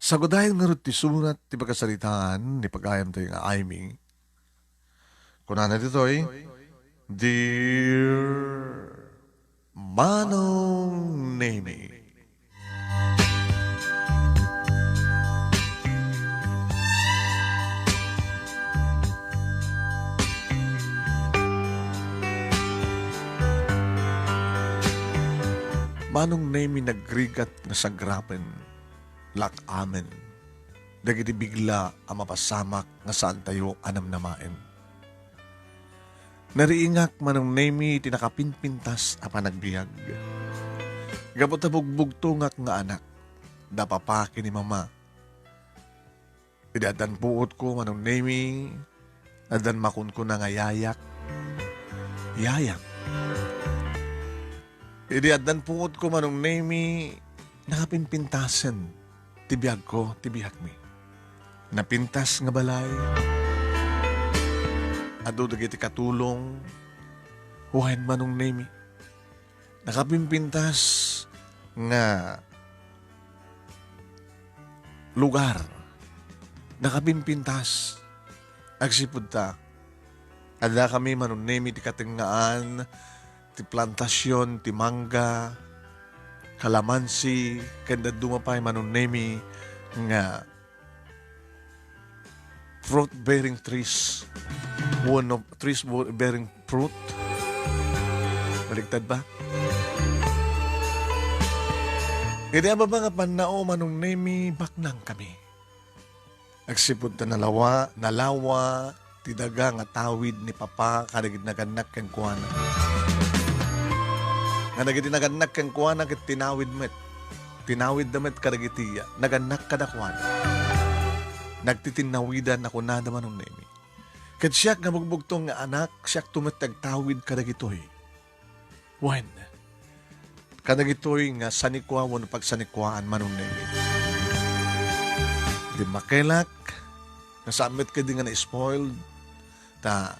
Sagudayan nga ti surat ti pagkasalitaan ni pagayam tayo nga aiming. Kunana dito'y, Dear Manong Nemi. Manong Nemi nagrigat nga sagrapen, lak amen. Dagiti bigla ang mapasamak nga saan tayo anam namaen. Nariingak manong Nemi tinakapinpintas a panagbiag. Gabot na bugbugtungak nga anak, napapaki ni mama. Idadan puot ko manong Nemi, nadan makun ko na nga yayak. Yayak. Idadan puot ko manong Nemi, nakapinpintasan. Tibiyag ko, tibiyag mi. Napintas nga balay. Ado dagiti katulong. Huwain manong Nemi. Nakapimpintas nga lugar. Nakapimpintas. Agsipud ta. Ada kami manong Nemi ti katingaan, ti plantasyon, ti mangga, kalamansi, kanda dumapay manong Nemi nga fruit-bearing trees. One of trees bearing fruit. Baligtad ba? Hindi ba nga panao manong Nemi baknang kami. Agsipod na nalawa, tidaga nga tawid ni Papa kanagid naganak kang kuwana. Nga nagid naganak kang kuwana kit tinawid met. Tinawid damet karagitiya, naganak kadakwana. Nagtitinawidan ako na naman ng Nemi. Kat siyak nga bugbugtong nga anak, siyak tumatagtawid kadagitoy. When? Kadagitoy nga sanikwa, wano pagsanikwaan manong Nemi. Di makelak, nasamit ka din nga na-spoiled, ta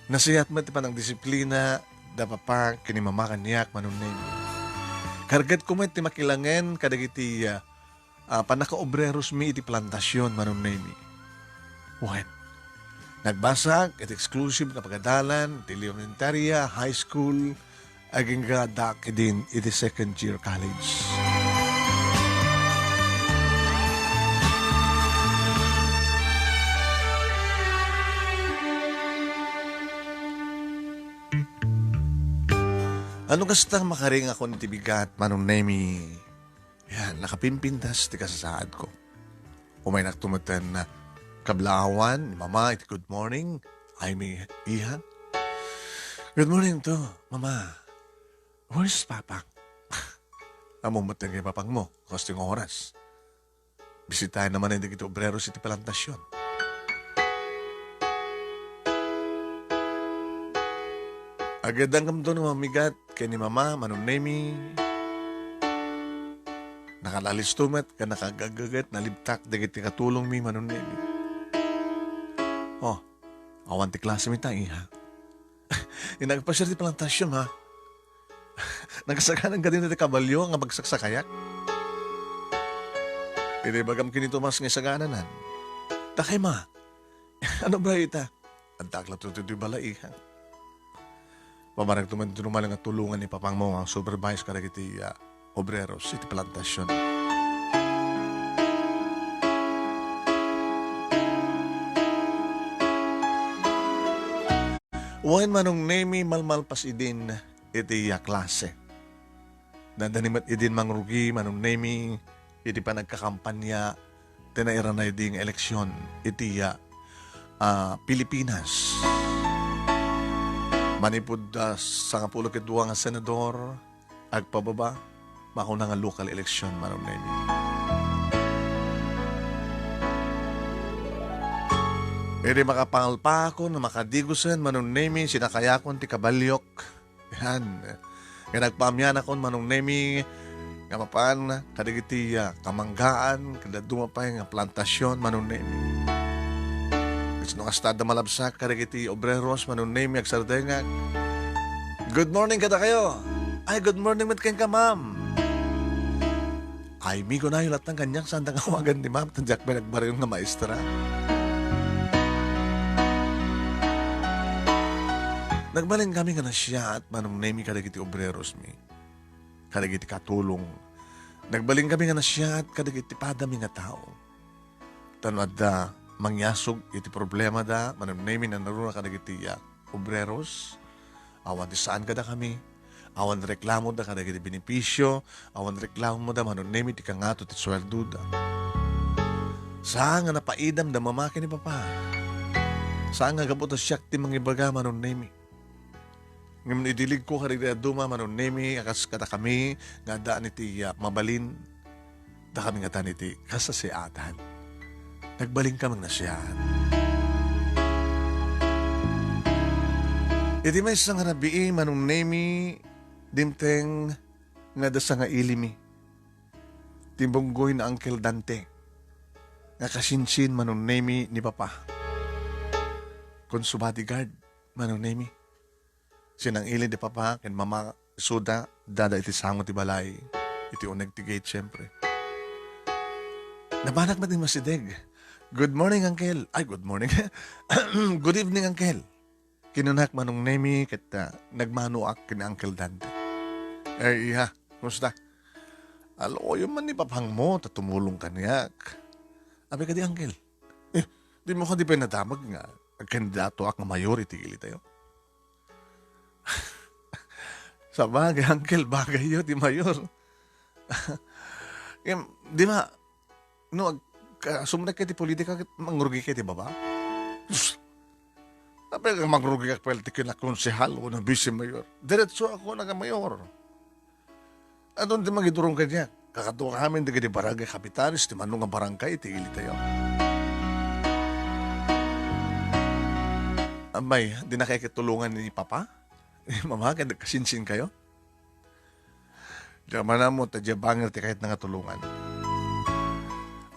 nasiyat mo pa ng disiplina, dapat pa kinimamakan niyak manong Nemi. Kargat ko ti makilangen, kadagiti panaka-obreros mi iti plantasyon manong Nemi. When? Nagbasag at exclusive na pagadalan, iti elementarya, high school, aging gadak din iti second year college. Ano kastang makaring ako ni tibigat manong Nemi? Yan, nakapimpintas ti kasasaad ko. Umay naktumatan na kablawan, ni Mama, iti good morning. Ay may iha. Good morning to, Mama. Where's Papa? Namumutan kay Papang mo, kosting oras. Bisitahin naman hindi kito obrero sa iti plantasyon. Agad ang kamdo ng mamigat kay ni Mama, manong Nemi. Nakalalistumat ka nakagagagat, nalibtak, dagiti katulong mi manong Nemi. Oh, awan ti klase mi tayo, ha? Inagpasyar ti plantasyon, ha? Nagasaganan ka din ti kabalyo nga bagsaksakayak. Hindi bagam kinito mas nga sagananan. Takay, ma. Ano ba ita? Ang takla to ti balay, ha? Pamarag tumalang nga tulungan ni Papang mo ang supervise ka iti obreros iti plantasyon. Uwain manong Nemi malmalpas idin iti klase. Nadanimat idin mangrugi manong Nemi iti panagkakampanya tinaira na iding eleksyon iti Pilipinas. Manipod sa kapulo kedua nga senador agpababa makuna nga local election manong Nemi. Edi makapangalpa ako na makadigusan manong Nemi sinakayakon ti kabalyok. Yan. Kaya nagpamyan ako manong Nemi nga mapaan kadigiti kamanggaan kada dumapay nga plantasyon manong Nemi. Gusto nga stada malabsak kadigiti obreros manong Nemi agsardengag. Good morning kada kayo. Ay, good morning mit kayong ka, ma'am. Ay, mi ko na yung lahat ng kanyang sandang awagan ni ma'am. Tanjak ba nagbaril nga maestra? Nagbalin kami nga na siya at manong nemi kadagiti obreros mi. Kadagiti katulong. Nagbalin kami nga na siya at kadagiti padami nga tao. Tanwad da, mangyasog iti problema da, manong nemi na naruna kadagiti obreros. Awan ti saan kada kami. Awan reklamo da kadagiti benepisyo. Awan reklamo da manong nemi ti kangato ti sweldo da. Saan nga napaidam da mamaki ni papa. Saan nga gabutas siyak ti mangibaga manong nemi. Ngayon idilig ko karigda duma manon nemi akas kata kami nga daan iti mabalin da kami nga daan iti kasasiatan. Nagbaling kami na siya. Iti may isang rabii manon nemi dimteng nga dasa nga ilimi. Timbonggoy na Uncle Dante nga kasinsin manon nemi ni Papa. Konsu bodyguard manon nemi. Sinang ilin di papa, ken mama suda, dada iti sango ti balay, iti uneg ti gate syempre. Nabanak ba din masideg? Good morning, Uncle. Ay, good morning. Good evening, Uncle. Kinunak manong nemi, ket nagmanuak kin Uncle Dante. Eh, iha, kumusta? Aloyo man ni papang mo, tatumulong kaniyak. Abi ka di, Uncle. Di mo ka di pa nadamag nga, kandidato ak nga mayor, itigili tayo. Sa bagay, Uncle, bagay yun, di mayor. Di ba, no, sumrek kayo di politika, mangrugi kayo di baba? Tapi mangrugi ka pwede kayo na konsehal o na vice mayor. Diretso ako na mayor. Adon di magidurong kanya. Kakatuwa kami, di kayo di barangay kapitalis, di manong nga barangay, tigili tayo. Abay, di na kayo kitulungan ni Papa? Mama, kaya kasinsin kayo? Diyan na mo, tadya bangir ti kahit nangatulungan.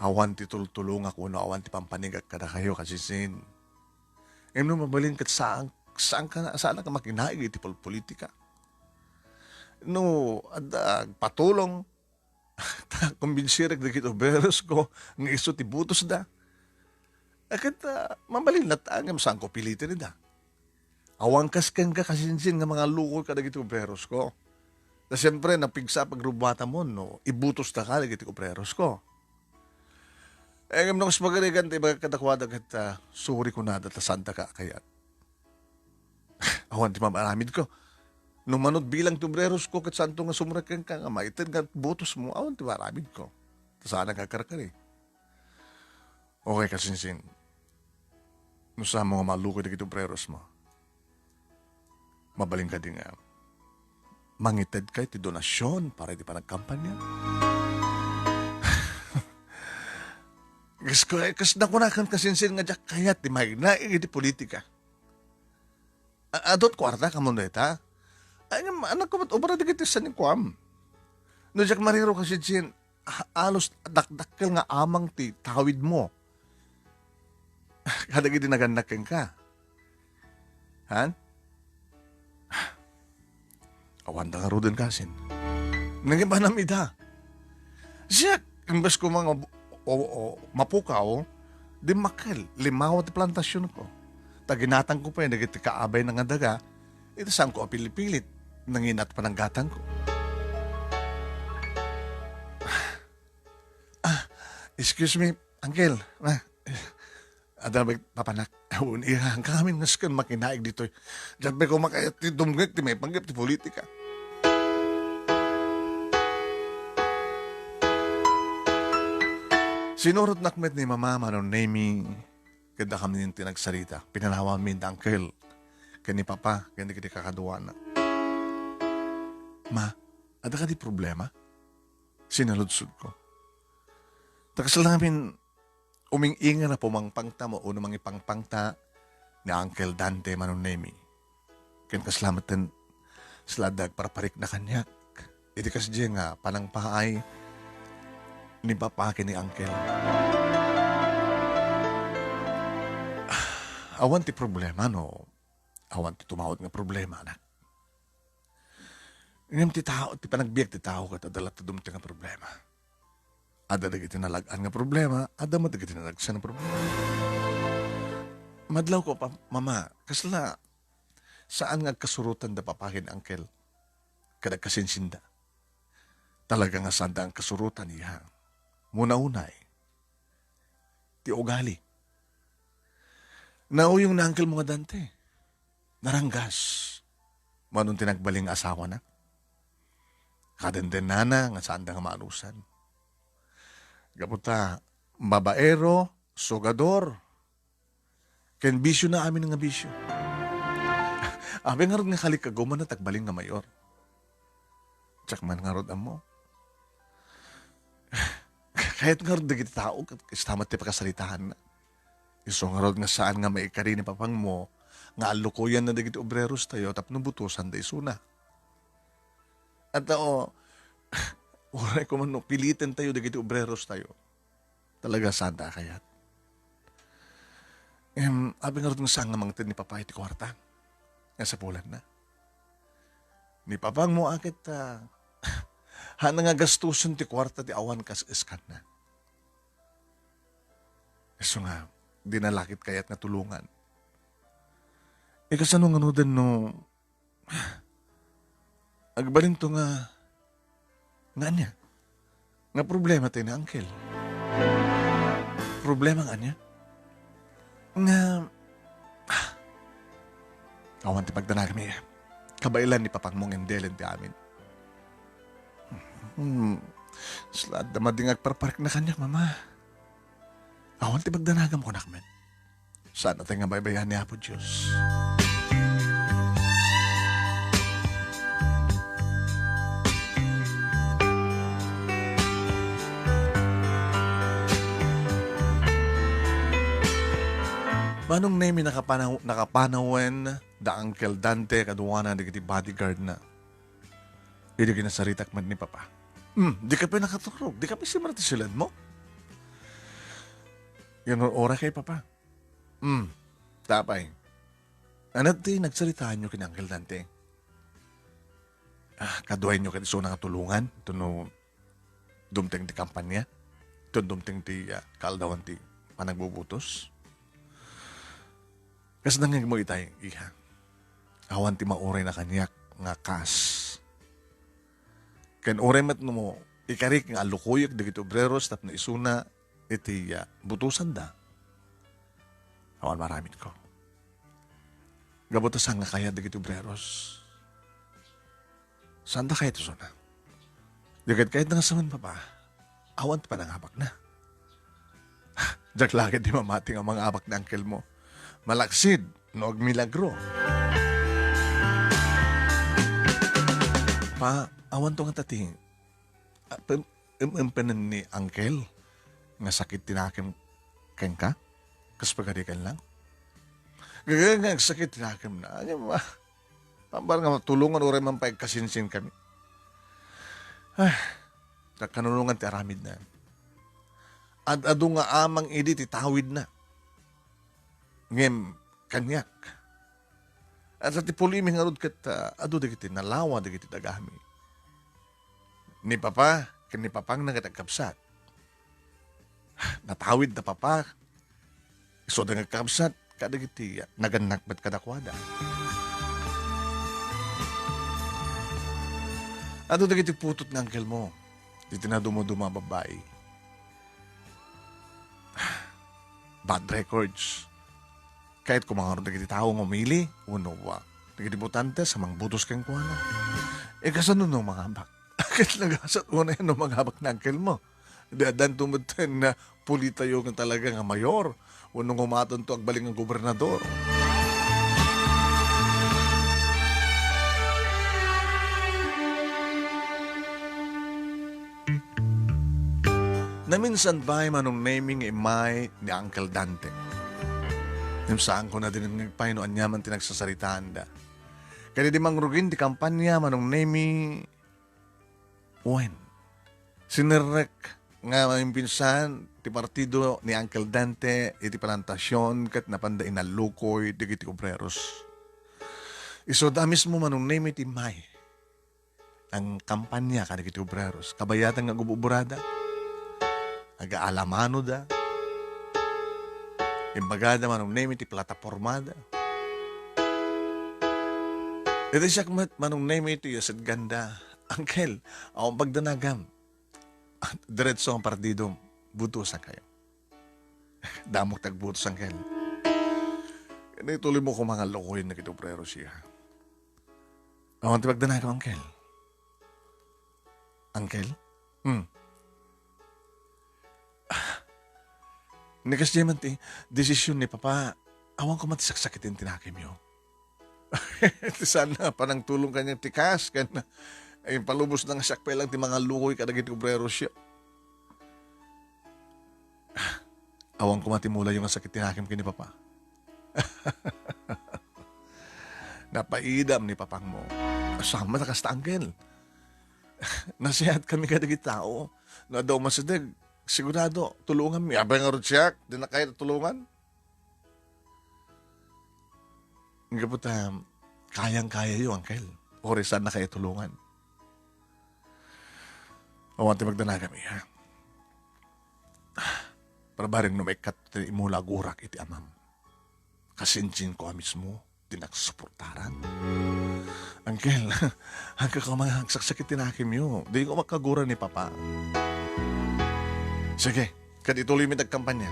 Awan ti tultulong ako no, awan ti pampanigak kada kayo kasinsin. Ngayon no, mabalin kat saan ka makinaig iti politika. No, patulong, kumbinsirik na kito beros ko, ng iso ti butos da. Akit, mabalin latang, saan ko pilitin da. Awang kasken ka kasinsin nga mga lukoy ka dagiti obreros ko. Na siyempre, napigsa pagrubata mo, no, ibutos na ka dagiti obreros ko. Eh, ngam nung spagarigan, iba kadakwada kat suri ko na data santa ka kaya. Awan ti mamaramid ko. Nung manod bilang ti obreros ko kat santo nga sumraken ka nga maitin ka butos mo, awan ti maramid ko. Sana kakarkari. Okay kasinsin. Nung sa mga malukoy dagiti obreros mo. Mabaling ka din nga. Mangited ka iti donasyon para di pa nagkampanya. Kas nakunakan kasinsin nga dyak kayat di magnaig iti politika. Adot kwarta ka mo na ita. Ay nga, anak ko ba't ubara di kiti sa ni Kwam. No dyak mariro kasinsin, alos dakdakkel nga amang ti tawid mo. Kada giti nagandakin ka. Han? Awan da nga ro din kasin. Naging ba namida? Siya, imbes ko mga mapukaw, di makil, limaw at plantasyon ko. Taginatang ko pa yun, nagiti kaabay ng daga, ito saan ko apilipilit, nanginat pa ng gatang ko. Excuse me, Uncle. Adabay, papanak. Ang kami nga skan makinaig dito. Diyan ba ko makayat ti dumgag, ti may panggap ti politika. Sinurot nakmet ni mama manon naming kada kami yung tinagsarita. Pinanawan min Uncle. Kaya ni Papa, kaya di kakaduwa na. Ma, ada ka di problema? Sinaludsod ko. Takas namin uming-inga na pumangpangta mo o namang ipangpangta ni Uncle Dante manon nemi. Kaya kaslamatan sladag para parik na kanyak. Iti kas diya nga panang pahay ni Papa ni Uncle. Awan ti problema, no? Awan ti tumawad nga problema, anak. Ngayon ti tao, ti panagbiyak ti tao ka, tadalat ti dumti nga problema. Ada dagiti nalagaan nga problema, ada mo dagiti nalagsan nga problema. Madlaw ko pa, mama, kasla, saan nga kasurutan da papahin angkel? Kada kasinsinda. Talaga nga sanda ang kasurutan niya. Muna-unay, ti ugali. Nauyong na angkel mga dante. Naranggas. Manong tinagbaling asawa na. Kadendenana nga saan da nga maanusan. Gaputa, babaero, sogador. Ken bisyo na amin nga bisyo. Abi nga rin nga kalikaguman na tagbaling nga mayor. Tsak man nga rin mo. Kahit nga rin dagiti tao, istamat ti pakasalitahan na. Iso nga rin nga saan nga maikari ni papang mo, nga alukuyan na dagiti obreros tayo, tapno butusan da isuna. At uray ko man, pilitin tayo dagiti obreros tayo. Talaga sanda kayat. Abi nga rin nga saan nga mangtin ni papay ti kwarta. Nga sa pulan na. Ni papang mo akit, hana nga gastusan ti kwarta ti awan kas iskan na. So nga, dinalakit kayat nga tulungan. Kasano nga nudan no, agbalin to nga niya. Nga problema tayo na, angkel. Problema nga niya. Nga, awan ti pagdanag mi, kabailan ni papang mong endelen ti amin. Slad na madingag parpark na kanya, mama. Awan ti pagdanagam ko nakmen. Sana tayo nga baybayan ni Apo Diyos. Manong name nakapanawen da Uncle Dante kaduwana di kiti bodyguard na. Hindi kinasaritak man ni Papa. Di ka pa nakaturog. Di ka pa simaratisilad mo. Yan ang ora kay Papa. Tapay. Anat di nagsalitaan nyo kina Uncle Dante. Kaduhay nyo kaniso na katulungan. Ito no dumteng di kampanya. Ito dumteng di kaldawan di panagbubutos. Kasi nanging mo itay, iha. Awan ti mauray na kanyak nga kas. Ken oray mat mo, ikarik nga alukoyak dagiti obreros tap na isuna iti butusan da. Awan maramit ko. Gabutas nga kaya dagiti obreros. Saan da kaya ito suna? Dagad kahit nga saman pa awan pa nangabak na. Diyak lagad di mamating ang mga abak na angkel mo. Malaksid, noog milagro. Awan to nga tating, impenan ni Angkel, nga sakit tinakim ken ka, kas pagadikan lang. Gagawin nga sakit tinakim na, pambar nga tulungan oray man kasinsin kami. Kanulungan ti aramid na. Adu nga amang idi ti tawid na. Ngem kanyak. At sa tipulimi nga rod kat adu dagiti nalawa dagiti dagami. Ni Papa, ni Papang nagatagkapsat. Natawid na Papa. Iso da nagkapsat, kadagiti naganakbat kadakwada. Adu dagiti putot ng angkel mo. Diti na dumuduma babae. Bad records. Kahit kumangarod na kiti tao umili, unawa. Nagitibutante sa mga butos kang kuwana. Kasano nung mga habak? Kahit nagasat una yan nung mga habak na angkel mo. Dadan tumutin na pulita yung talaga nga mayor. Unong umaton to agbaling ang gobernador. Naminsan ba'y manong naming imay ni Uncle Dante? Saan ko na din nagpainuan niya man tinagsasaritaan da. Kaya di mangrugin di kampanya manong nemi Uwen. Sinirek nga yung pinsan ti partido ni Uncle Dante iti plantasyon kat napandain na lukoy di kiti obreros. Iso da mismo manong nemi ti May. Ang kampanya ka di kiti obreros. Kabayatan nga gububurada. Aga-alamano da. Imbagada manong name iti platapormada. Ito siya manong name iti yasad ganda. Angkel, akong pagdanagam. Diretso ang partido. Butusan kayo. Damok tagbutos, Angkel. Kaya tuloy mo ko mga lokohin na kituprero siya. Akong pagdanagam, Angkel. Angkel? Nikas di man ti, desisyon ni Papa, awang ko matisaksakitin tinakim yo. Sana panang tulong kanyang tikas, kanya ay palubos ng sakpay lang ti mga lukoy kadagit obrero siya. Awang ko matimula yung sakit tinakim kini Papa. Napaidam ni Papang mo. Asama na kasta Angkel. Nasihat kami kadagit tao, na daw masadag, sigurado, tulungan mi. Abang nga rin siya, di na kaya tulungan. Nga po kayang-kaya yun, Angkel. Orisan na kaya tulungan. Awanti magdana kami, ha? Para ba rin numikat imula gurak iti amam. Kasinsin ko mismo, di nagsuportaran. Angkel, hanggang ka mga saksakit tinakim yun. Di ko makagura ni Papa. Sige, kad ituloy mi nagkampanya.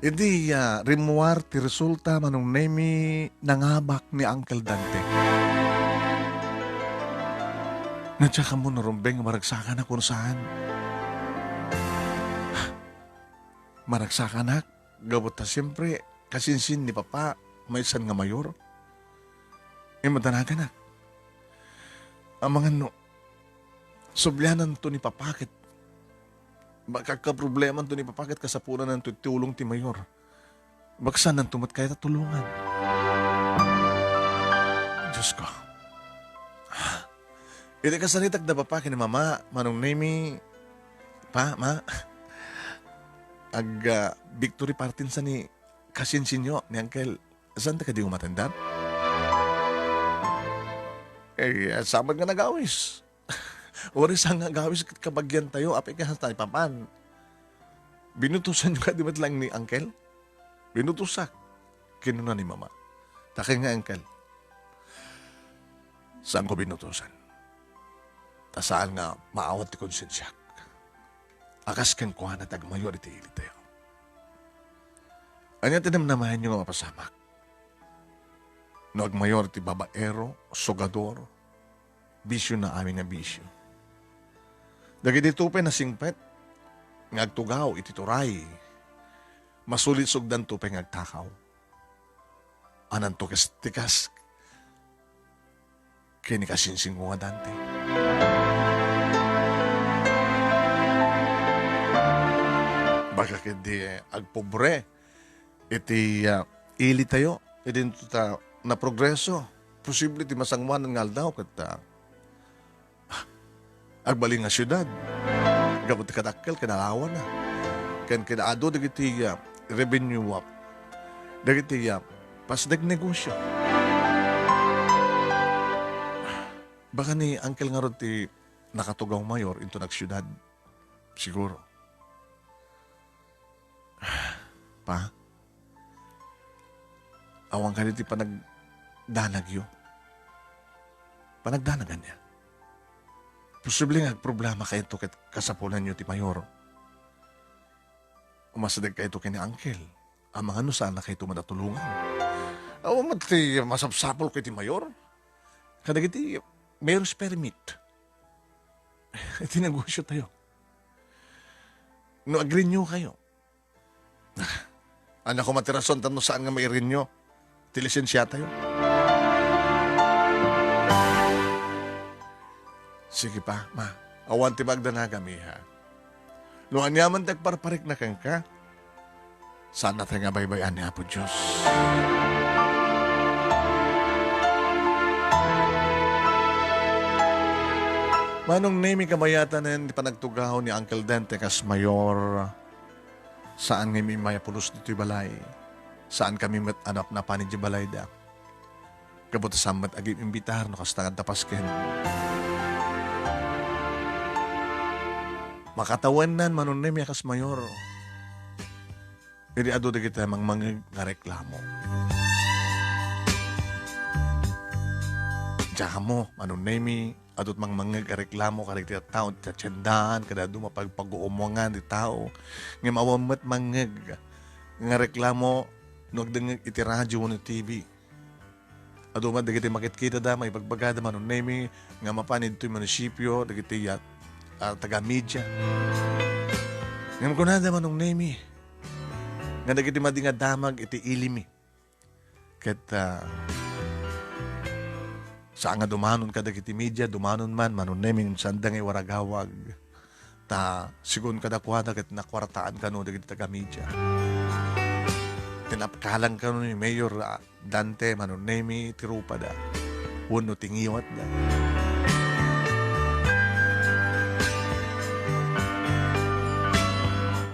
Hindi rimuar ti resulta manong nemi nangabak ni Uncle Dante. Natsaka mo narumbeng maragsakan na kung saan. Maragsakan na, gabot na siyempre, kasinsin ni Papa, may isan nga mayor. Madanagan na. Ang mga sublyanan to ni Papa, magkakaproblema to ni Papa, kasapunan ng tulong ti mayor. Baksan ng tumat kaya tulungan. Diyos ko. Iti kasalitag na Papa, kini Mama, manong nemi, Pa, Ma, victory partin sa ni kasinsinyo ni Uncle. Saan ka di umatandar? Samad nga nagawis. Oris ang nagawis kabagyan tayo, apay ka tayo papan. Binutusan nyo ka di ba't lang ni Uncle? Binutusak. Kinuna ni Mama. Takin nga, Uncle. Saan ko binutusan? Tasaan nga maawat ti konsensyak. Akas kang kuha na tagmayor iti ilit tayo. Anya tinamnamahan nyo nga mapasamak. No agmayor ti babaero, sogador, bisyo na amin nga bisyo. Dagiti tupe na singpet, ngagtugaw iti turay, masulit sugdan tupe ngagtakaw. Anan to tikas, kini kasinsing ko nga Dante. Baka kindi agpobre, iti ili tayo, iti na progreso. Posible ti masangwanan nga aldaw kat agbaling nga syudad. Gabot kadakkel, kinalawan na. Kinaado dagiti revenue up. Dagiti pasdag negosyo. Baka ni Uncle nga ron ti nakatugaw mayor into nagsyudad. Siguro. Pa? Awang ka ti panagdanagyo. Panagdanagan niya. Posible nga problema kayo ito kasapunan niyo ti mayor. Umasadag kayo ito kini Uncle. Ang mga sana kayo ito matatulungan. Awa ti masapsapol kayo ti mayor. Kadagiti mayor's permit. Iti negosyo tayo. No agree nyo kayo. Anak ko matirason tanong saan nga may rin nyo. Ti lisensya tayo. Sige pa, Ma. Awan ti magdana kami, ha. No anyaman tagparparik na kang ka, sana tayo nga baybayan niya po, Diyos. Manong name kamayatan na yan, panagtugaw ni Uncle Dante kas mayor, saan nga may mayapulos dito balay. Saan kami met anak na pani di balayda. Kabot samat agim imbitar no kastangan tapasken. Makatawanan manunem yakas mayor. Jadi ado da kita mang nga reklamo. Diyan mo, manunemi, adot mang reklamo karig ti tao, ti tsendahan, kada dumapagpag-uumongan ti tao. Nga mawamat mangag nga reklamo, nagdangag iti radyo no TV. Ado man, dagiti makit-kita da, may pagbagada manunemi, nga mapanid to'y munisipyo, dagiti taga-media. Nga magunada manunemi, nga dagiti madinga damag iti ilimi. Ket, saan nga dumanon ka dagiti media, dumanon man, manuneming sandang waragawag. Ta, sigun kadakwada ket nakwartaan ka no dagiti taga-media. Tinapkalang ka no ni Mayor Dante manunemi tirupa da. Wano tingiwat da.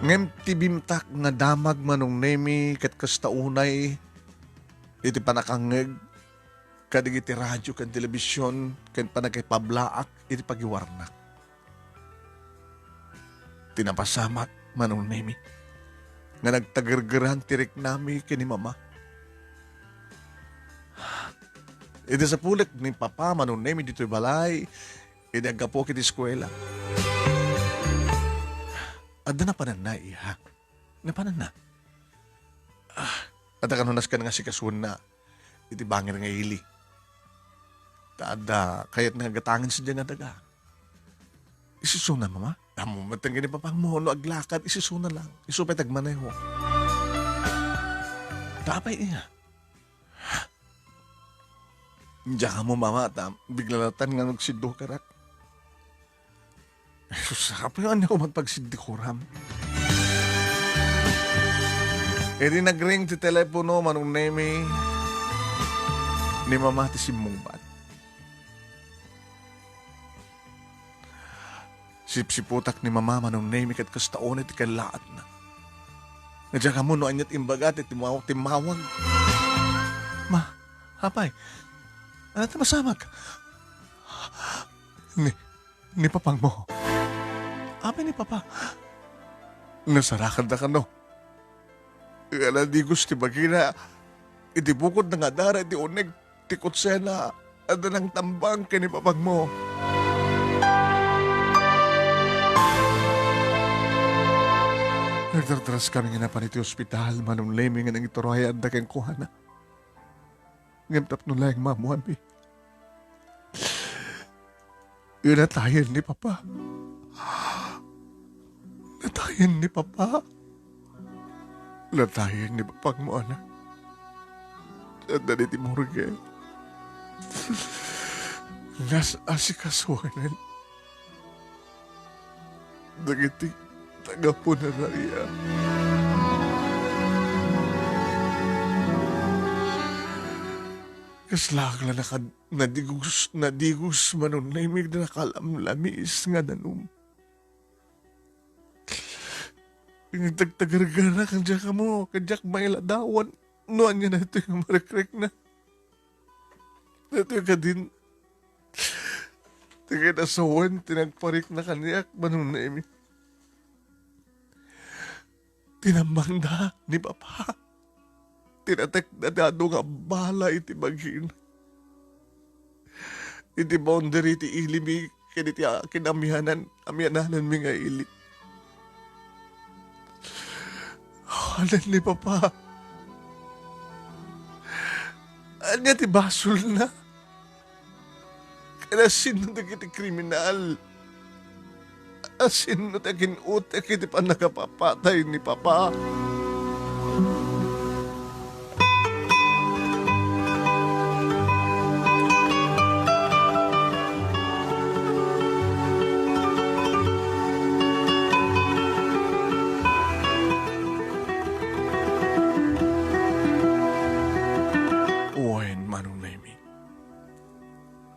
Ngem tibimtak nga damag manunemi ket kastaunay iti panakangeg kadigiti radyo kan telebisyon kan panagkipablaak iti pagiwarnak. Tinapasamak manunemi nga nagtagergeran tirik nami kini mama. Iti sa pulik ni papa manunemi dito'y balay iti aggapo kiti eskwela. Ada na panan na iha. Napanan na. Ada kanunas ka nga si kasun na iti bangir nga ili. Tada, kaya't nagatangin sa dyan na daga. Isisuna, mama. Amo, matang gini papang mo, no aglakad, isisuna lang. Isupay tagmaneho. Tapay niya. Diyan ka mo, mama, biglalatan nga nagsiddo karak. Susapay ano ako magpagsiddi kuram. E di nagring ti telepono manunemi ni mama ti simong bat. Sipsiputak ni mama manunemi kat kastaon iti kalaat na. Nadya ka mo no anyat imbagat iti timawag. Ma, hapay, ano ta masamag? Ni papang mo. Apay ni papa. Nasarakan na ka no. Kala di gusto bagina. Iti bukod na nga dara iti uneg tikot sena. Ada ng tambang kini papang mo. Nagtratras kami nga napan iti ospital. Manunlemi nga nang iturohayan da keng kuhana. Ngamtap nun lang mamuhan mi. Yun natayan ni papa. Natayan ni papa. Natayan ni papang mo, anak. Tanda ni Timurge. Nas asikasuanan. Dagiti taga-punerarya. Kaslag na nadigos manunay na nakalamlamis nga nanum. Tagtagargara kanjak ka mo, kanjak mailadawan. Noan niya na ito yung marikrek na. Ito yung kadin. Tingin na sawan, tinagparik na kanyak manunay. Tinambang na ni papa. Tinatek na dado nga bala iti bagin. Iti boundary iti ilimi kiniti kinamihanan mi nga ili. Anan ni papa. Anya ti basol na. Kaya sino iti kriminal. Sino tagin utek iti pa nakapapatay ni papa.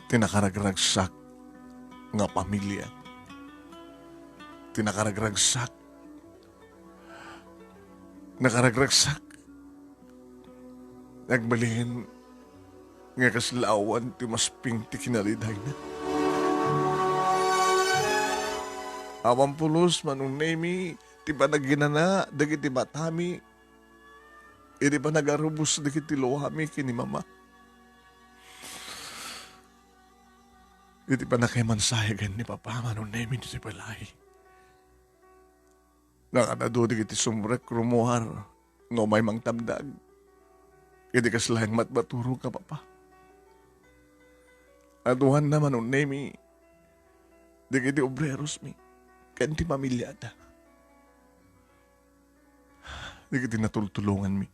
Tinakaragragsak nga pamilya. Tinakaragragsak. Nakaragragsak Nagbalhin nga kaslawan ti masping ti kinaliday na. Awan pulos manong nemi ti ba naginana dagiti batami. Iti ba nagarubos dagiti luhami kini mama. Iti pa nakimansayagan ni papa manong nemi ti balay. Nakanado dagiti sumrek rumuhar no may mangtamdag. Iti kaslayang matbaturo ka papa. Aduhan naman ang nemi. Dagiti obreros mi. Kanti pamilyada. Dagiti natultulungan mi.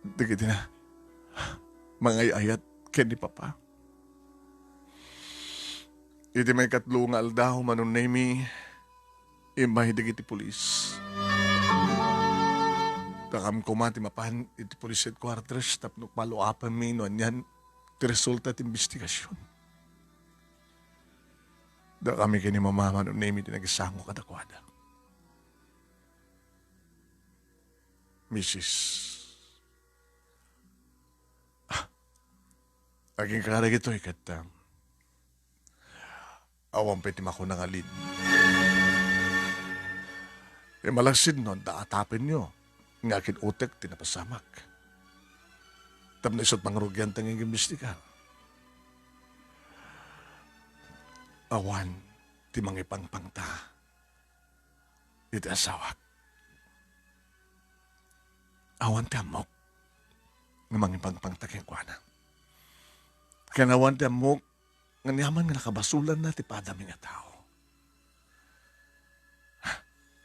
Dagiti na mga ayat kani papa. Iti may katlunga aldaw manon nemi. Imay dagiti pulis. Takam ko mati mapan iti pulis headquarters tapno paluapan mi no anyan ti resulta ti investigasyon. Da kami kini mamama no name iti nagisango kadakwada. Mrs. Aging karag ito ikat awang peti mako nangalid. Malagsid nun, daatapin nyo. Ngakit utek, tinapasamak. Tapos isot pangrugyan tanging imbestigar. Awan, ti mangipangpangta. Iti asawak. Awan ti amok. Nga mangipangpangta keng kuana. Kaya awan ti amok. Nga niyaman nga nakabasulan na ti padami nga tao.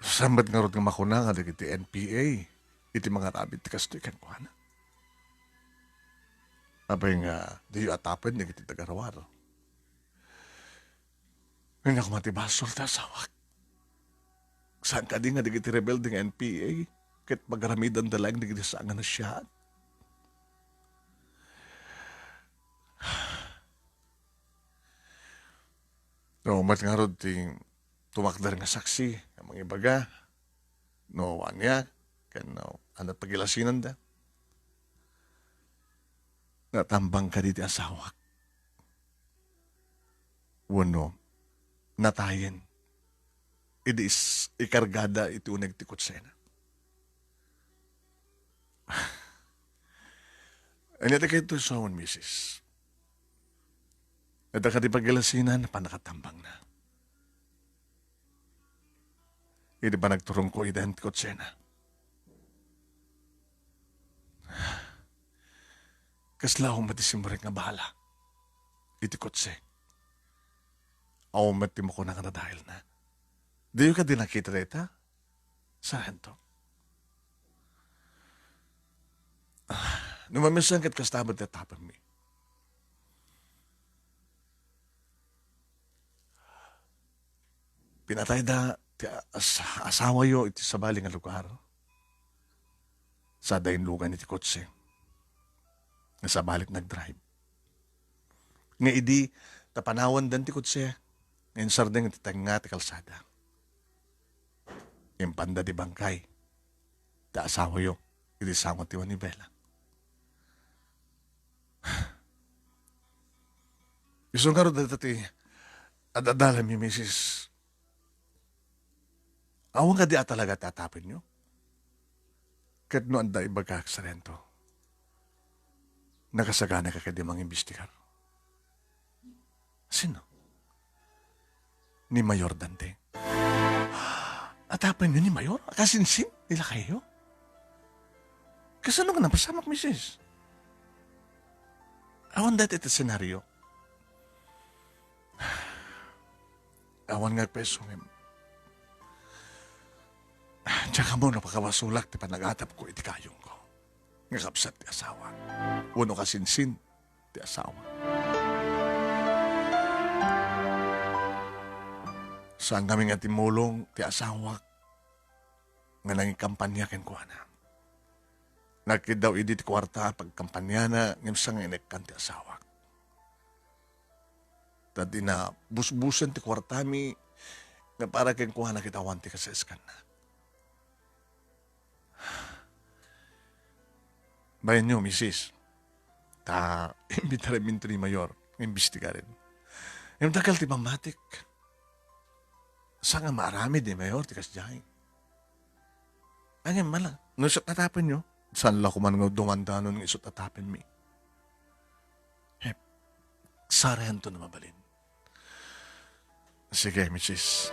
Sambat nga rod nga makuna nga iti NPA. Iti mga rabit ti kasto ikan kuana. Abay nga, di yu atapin nga iti tagarawar. Ngayon ako matibasol ta sawak. Saan ka di nga di iti rebelde nga NPA? Kahit magaramidan dalang di iti saan nga na siya. No, mat nga rod ting tumakdar nga saksi, ang mga ibaga, no, anya, kan no, ano pagilasinan da. Natambang ka diti asawak. Wano, natayin. Idis, ikargada iti uneg ti kutsena. Anya ti kayo to sa misis. At ka di pagilasinan, panakatambang na. Hindi ba nagturong ko ident ko tsena? Kasla akong matisimurek nga bahala. Iti kotse. Ako mati mo ko na ka na dahil na. Di ka din nakita rita? Sarento. Numamisan kat kastabat na tapang mi. Pinatay da asawa yo iti sabali nga lugar. Sa dain lugan iti kotse. Nga sabalik nag-drive. Nga idi, tapanawan dan ti kotse. Ngayon sardeng iti tanga ti kalsada. Yung panda di bangkay. Da asawa yo. Iti sangot ti Wanibela. Isong karo dati adadala mi misis. Awang ka di talaga tatapin nyo. Kat no anda ibagak sa rento. Nakasagana ka kadi mga imbestigar. Sino? Ni Mayor Dante. Atapin nyo ni Mayor? Kasinsin? Nila kayo? Kasano ka napasamak, misis? Awan dati ito senaryo. Awan nga peso ngayon. Tsaka mo napakawasulak ti panagatap ko iti kayong ko. Nga kapsat ti asawa. Uno kasinsin ti asawa. Saan kami nga timulong ti asawa nga nanging kampanya ken kuana. Nakid daw idi ti kwarta pagkampanya na ngimsa nga inekkan ti asawa. Tadi na busbusan ti kwarta mi nga para ken kuana kita wanti kaseskan na. Bayan nyo, misis. Imbitarin minto ni Mayor. Imbestiga rin. Yung tagal ti mamatik. Sa nga marami di Mayor, tikas diyan. Ang malang. Nung isot natapin nyo, saan lang kuman nga dumandanon ng isot natapin mi. Hep, sarayan to na mabalin. Sige, misis.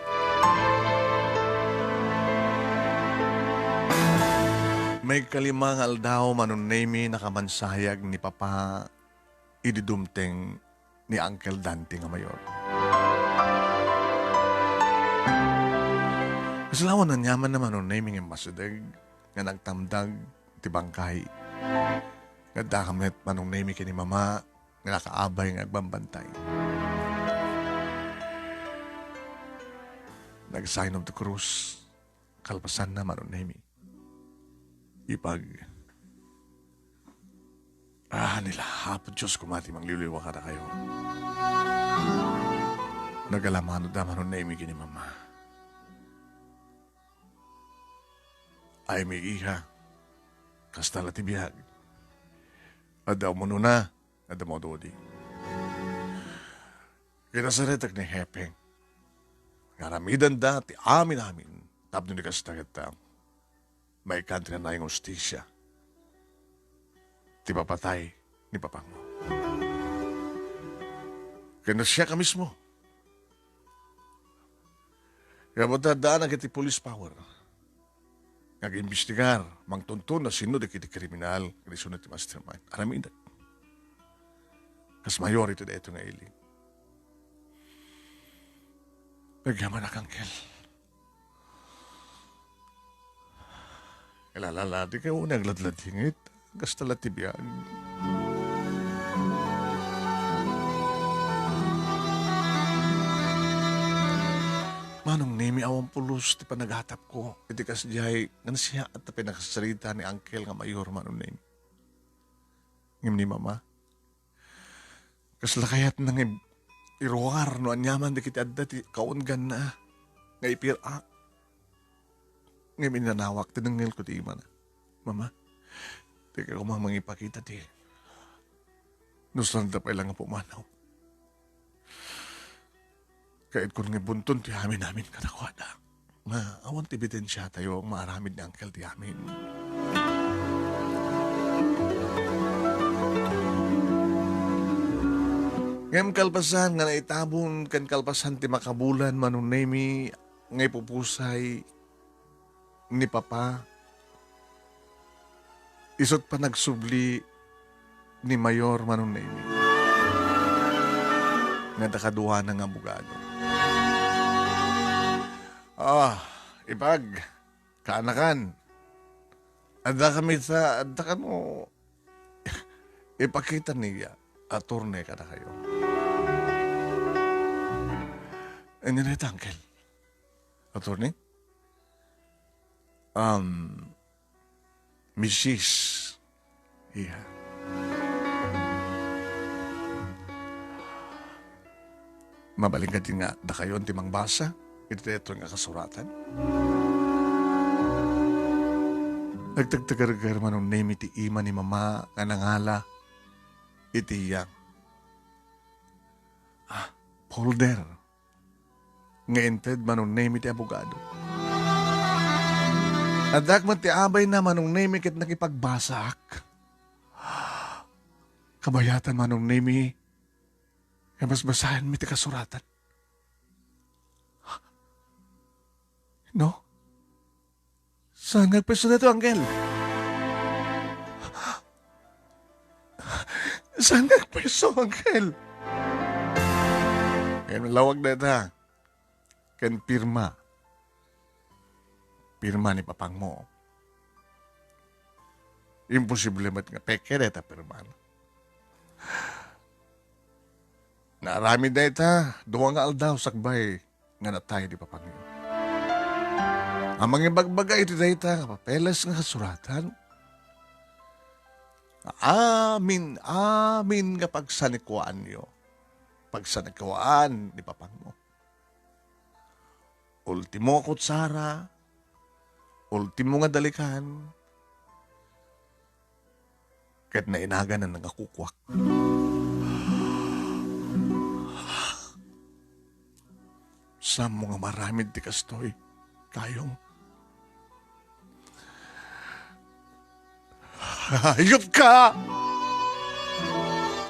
May kalimang aldaw manunemi nakamansayag ni Papa ididumteng ni Uncle Dante nga Mayor. Kasalawan na nyaman naman manunemi nga masudag nga nagtamdag ti bangkay. Nga dakamit manunemi kini Mama nga nakaabay nga agbambantay. Nag-sign of the cross. Kalpasan na manunemi. Ipag nila hapon Diyos kumati mangliliwa ka na kayo. Nagalamano daman na imigin ni Mama. Ay may iha. Kastala tibiyag. Adaw mo na. Adaw mo dodi. Kinasaretak ni Hepeng. Ngaramidan dati amin. Tapno ni kastagat may country na yung ustisya. Di papatay ni Papang mo. Kaya siya ka mismo. Kaya matadaan ang kiti police power. Nag-imbestigar, mangtuntun na sino di kiti kriminal, kaya sunod ti mastermind. Aramin na. Kas mayor ito na ito nga ili. Nagyaman na kangkel. Ilalala, di kayo nagladladingit. Gasta latibiyag. Manong nimi awang pulos, ti panaghatap ko. Iti kas jay, nga siya at pinakasalita ni Uncle nga Mayor manong nimi. Ngim ni Mama. Kas lakayat nang iruwar no anyaman di kiti adda ti kaungan na. Nga ipirak. Ngayon nanawak, tinanggil ko di na. Mama, di ka kumang ipakita di. Nusan na pa ilang pumanaw. Kahit kung nga bunton ti namin katakwada. Nga, awan ti ebidensya tayo ang maaramid ni Uncle di amin. Ngayon kalpasan nga naitabon kan kalpasan ti makabulan manunemi ngay pupusay ni Papa, isot pa nagsubli ni Mayor manunemi. Nga nakaduha ng abogado. Ipag, kaanakan. Adda kami adda ka mo, ipakita niya, attorney ka na kayo. Ano na ito, Uncle? Attorney? Mrs. Yeah. Mabaling ka din nga, da kayo ang timang basa, ito nga kasuratan. Nagtagtagar-gar man ang name iti ima ni Mama, nga nangala, iti yang. Folder. Nga ented man ang name iti abogado. At dakman ti abay naman nung name kit nakipagbasak. Kabayatan man nung name mas basahan mi ti kasuratan. No? Saan nagpeso na ito, Uncle? Saan nagpeso, Uncle? Ngayon, lawag na ito, kan pirma. Pirma ni Papang mo. Imposible mat nga peke deta pirma. Narami na ita, duwa nga aldaw sakbay nga natay di Papang mo. Ang mga bagbagay iti data, papeles nga kasuratan. Amin nga pagsanikwaan niyo. Pagsanikwaan ni Papang mo. Ultimo kutsara, ultimo nga dalikan, Kahit na inaga na nagakukwak. Sa mga maramid ti kastoy, kayong. Hayop ka!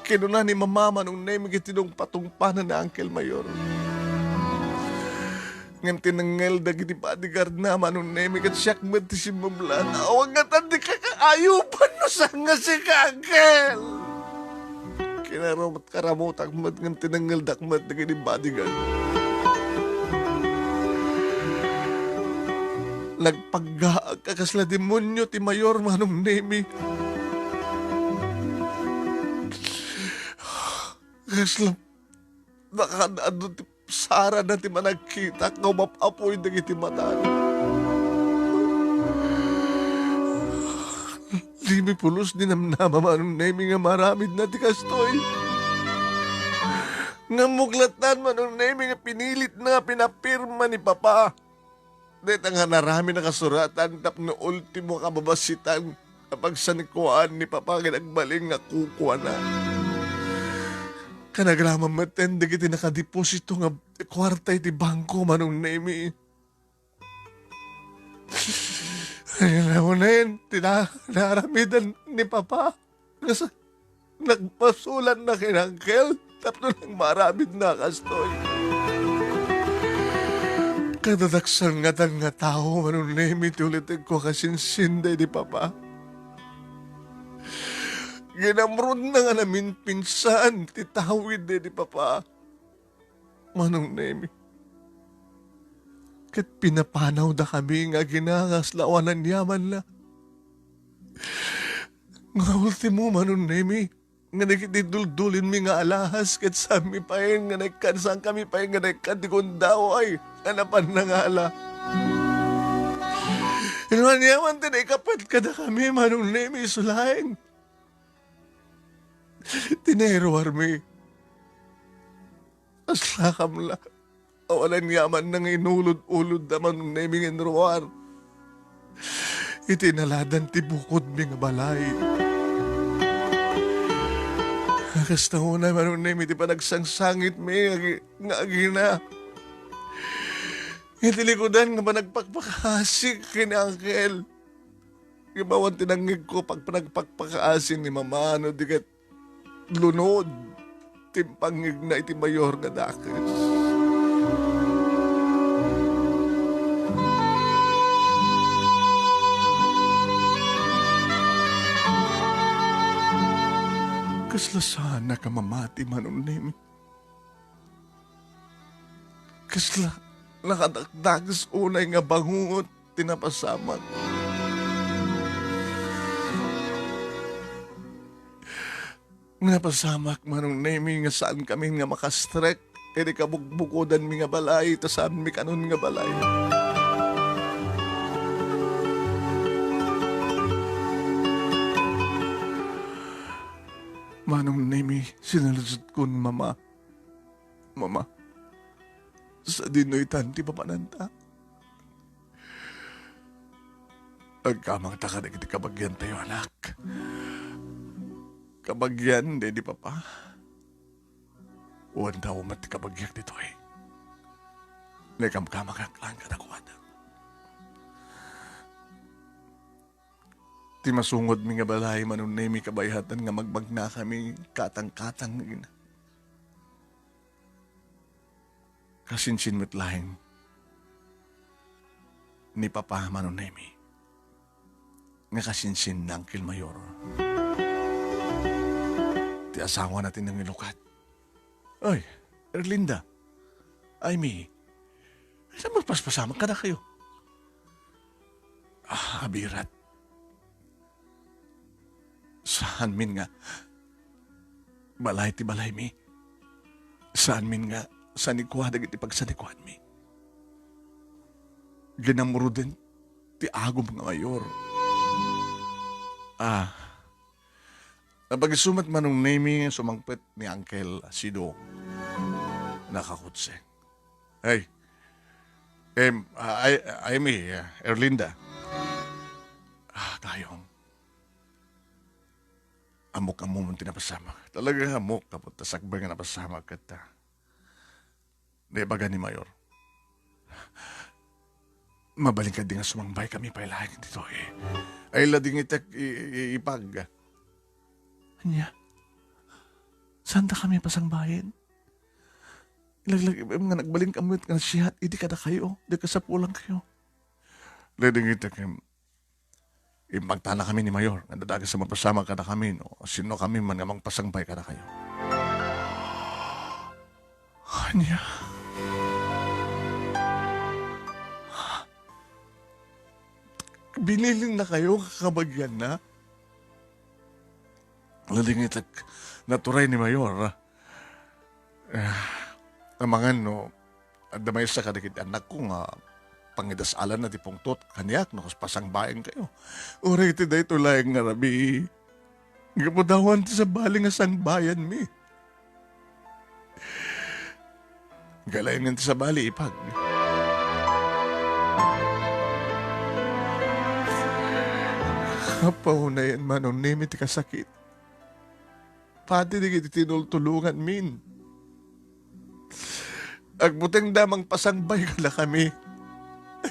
Kinuna ni mama nung naimig itinong patungpanan na Uncle Mayor. Ngan tinanggal dagi di bodyguard na manong naimig at siyak mo ti si Mablan. Awag nga tandi ka kaayupan no sa nga si Uncle. Kinaramot karamot akmat ngan tinanggal dakmat dagi di bodyguard. Nagpaggaag kakasla demonyo ti Mayor manong nemi. Kasla nakadaan ti Sara na ti managkita ka mapapoy dagiti mata. Limi pulos din namnama manong nemi nga maramid na ti kastoy. Nga muglatan manong nemi nga pinilit na nga pinapirma ni Papa. Dito nga narami na kasuratan tapno ultimo kababasitan kapag sanikuan ni Papa kinagbaling nga kukuha na. Kanagraman maten dagiti nakadeposito nga kwarta iti bangko manong nemi. Ay na yun, tinaramidan ni Papa. Kasi nagpasulan na kinangkel tapno nang maramid na kastoy. Kadadaksan nga tan nga tao manong nemi ti ulitin ko kasinsinday di Papa. Ginamrod na nga namin pinsan, titawid di Papa. Manong nemi. Kat pinapanaw da kami nga ginangaslawanan yaman na. Nga ultimo manong nemi, nga nakitiduldulin mi nga alahas kat sami pa yun nga nagkansan kami pa yun nga nagkatikundaw ay hanapan na nga ala. Inuman yaman tinikapat ka na kami manong nemi sulahin. Tinero armi. Aslakam la. Awalan yaman nang inulod-ulod naman ng naming enruar. Itinaladan ti bukod mi nga balay. Kasta mo na manong nami ti pa nagsangsangit mi nga agina. Itilikodan nga pa nagpagpakasik kina Uncle. Ibawan tinangig ko pag panagpagpakaasin ni Mama ano di kat lunod, timpangig na iti Mayor nga dakis. Kasla sana ka mamati manong nemi. Kasla nakadagdagas unay nga bangungot tinapasamak. Napasamak manong nemi nga saan kami nga makastrek. Kaya kabugbukodan mi nga balay, ta saan mi kanon nga balay. Manong nemi, sinalusot ko ni Mama. Mama, sa dinoy tanti papananta. Agkamang taka na kita kabagyan tayo, anak. Kabagyan, di Papa. Uwan daw mati kabagyak dito eh. Nagkamkamakaklang ka na kuwada. Ti masungod mi nga balay manong nemi kabayhatan nga magbagna kami katang-katang na ina. Kasinsin mo't lahing ni Papa manong nemi nga kasinsin ng Uncle Mayor. Ti asawa natin ng ilukat. Ay, Erlinda. Ay, mi. Saan magpaspasama ka na kayo? Abirat. Saan min nga? Balay ti balay mi. Saan min nga? Sanikwadag iti pagsanikwan mi. Ginamuro din ti agom nga Mayor. Napag-isumat manong naming sumangpet ni Uncle Sido. Nakakutse. Hey, Amy, Erlinda. Tayong. Amok amo man tinapasama. Talaga amok kapot tasakbay nga napasama ka ta. Di ba ni Mayor? Mabaling ka di nga sumangbay kami pa ilahin dito eh. Ay lading itak ipag. Anya, saan ta kami pasangbayan? Ilaglag nga nagbaling kami nga siya, hindi ka na kayo, di ka sa pulang kayo. Lading itak ipagtana kami ni Mayor. Nga dadaga sa mapasama ka na kami. No? Sino kami man nga pasangbay ka na kayo. Anya, Biniling na kayo, kakabagyan na. Lading itak naturay ni Mayor. Namangan no, damay sa kadikit anak ko nga pangidasalan na tipong tot kanyak no, kas pasangbayan kayo. Uray ti da ito laing nga rabi. Gapudawan ti sa bali nga sangbayan mi. Galayan nga ti sa bali ipag. Kapahunayan man ang nimi ti kasakit. Pati di kiti tinultulungan min. Agbuteng damang pasangbay ka na kami.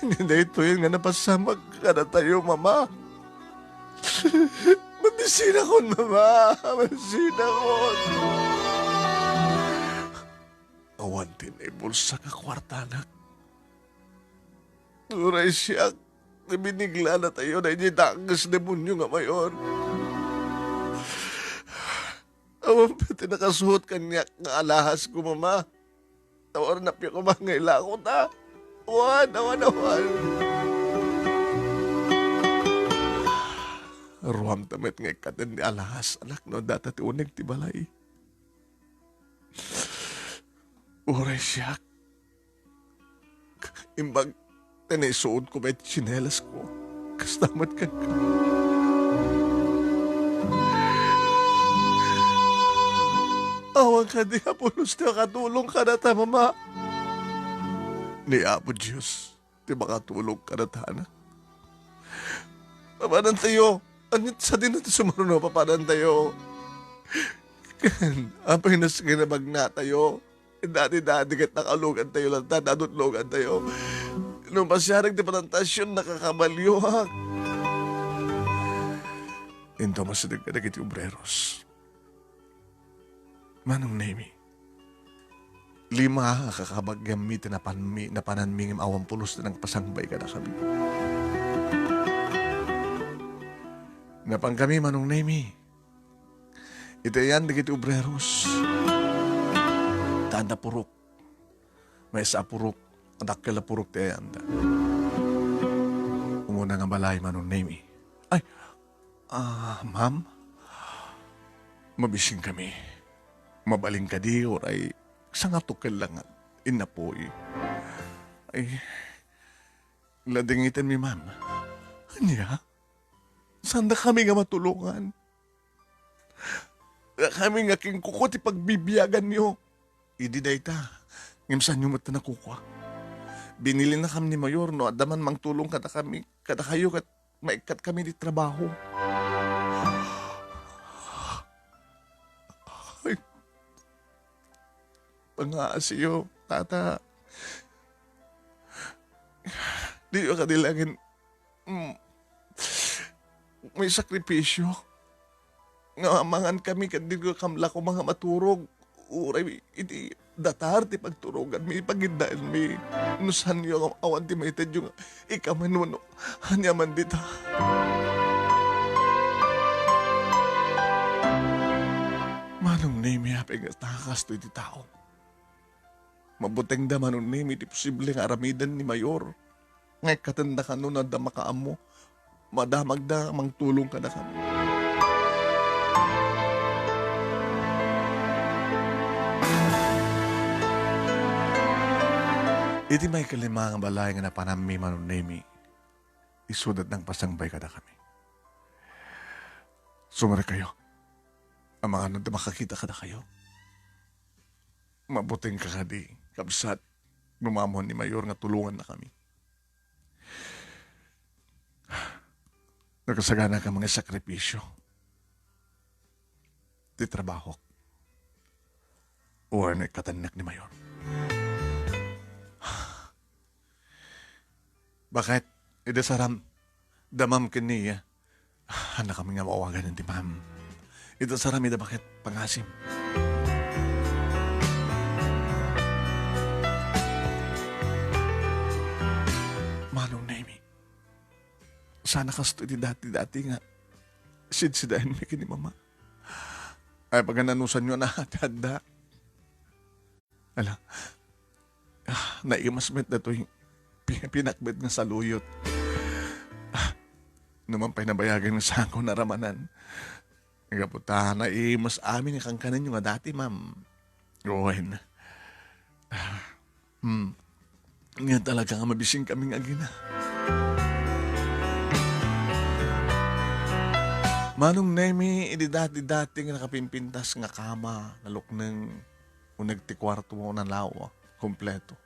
Hindi ito yun nga napasamag ka na tayo, mama. Mabisina ko, mama. Mabisina ko. Awan din ay bulsa ka kwartanak. Turay siya. Binigla na tayo na initangas demonyo nga mayon. Awan pati nakasuot kanya nga alahas ko, mama. Tawar na piya ko mga ko ta. Awan. Ruam tamet nga ikatin di alahas, anak no, data ti unig ti balay. Uray siya. Imbag, tinisuod ko may chinelas ko. Kastamat ka. Awang ka di Apolos na katulong ka na ta, mama. Ni Apo Diyos, di makatulong ka na ta, anak. Papanan tayo. Anit sa din natin sumaruno, papanan tayo. Apay na sige na magna tayo. Dati-dati kat nakalugan tayo lang ta, nadutlogan tayo. Nung masyarang di palantasyon, nakakabalyuhak. Into masidag ka na kiti obreros. Manong nemi. 5 kakabagamitin na pananmingim 20 na nagpasangbay ka na kami. Napang kami, manong nemi. Ito yan, nagiti obreros. Tanda purok. May sa purok. Adakila purok tayo yanda. Umuna nga balay, manong nemi. Ay, ma'am? Mabising kami. Mabaling ka di, oray. Sa nga tukal lang inapoy. Ay, ladingitan mi, ma'am. Anya? Saan na kami nga matulungan? Kami nga king kukot ipagbibiyagan niyo. Idi day ta. Ngimsan niyo mata na kukwa. Binili na kami ni Mayor, no? Adaman mang tulong kada kami. Kada kayo, kat maikat kami di trabaho. Ay, pangaasiyo, tata. Di ko kadilangin. May sakripisyo. Ngamangan kami, hindi ko kamla ko mga maturog. Uray, iti datar ti pagturogan mi, pagindaan mi. Nusan yung awan ti maited yung ikamanuno. Hanyaman dita. Manong name yapay nga takas to iti tao. Mabuteng da manong name, iti posible nga aramidan ni Mayor. Ngay katanda ka nun na damakaan mo. Madamag da, mang tulong ka na kami. Iti may kalima nga balay nga napanami manong nemi. Isudat ng pasangbay ka na kami. Sumara kayo. Ang mga nanda makakita ka na kayo. Mabuting ka di, kabsat, numamon ni Mayor nga tulungan na kami. Nakasagana ka mga sakripisyo. di trabaho. Or katanak ni Mayor. Bakit? Ida saram, damam kiniya. Anak kami nga mawagan ng timam. Ida saram, ida bakit pangasim? Manong Nemi, sana kasto di dati nga, sidsidahin mi kini mama. Ay pag nanusan nyo na handa. Ala, naimasmet na to yung pinakbet nga saluyot. Naman pa'y nabayagan ng sako na ramanan. Nagaputa na mas amin kang kanan yung dati, ma'am. Rowan. Nga talaga nga mabising kaming agina. Manong Nemi, idi dati nga nakapimpintas nga kama, nalukneng unagtikwarto mo na lawa, kompleto.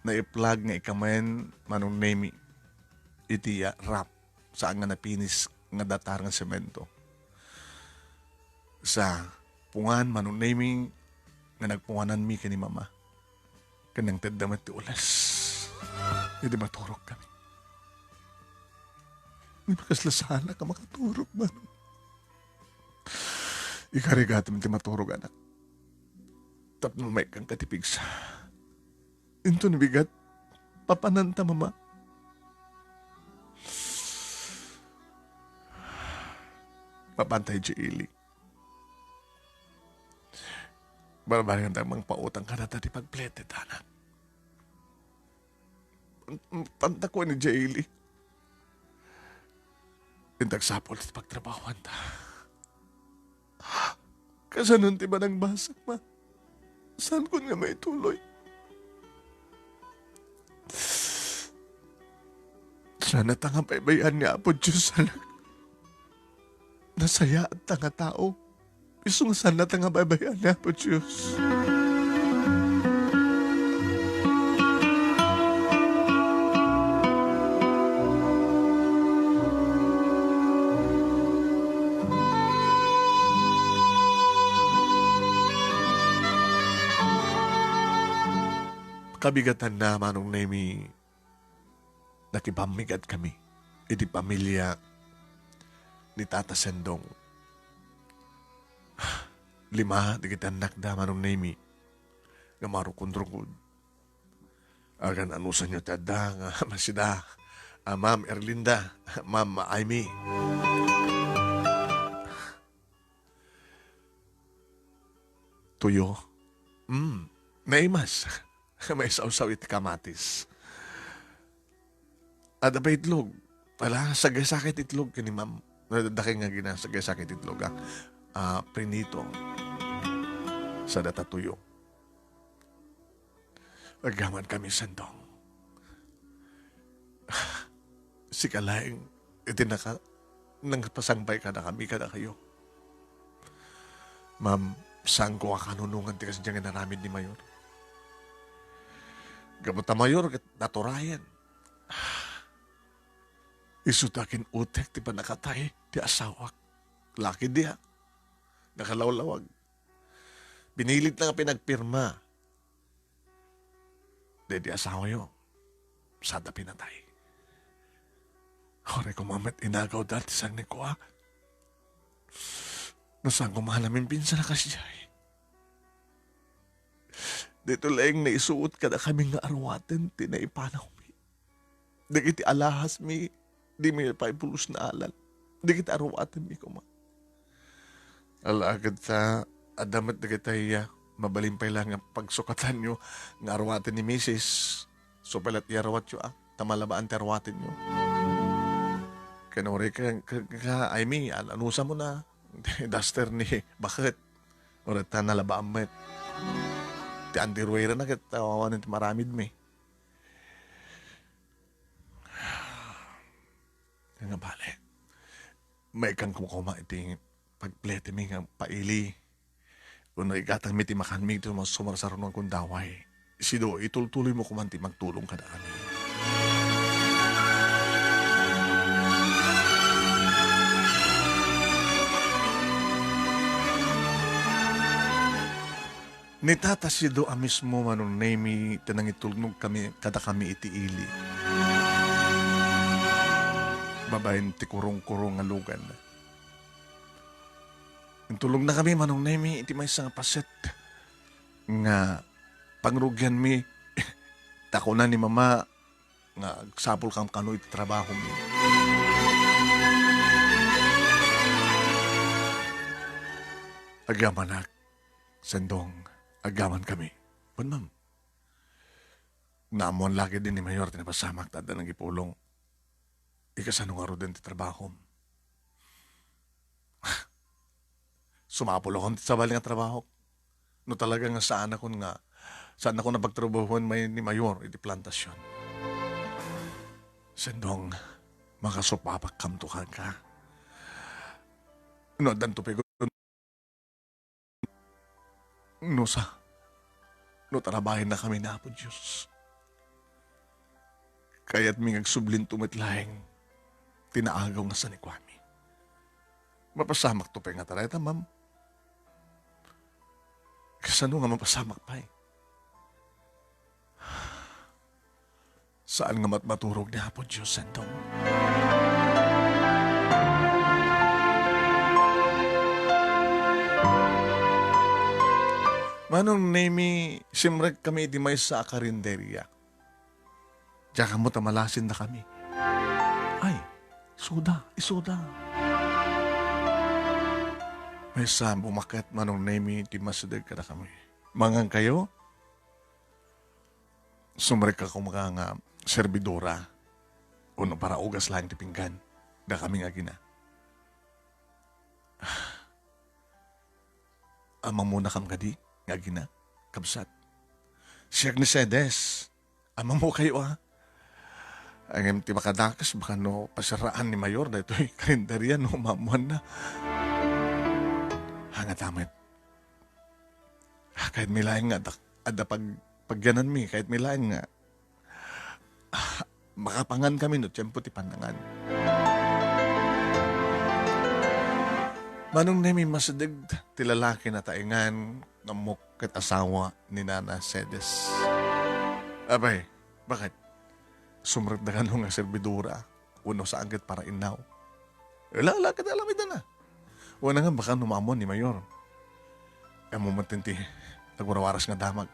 Na-i-plug nga ikamen, Manong Nemi, iti rap saan nga napinis nga datar nga semento. Sa pungan, Manong Nemi, nga nagpunganan mi kani mama. Kanang tadamat ti ulas. Hindi maturok kami. Hindi makaslasana ka makaturok, Manong. Ikarigatam ti maturok, anak. Tapno may kang katipig sa into ni bigat papananta, mama. Papantay di ili. Barbarian tayo mang pautang ka na tati pagplete, anak. Panta ko ni Jaili. Intagsapol at pagtrabahuan ta. Kasanon ti ba ng basak, ma? Saan ko nga may tuloy? Sana tanga paibayan niya po Diyos anak. Nasaya at tanga tao. Isong sana tanga paibayan niya po Diyos. Kabigatan na, Manong Nemi, nakipamigat kami. Iti pamilya ni Tata Sendong. 5, di kita nakda, Manong Nemi, nga marukundrukod. Agan anusan nyo tada nga masida, Ma'am Erlinda, Ma'am Amy. Tuyo. Naimas. May sausaw iti kamatis. At pa itlog. Wala, sagasakit itlog kini ma'am. Nadadaki nga gina, sagasakit itlog. Prinito. Sa data tuyo. Agaman kami sandong. Si Kalaing, itinaka, nang pasangbay ka na kami, ka na kayo. Ma'am, saan ko kanunungan ti kasi diyang naramid ni Mayor? Kamuta Mayor, naturayan. Isutakin utek, di pa nakatay, di asawak. Laki diya. Nakalawlawag. Binilit na nga pinagpirma. Di asawa yun. Sada pinatay. Hore ko mamet inagaw dati sang ni ko. Nasaan ko mahalamin pinsa na kasiyay. Dito lang naisuot ka na kami nga arwaten, tinaipanaw mi. Di kiti alahas mi, di mi paipulos na alal. Di kiti arwaten mi kuma. Alagad sa adamat na kitay mabalimpay lang ang pagsukatan nyo nga arwaten ni Mrs. So palat iarwat nyo tamalabaan ti arwaten nyo. Kanori ka, Amy, anusa mo na. Duster ni, bakit? Orat ta nalabaan mo. Ti andirwera na katawawan ti maramid mi. Nga bale. May kang kumukuma iti pagplete mi nga paili. Kung igatang mi ti makan mi iti sumarsaron ng kundaway. Sido, itultuloy mo kumanti magtulong ka na kami. Ni tata si do mismo manong nemi tanang itulnog kami kada kami itiili. Babayin ti kurong-kurong nga lugan. Intulog na kami manong nemi iti may nga paset nga pangrugyan mi tako na ni mama nga sapol kang kano iti trabaho mi. Agamanak, sendong, agaman kami. Pun ma'am, naamon lagi din ni Mayor tinapasamak tada ng ipulong. Ikasano nga ro din ti trabaho. Sumapol ako sa bali nga trabaho. No talaga nga saan ako napagtrabahuan may ni Mayor iti plantasyon. Sendong, makasupapak kam to ka. No, dan to pego. No tarabahin na kami na po, Diyos. Kaya't mi agsublin tumitlaing, tinaagaw nga sa ni Kwame. Mapasamak to pa nga tarayta, ma'am. Kasano nga mapasamak pa eh. Saan nga maturog na po, Diyos, sentong? Manong nemi, simrek kami di may sa karinderya. Diyan mo tamalasin na kami. Ay, isuda. May sa bumakat manong nemi, di masadag ka na kami. Mangang kayo, sumrek ako mga nga servidora. Uno para ugas lang ti pinggan. Da kami nga gina. Amang muna kam gadi. Nga gina, kabsat. Siyag ni Sedes, ama mo kayo Ang ti makadakas, baka no pasiraan ni Mayor na ito'y karinderya no mamuan na. Hangat amit. Kahit milaing nga, ada pagyanan mi, kahit milaing nga, makapangan kami no, tiyempo ti panangan. Manong nemi masadag, ti lalaki na taingan, ngamok kat asawa ni Nana Sedes. Abay, bakit? Sumrat na ka nga servidura, uno sa agad para inaw. Lala ka na alamid na. Una nga baka numamon ni Mayor. Amo matinti, nagwarawaras nga damag.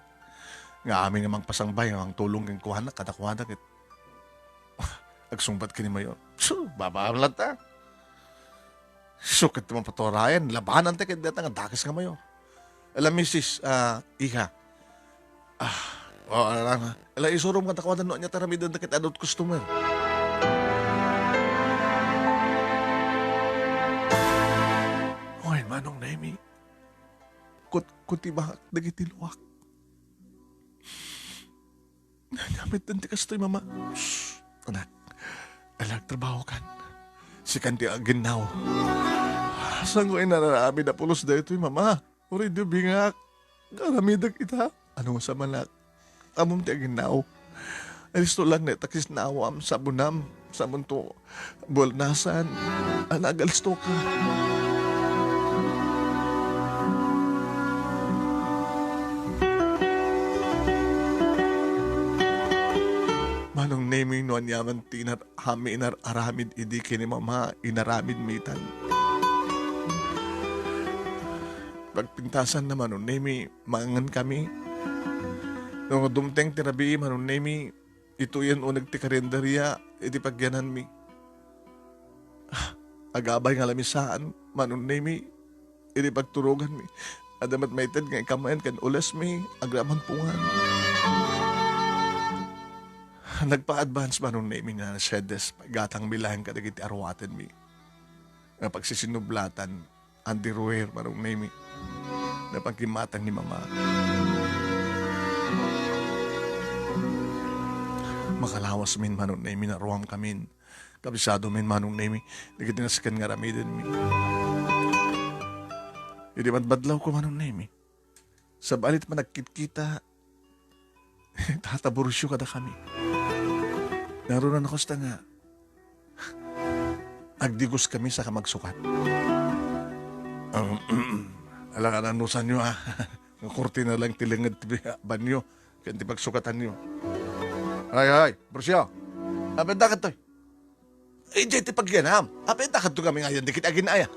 Nga aming namang pasangbay, ang tulong ng kuhanak, katakuhanak. Agsumbat ka ni Mayor. Babaalat ta. Sukit naman patorayan, labanan ta kaya data nga dakas nga Mayor. Alam, Mrs. Iha. Alam, isurom nga takwadan no niya taramidan na kita adult customer. Hoy, manong Nemi. Kuti bahak dagiti luwak. Nangamit din ti kastoy, mama. Shhh, anak. Alag, trabaho kan. Si kanti aginaw. Saan ko inararami na pulos da ito'y, mama? Uri di bingak. Karamidag ita. Ano sa manak? Amom ti aginaw. Alisto lang na takis na awam sa bunam. Sa munto. Bulnasan. Anagalisto ka. Manong naming no anyaman tinar hami inar aramid idi kini mama inaramid mitan. Pagpintasan naman no nami mangan kami. Nung dumteng tirabi manon nami ito yan unag ti karinderya iti pagyanan mi. Agabay nga lamisaan manon nami iti pagturugan mi. Adamat maited nga ikamayan kan ulas mi agraman pungan. Nagpa-advance ba nung naming na Sedes, gatang bilahan ka nagiti arwaten mi. Nga pagsisinublatan, Andy Ruher manong naming na pagkimatang ni mama. Makalawas min manong naming na ruwam kamin. Kabisado min manong naming nagiti nasikan nga ramiden mi. Hindi badbadlaw ko manong naming. Sa balit man nagkitkita, tataburusyo kada kami. Naroon ako sa nga. Agdigos kami sa kamagsukat. Alam ka nanusan nyo Ang kurti na lang tilingad ti banyo. Kaya ti pagsukatan niyo. Ay, Brusyo. Apin dakat to. Diyan ti pagyanam. Apin dakat to kami ngayon. Dikit agin aya.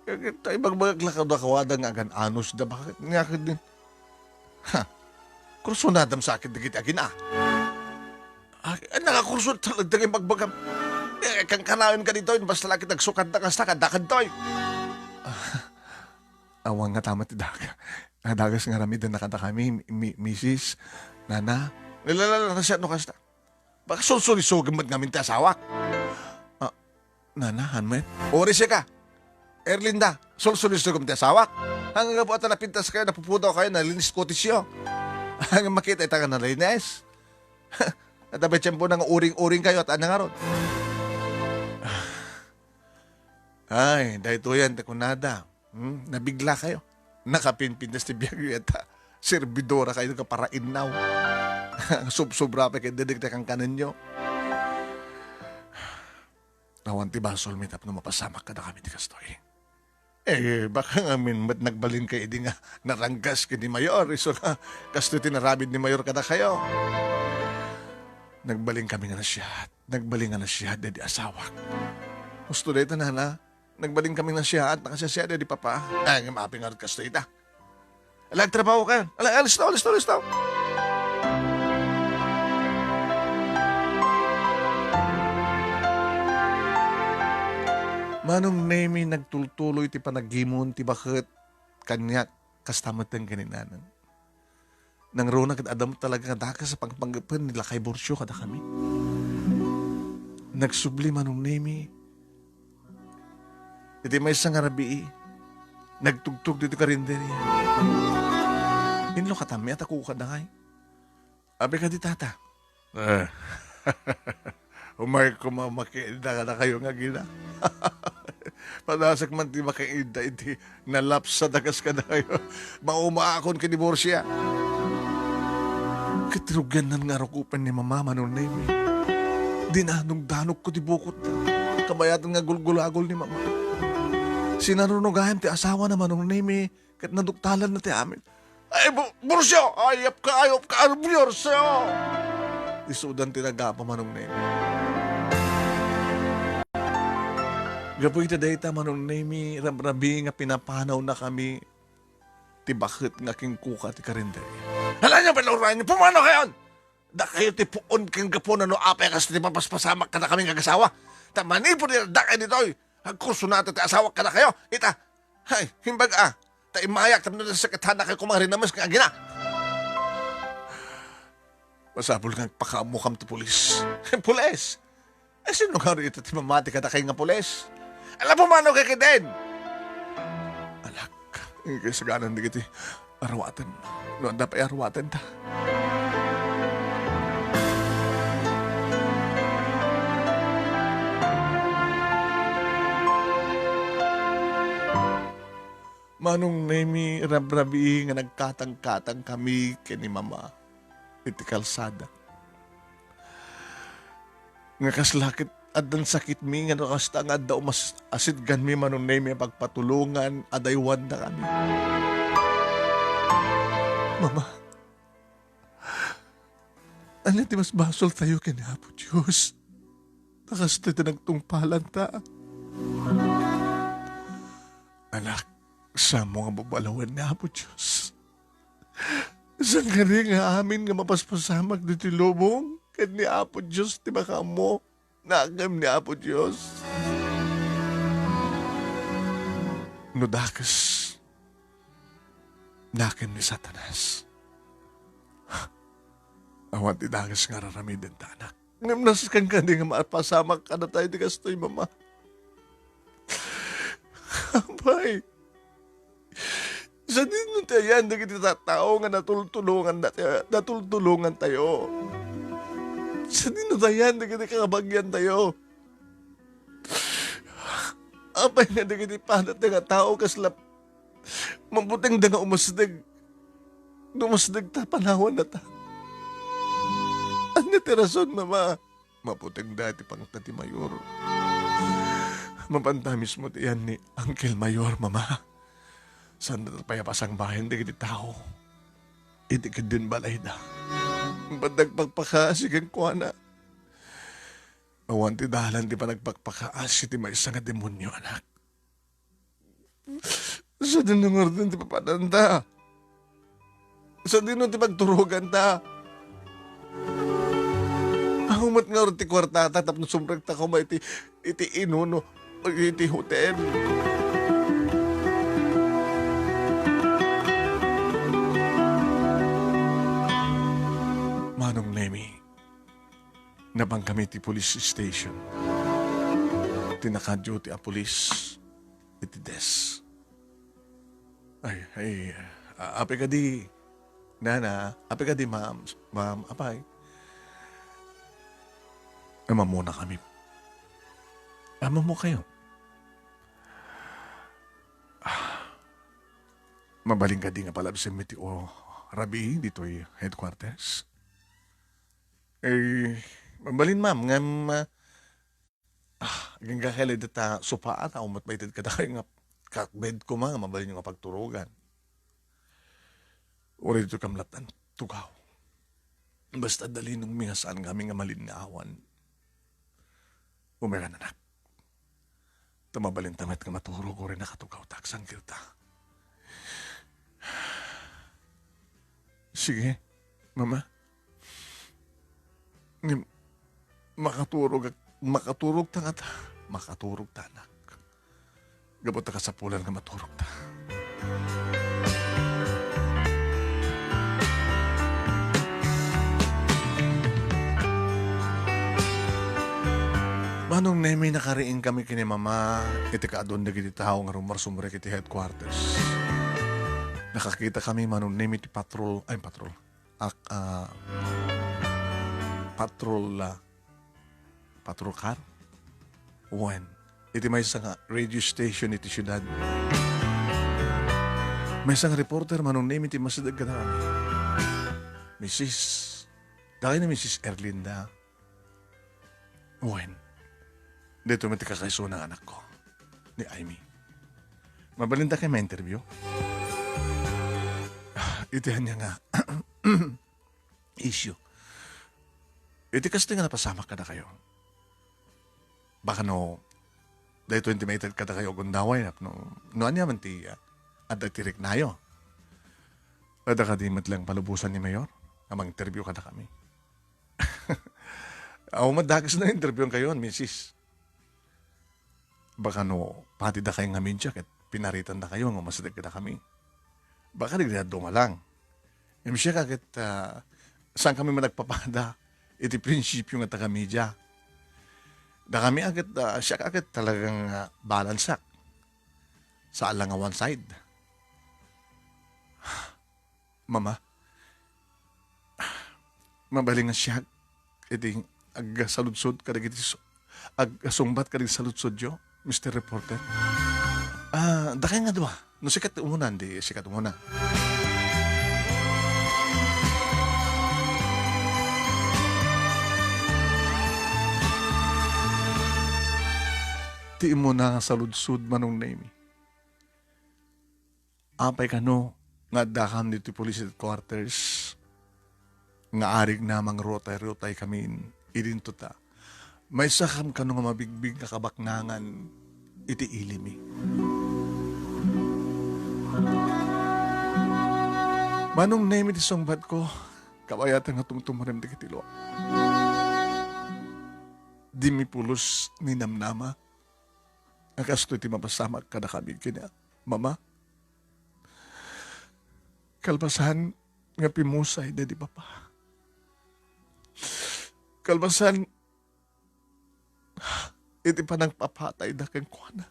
Kaya tayo magbaglakas na kawada nga agan anos da. Bakit nga ka din? Ha? Kurso na dam sa akin dikit agin nakakurso talaga yung magbagam. Kang kanawin ka dito. Basta laki nagsukat na kasta kadakad to. Awang nga tama ti Daga. Nadagas nga rami din nakanta kami, Mrs. Nana. Nilalala na siya no kasta. Baka sulsulisugin mo't ngamin ti asawa. Nana, hanmet? Ori siya ka. Erlinda, sulsulisugin ti asawa. Hanggang po ata napintas kayo, napupudaw kayo, nalinis ko ti siyo. Hanggang makita ita ka na linis. At abay tiyempo nang uring-uring kayo at anang aron. Ay, dahil to yan, takunada. Nabigla kayo. Nakapinpindas ti biyag yata. Servidora kayo ka para inaw. Sub-sobra pa kayo didigta kang kanan nyo. Nawan ti basol mitap na mapasamak ka na kami ni Kastoy. Baka nga ba't nagbalin kayo di nga naranggas ka ni Mayor. So nga, kasto tinarabid ni Mayor ka na kayo. Nagbaling kami nga na siya. Nagbaling nga na siya di asawak. Gusto dito na. Nagbaling kami ng siya at nakasasya di papa. Ay, nga maaping nga kasto ita. Alagtrabaho ka. Alis na. Manong nemi nagtultuloy ti panagimon ti bakit kanya kastamat ng ganinanan. Nang rona kat adam talaga kadaka sa pagpanggapan nila kay Borsyo kada kami. Nagsubli manong nemi. Iti may isang arabi, nagtugtog dito karinderya. Inlo katami at ako ka na kay. Abi ka di tata. Umay ko mamakita ka na kayo nga gina. Panasak man di makaida, iti nalapsa dagas ka na kayo. Maumaakon ka ni Borsia. Kitirugyan nan nga rukupan ni mama manon na imi. Dinanong-danok ko di bukot. Kabayatan nga gulgulagol ni mama. Sinarunugahan ti asawa naman nung name kat naduktalan na ti amin. Ay, Borsyo! Ayop ka, Borsyo! Isudan ti nagapa manong name. Gapoy ta dayta manong name, rabi nga pinapanaw na kami ti bakit nga king kuka ti karinderya. Hala niya, palauran niyo, pumano kayon! Da kayo ti puon kang gapon ano apay kas ti papaspasamak ka na kaming kagasawa. Tamani po nila da kayo dito'y. Hagkurso na ito, asawa ka na kayo. Ita, ay, himbag ta imayak, tapos na sakit na kayo kumarin naman sa kagina. Masabol nga pakamukam ti pulis. Pulis? Sino nga rin ito, timamati ka na kayo nga pulis? Alam mo mano kay din? Alak, kaya saganan di kiti, arwatan. Noon na pa arwatan ta. Manong nemi rabrabi nga nagkatang-katang kami kini mama iti kalsada. Nga kaslakit adan sakit mi nga nakasta nga daw mas asid gan mi manong nemi pagpatulungan adaywan na kami. Mama, ano ti mas basol tayo kini Apo Diyos? Nakasta ito nagtungpalan ta. Anak, sa mga babalawan na Apo Diyos. Saan ka rin nga amin nga mapaspasamag dito lubong? Kan ni Apo Diyos, di ba ka mo? Nakam ni Apo Diyos. Nudakas. Nakam ni Satanas. Awan ti dakas nga raramidin ta, anak. Ngamnas kang ka nga mapasamak ka na tayo di kastoy, mama. Abay. Sa din tayo yan, na kita tao nga natultulungan tayo. Sa din tayo yan, na kita kakabagyan tayo. Apay nga na kita panat nga tao kaslap. Mabuting da nga umasdag. Dumasdag ta panawan na ta. Ano ti rason, mama? Maputing dati pang tati Mayor. Mapantamis mo ti yan ni Uncle Mayor, mama. Saan na payapasang bayan di kiti tao. Iti ka din balay da. Badag pagpakasigang ko na. Awan ti dahalan ti pa nagpagpakaas iti may isang demonyo anak. Sa din nang ordin ti papadanda. Sa din ti pagturugan ta. Pahumat nga rin ti kwartata tapos sumprag ta ko iti inuno o iti hotel. Manong Nemi, nabang kami ti police station. Tinakadyo ti a police iti des. Api ka di, nana, api ka di ma'am, apay. Ama muna kami. Ama mo kayo. Mabaling ka di nga pala sa miti o rabi dito'y headquarters. Mabalin ma'am, ngam, hanggang kakailan dita supaan, umat baitid ka tayo nga kakbed ko mga, mabalin yung pagturugan. Uri dito kamlatan, tugaw. Basta dali nung mingasaan kami nga malin nga awan. Umira na nak. Tumabalin tamat nga maturo ko rin nakatugaw taksang kita. Sige, mama. Makaturog ta nga ta. Makaturog ta, anak. Gabot ta ka sa pulan nga maturog ta. Manong Nemi nakariing kami kini mama, iti kaadon na kiti tao nga rumarsumre kiti headquarters. Nakakita kami Manong Nemi ti patrol car. When, iti may isang radio station iti syudad. May isang reporter Manong Nemi ti masidag ka na kami. Dahil na Mrs. Erlinda. When, dito may tikakaiso ng anak ko, ni Amy. Mabalinda kayo may interview? Itihan niya nga, issue. Itikas nga napasama ka na kayo. Baka no, dahil 20 meter ka na kayo gundaway, no anya man ti, at tirik na yo. Ada ka di matlang palubusan ni Mayor, amang interview ka na kami. Madagas na interview kayo, Mrs. Baka no, pati da kayong ngamin siya, pinaritan na kayo, nga masadag na kami. Baka nagdado nga lang. Yung siya kakit, saan kami managpapada, iti prinsipyo nga taga-media. Da kami agad, siya kakit talagang balansak. Sa alang nga one side. Mama, mabaling nga siya, iti ag-saludsod, kadag iti ag-sumbat kadag saludsod yo. Mr. Reporter. Dakay nga doa. No sikat umuna, hindi sikat umuna. Ti mo na sa ludsud Manong Nemi. Apay ka no, nga dakam dito police headquarters, nga arig namang rotay-rotay kami idinto ta. May sakam ka nga mabigbig na kabaknangan iti ilimi. Manong Nemi ti songbat ko, kabayatan nga tungtumurim di kitilo. Di mi pulos ni namnama, akasto iti mapasama ka na kami kina, mama. Kalbasan nga pimusay na di papa. Kalbasan iti pa nang papatay na kang kuwana.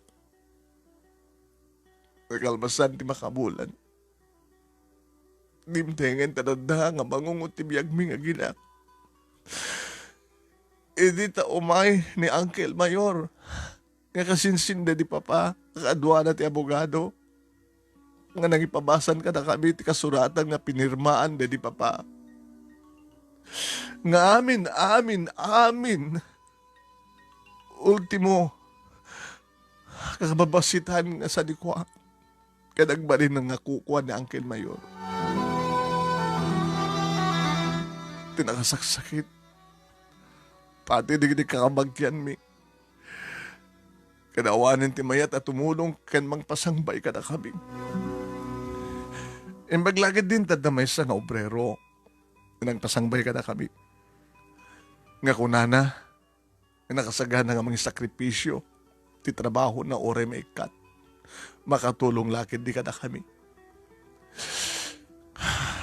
Nagalmasan ti makabulan. Dimtengen tananda nga mangungot ti biyagmi nga ginak. Iti ta umay ni Uncle Mayor. Nga kasinsinda di papa, kakadwa na ti abogado. Nga nangipabasan ka na kami ti kasuratan nga pinirmaan na di papa. Nga amin. Ultimo, kakababasitan nga sa dikwa. Kaya nagbalin ng nga kukuha ni Uncle Mayor. Tinakasaksakit. Pati di kakabagyan mi. Kadawanin ti mayat at tumulong ken mang pasangbay kada kami. Imbaglagid din tadamay sa nga obrero. Nang pasangbay kada kami. Nga kunana, nakasagana nga mga sakripisyo, ti trabaho na ore may ikat. Makatulong lakid di kada kami.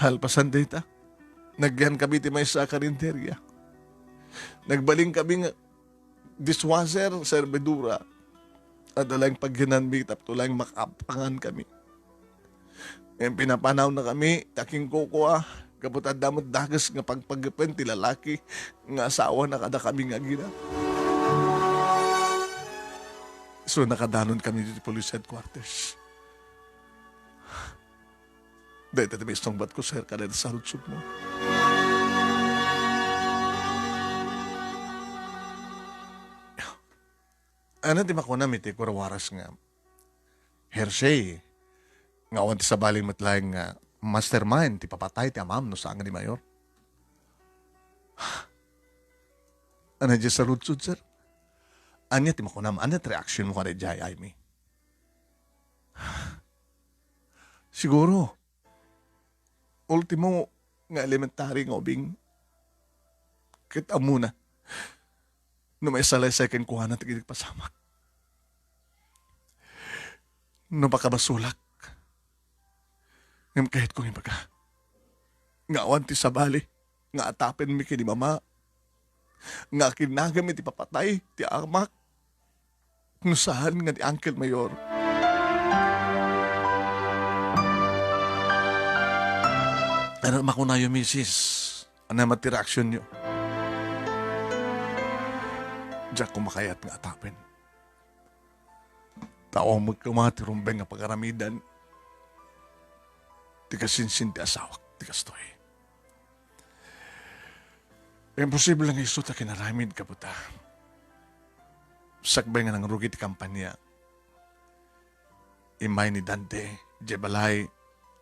Halpasan data. Nagyan kami ti may sa karinderya. Nagbaling kami nga dishwasher, servidura. At dalang pagginanbit at tulang makapangan kami. Ngayon pinapanaw na kami, taking kukuha, kaputad damot dagas nga pagpagapen ti lalaki, nga asawa na kada kami nga gina. So nakadanon kami dito police headquarters. Dahil tabi istong bat ko, sir, kada sa lutsog mo. Ano di makuna miti kurawaras nga Hershey nga awan ti sabaling matlaing nga mastermind ti papatay ti amam no saan nga di mayor. Ano di sa lutsud, sir? Anya ti makunam, anya ti reaction mo kada jay ay mi? Siguro ultimo nga elementary nga ubing kita muna no may salay second kuha na tigilig pasamak. No pakabasulak. Ngam kahit kong ibaga. Nga awan ti sabali. Nga atapin mi kini mama. Nga kinagam ti papatay ti amak. No saan nga ti Uncle Mayor. Ano makunayo, misis? Ano mati reaksyon nyo? Diyak kumakayat nga atapin. Tao magkamati rumbeng nga pag-aramidan. Di kasinsin ti asawak, di kastoy. Imposible nga iso ta kinaramid ka puta. Sakbay nga nang rugi ti kampanya. Imay ni Dante, Jebalay,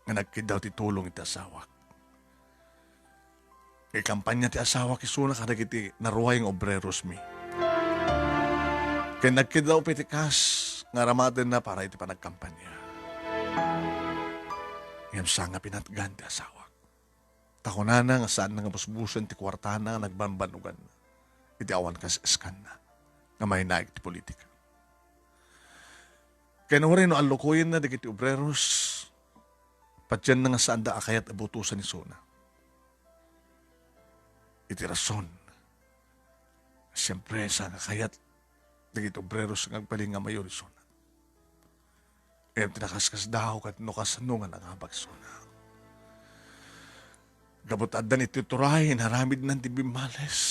nga nagkidaw ti tulong iti asawak. Kay kampanya ti asawak iso na kadagiti naruhay ng obreros mi. Kaya nagkidaw pitikas nga ramatin na para iti panagkampanya. Ngayon sa nga pinatgan ti asawa. Takunana nga saan nga busbusan ti kwartana nga nagbambanugan. Iti awan kas eskan na. Nga may naik ti politika. Kaya nung rin no alukuyin na digiti obreros. Patyan na nga saan da akayat abutusan ni Sona. Iti rason. Siyempre sa nga kayat digiti obreros ng agpaling nga mayor Sona. Tinakaskas daw kat no kasanungan ang abagsona. Gabutadan iti turay, naramid ng tibimales.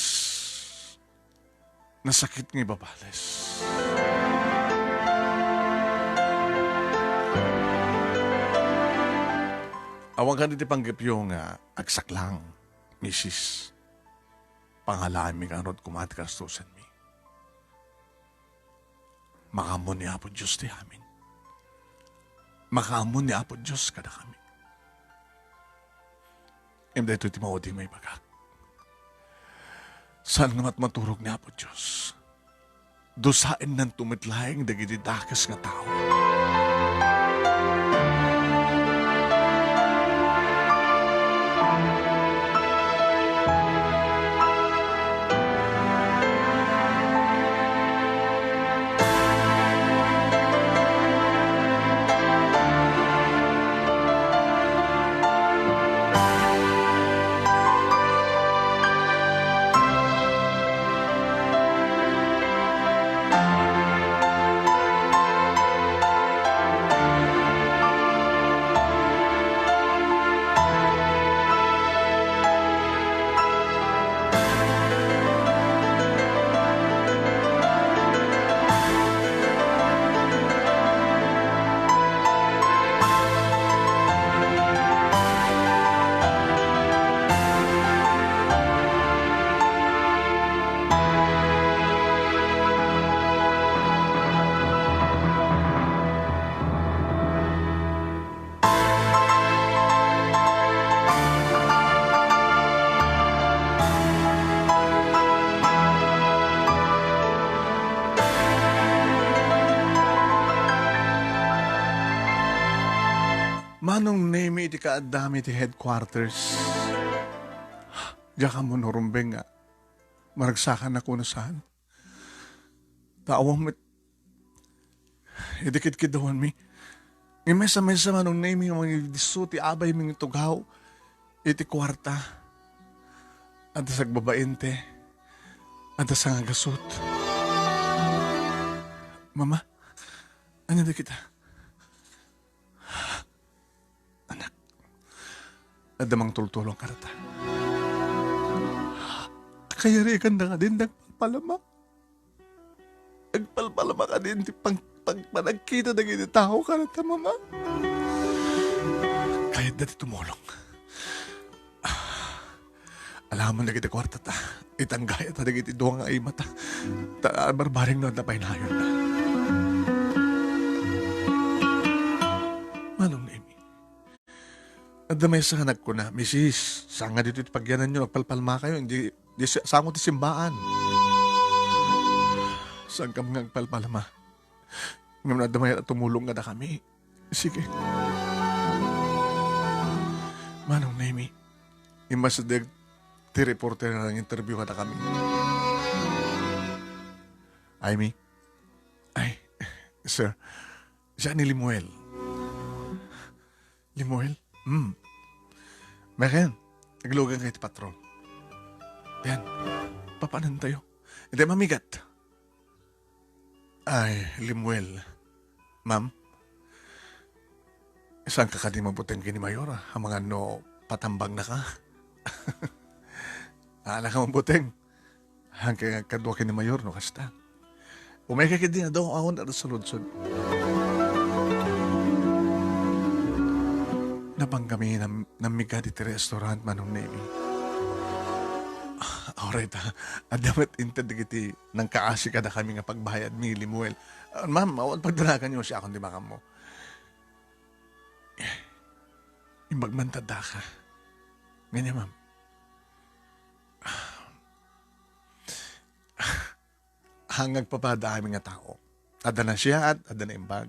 Nasakit ng ibabales. Awang ka niti panggapyo nga agsak lang, misis. Pangalaan mi ka rod kumati kastusan mi. Makamon ni Apo Diyos ti amin. Makaamon ni Apo Diyos kada kami. Imda ito ti maudi may bagak. Saan nga maturog ni Apo Diyos? Dosain ng tumitlaing dagiti dakas nga tao. Manong name iti kaadami ti headquarters. Diya ka mo nurumbeng nga. Maragsakan ako na saan. Taawang met. Idikit-kidawan mi. Imesa-mesa manong name yung mga diso ti abay ming tughaw. Iti kwarta. At sa babaente. At sa nga gasot. Mama, ano na kita? Anak, adamang tultulong karata. Kaya rin ka na nga din nagpalpalama. Nagpalpalama ka din di panagkita na gini tao karata, mama. Kahit dati tumulong. Alam mo na kita kwarta ta. Itanggaya ta na giti doang ay mata. Ta barbaring na napay na yun na. Manong Amy. At damay sa anak ko na, Mrs. Saan nga dito pagyanan nyo, nagpalpalma kayo, hindi saan ko ti simbaan. Saan ka mga nagpalpalma? Ngayon na damay at tumulong nga na kami. Sige. Manong Amy. Imasadag ti reporter na ng interview ka na kami. Amy. Ay, sir. Siya ni Limuel. Limuel? Meron. Naglugan kayo ti patron. Yan. Papanan tayo. Hindi mamigat. Ay, Limuel. Ma'am? Saan ka di mabuting kini Mayor? Ang mga no patambang na ka? Anak ka mabuting. Hanggang kadwa kini Mayor, no kasta. Umay ka kidi na daw awon at sulod-sud. Napang kami namiga di restaurant manong Navy. Alright ha. Adamat intad giti nang kaasi ka na kami nga pagbayad ni Limuel. Ma'am, awan pagdalagan niyo siya akong di makam mo. Imbagmantada ka. Ganyan, ma'am. Hanggang papadami nga tao. Ada na siya at ada na imbag.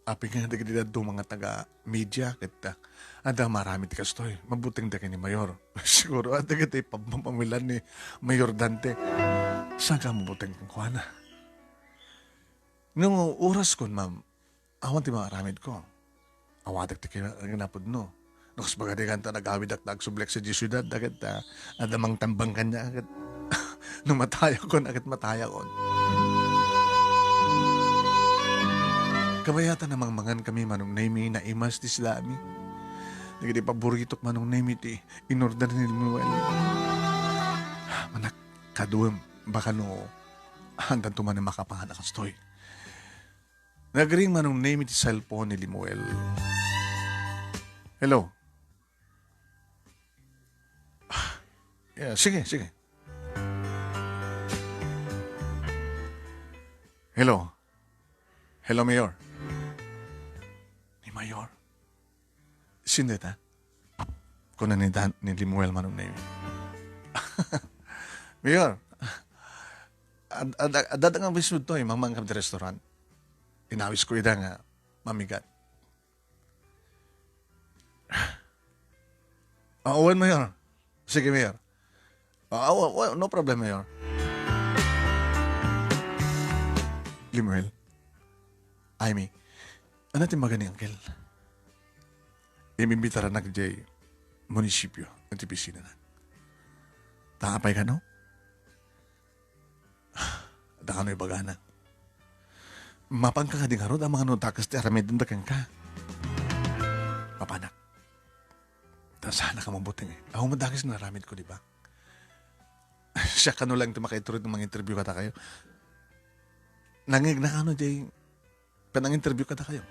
Aping nga nagdidad do mga taga-media. Kita, ada marami ti kastoy. Mabuting da ni Mayor. Siguro, ada kita ipapamilan ni Mayor Dante. Saan ka mabuting kong kuha na? Nung oras ko, ma'am, awan ti mga aramid ko. Awadak ti kinapod no. Nukas bagay kanta nag-awid at nagsublek sa Jesuidad. Agad adamang tambang kanya. Agad nung mataya ko, agad mataya ko. Kabayata namang mangan kami manong naimi na imas ti sila ami. Nagdi paboritok manong naimi ti inorder ni Limuel. Manak, kaduam, baka no, hanggang tuman na makapanganak kastoy. Nagring manong naimi ti cellphone ni Limuel. Hello? Yeah, sige. Hello? Hello, Mayor? Ni Mayor? Sino ita? Kung ni Limuel manong na yun. Mayor, adada nga bisud to mamang kami restaurant. Inawis ko ida nga mamigat. Awan, Mayor. Sige, Mayor. No problem, Mayor. Limuel. Amy. Ano natin magani, Uncle? Imimbitara na kajay munisipyo ng tipisina na. Takapay ka, no? Da ka no ibagana. Mapang ka nga di nga ron, ang mga notakas ti aramid ng dagang ka. Papanak. Sana ka mabuting eh. Ako madakis na naramid ko, di ba? Siya ka no lang tumakaiturid ng mga interview kata kayo. Nangig na ka no, Jay. Panang interview kata kayo.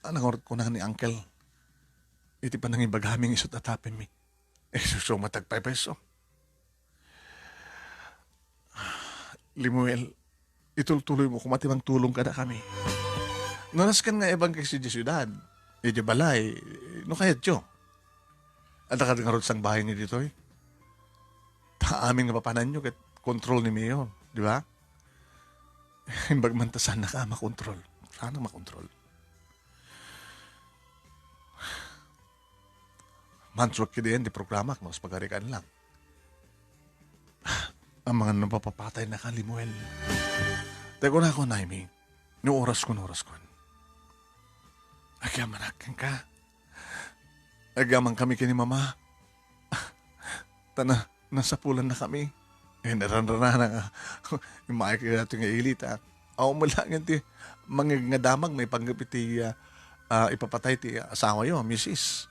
Anang orat ko na ni Uncle. Iti pa nang ibagaming isot atapin mi. So matagpay peso. Limuel, itultuloy mo kung matimang tulong ka na kami. Nanas kan nga ibang kasi di syudad. Di balay. No kayat yo. At ka nga ron sang bahay ni dito eh. Aming napapanan nyo kat control ni Mayor. Di ba? Imbagmantasan na ka makontrol. Sana makontrol. Manswag kidiyan di programa mas pagarikan lang. Ang mga napapapatay na kalimuel. Teko na ako, Naimi. No oras ko. Agyamanakan ka. Agyaman kami kini mama. Tana, nasa pulan na kami. Naranrana na nga. Yung nga ilita. Ako mo lang yun ti. Mga nga damag may panggapiti ipapatay ti asawa yo, misis.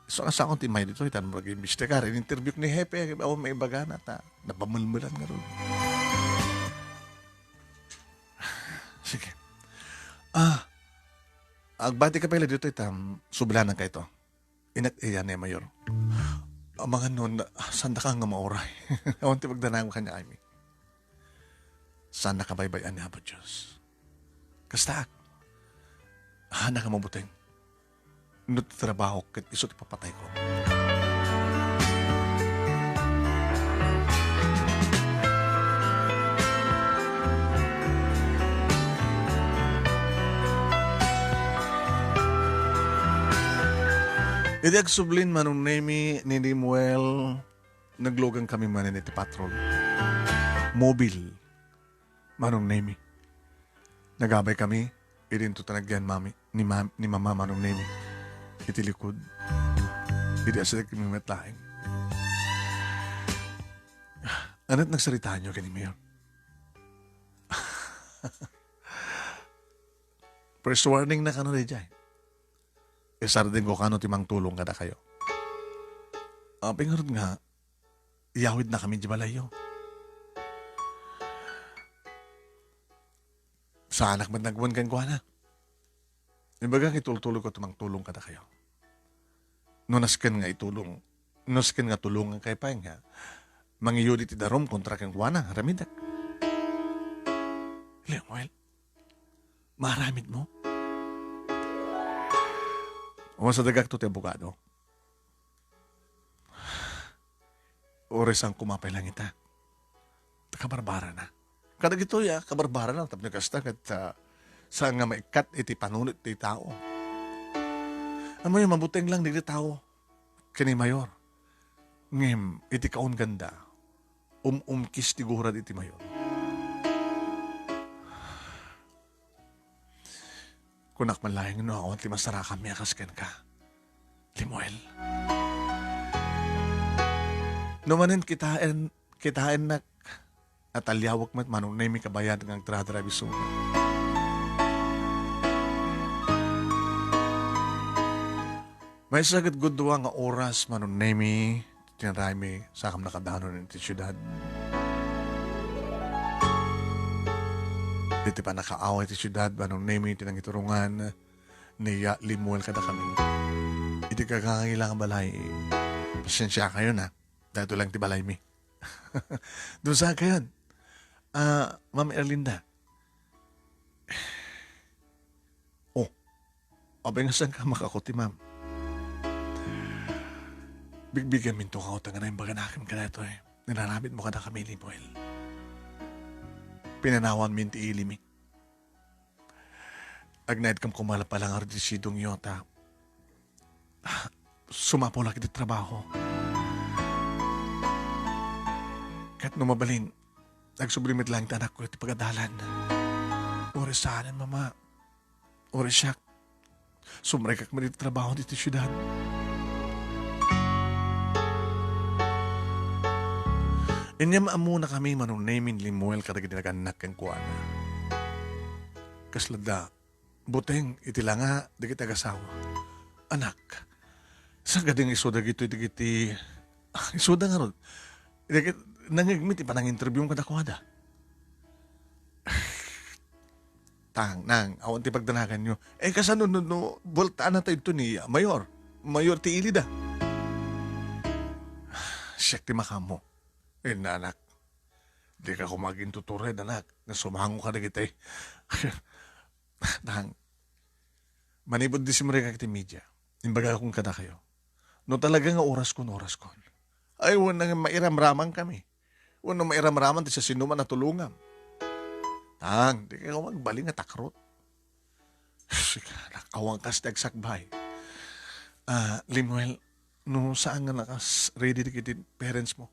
So ang asawa ti may dito, itan mo lagi miste ka rin. Interview ni Hepe, ako may ibaga na ta. Napamulmulan nga ron. Sige. Agbati ka pala dito, itam, sublanan ka ito. Iyan eh, Mayor. Ang mga noon, sanda ka nga mauray. Awan ti magdanang ka niya, Amy. Sana ka baybayan niya ba, Diyos? Kasta, hana ka mabuting. Nut trabaho, kit isot ipapatay ko. Iti agsublin manong nemi ni Limuel, naglogan kami manin iti patrol. Mobile, manong nemi. Nagabay kami, irinto tanagyan mami, ni mama manong nemi. Iti likod, iti asadag kami matlaing. Anat nagsalita nyo kani Mayor? First warning na kano rejay. Isardin ko kano timang tulong kada kayo. Pingarod nga, iyawid na kami di balayo. Sa anak man nagwan kan ko na. Imbagang itultulo ko timang tulong kada kayo. Nunaskan nga itulong. Nunaskan nga tulungan kay pa nga. Mangiyodi ti darom kontra kang kuwana, ramidak. Lemuel, maramid mo. O sa dagag to ti abogado. Ores ang kumapay lang ita. Kabarbara na. Kadag ito ya, kabarbara na. Tapos nagkasta kat sa nga maikat iti panunit ti tao. Ano yung mabuting lang di tao. Kini Mayor. Ngem, iti kaon ganda. Umkis ti gurad iti Mayor. Kunak man lahing no ako, ti masara kami akasken ka. Limuel. Numanin kitain nak at alyawak mat manong nemi kabayad ng tradrabiso. May sagad gudwa nga oras manong nemi tinarami sa kam nakadanon ng syudad. Diti pa nakaaway ti syudad, banong nemi tinang iturungan ni Limuel kada kami. Iti kakangailangan balay. Pasensya kayo na. Dahil lang ti balay mi. Doon sa kayo. Ma'am Erlinda. Oh, abay nga saan ka makakuti, ma'am? Bigbigyan minto ka utang na yung baganakin ka na ito eh. Nilaramit mo ka na kami, Limuel. Pinanawan min ti ilimi. Agnaid kam kumala pa lang ardisidong yota. Sumapo laki di trabaho. Kat numabalin, nagsublimit lang tanak ko iti pagadalan. Ore saanan, mama. Ore siyak. Sumray kak man iti trabaho dito syudad. Inyam amuna kami manong namin Limuel kadag dinaganak kang kuana. Kaslada, buteng iti langa di kita gasawa. Anak, sa gading isuda gito iti isuda nga ron. Nangigmit ipa nang interview kada kuada. Tang, nang, awan ti pagdanagan nyo. Kasano no, voltaan na tayo ito ni Mayor. Mayor ti Ilida. Siyak ti makamo. Na anak, di ka kumaging tutured, anak. Nasumango ka na kita eh. Nang, manibod di si Maria kati media. Imbaga kong kada kayo. No talaga nga oras ko. Ay, wanang mairamraman kami. Wanang mairamraman ti sa sinuman na tulungan. Tang, di ka magbaling at takrot. Awang kas tagsakbay. Limuel, no saan nga nakas ready di kiti parents mo,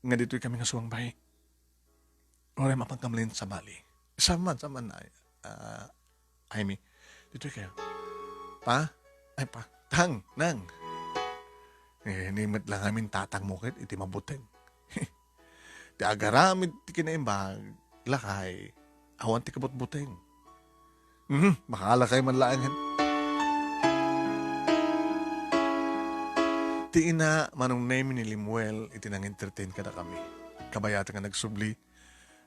nga dito'y kami nga suwang bay. Oray mapangkamlin sa Bali. Saman na. Amy, dito'y kayo. Pa? Ay pa. Tang, nang. Nimit lang amin tatang mo kit, iti mabuteng. Ti agaramid ti kinaimbag, lakay, awan ti kabut-buteng. Makalakay man laangan. Ti ina, manong name ni Limuel, iti nang entertain ka na kami. Kabayata nga nagsubli,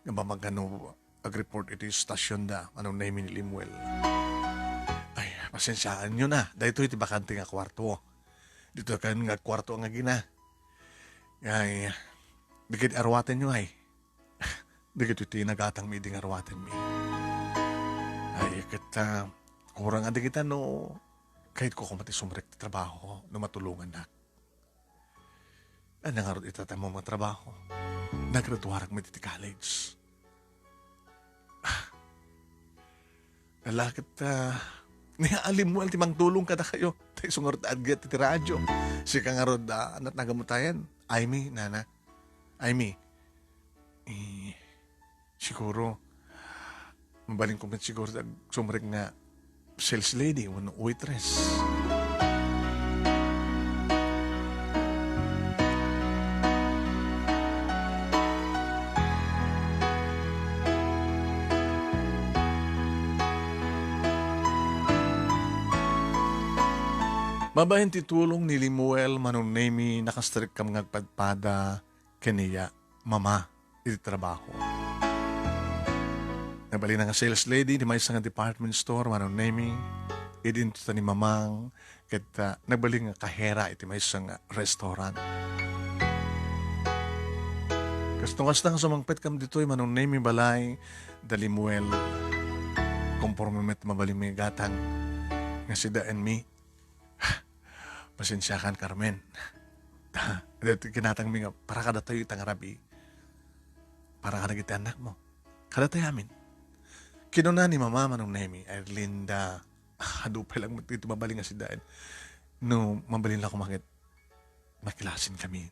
nga mamagano, ag-report iti stasyon da, manong name ni Limuel. Ay, pasensyaan nyo na, dahil ito iti bakante nga kwarto. Dito kan nga kwarto nga gina. Ay, dikit arwaten nyo ay. Dikit iti nagatang mi ding arwaten mi. Ay, kita, kurang adi kita no, kahit ko kumati sumrek ti trabaho, no matulungan na. Ano nga rin itatang mo mga trabaho? Nagraduarag mo dito college. Lalakit, niaalim mo, timang tulong ka na kayo. Tayo sungar na agad iti radyo. Si ka nga rin, anat nagamutayan. Aimee, nana. Aimee. Siguro, mabaling ko siguro sumrek nga sales lady, waitress. Mabahin titulong ni Limuel manong name nakastrik kam ngagpadpada kaniya mama iti trabaho. Nabali na nga sales lady di may isang department store manong name idin ni mamang ket nabali nga kahera iti may isang restaurant. Kastungas na nga sumangpet kam dito'y manong name balay da Limuel konforme met mabali may gatang nga si Da and me. Pasensyakan, Carmen. Kinatang mi nga, para kada tayo itang arabi. Para kada kita anak mo. Kada tayo amin. Kinuna ni mama manong nemi, Erlinda, hadupay lang dito mabaling nga si Daan. No, mabalin lang kumakit. Makilasin kami.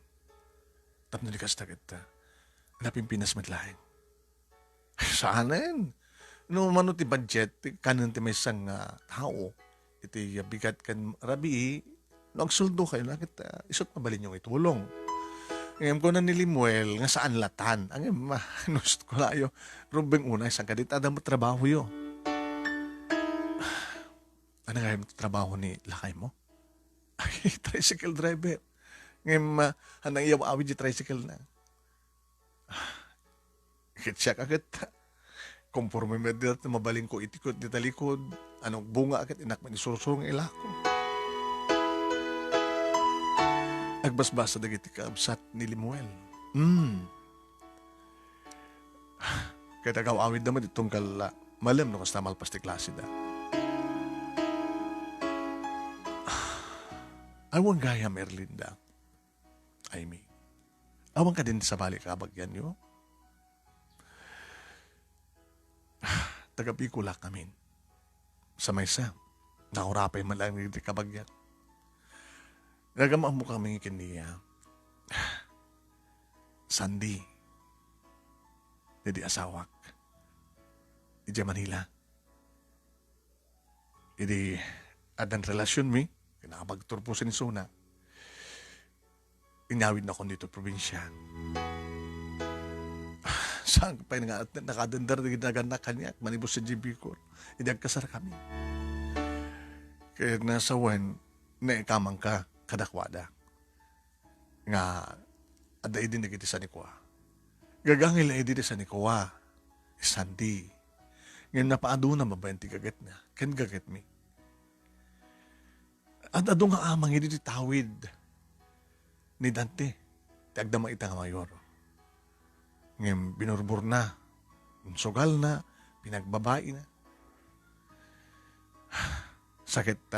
Tapos na di kas takit, napimpinas matlahin. Saanan? No, mano ti budget, kanan ti may isang tao. Iti bigat kan rabi, nagsuldo kayo na kita, isot mabalin yung itulong. Ngayon ko na ni Limuel, nga saan latan. Ang nust ko layo, rubeng una, isang kadit, ada mo trabaho yo. Ano nga yung trabaho ni lakay mo? Ay, tricycle driver. Ngayon, hanang iyaw awid yung tricycle na. Ikit siya kakit. Konforme mo dito, mabaling ko itikot dito likod. Anong bunga akit, inak man isusurong ilako. Agbasbasa dagiti kaabsat ni Limuel. Kaya tagaw-awid naman itong kala malam no kasta malpas ti klase da. Awang gaya Merlinda. Aimee. Awang ka din sa balik kabagyan nyo. Taga-Bicol kami. Sa maysa. Nakurapay man lang dito kabagyan. Nagamaan mo kami kaniya. Sandy. Hindi asawak. Ija Manila. Hindi adan relasyon mi. Kinakapagturpo sa nisuna. Inawid na ko dito probinsya. Saan pa yung nakadandar na ginaganak kanya. Manibos sa GB ko. Hindi agkasar kami. Kaya nasa wan, naikamang ka. Kadakwada. Nga, ada idin na kiti sa Nikwa. Gagangil na idin sa Nikwa. Sandy. Ngayon napaado na mabayanti gagat na. Ken gagat mi. At ado nga amang idin tawid ni Dante. Tiagdama ita nga mayor. Ngayon binurbur na. Sugal na. Pinagbabae na. Sakit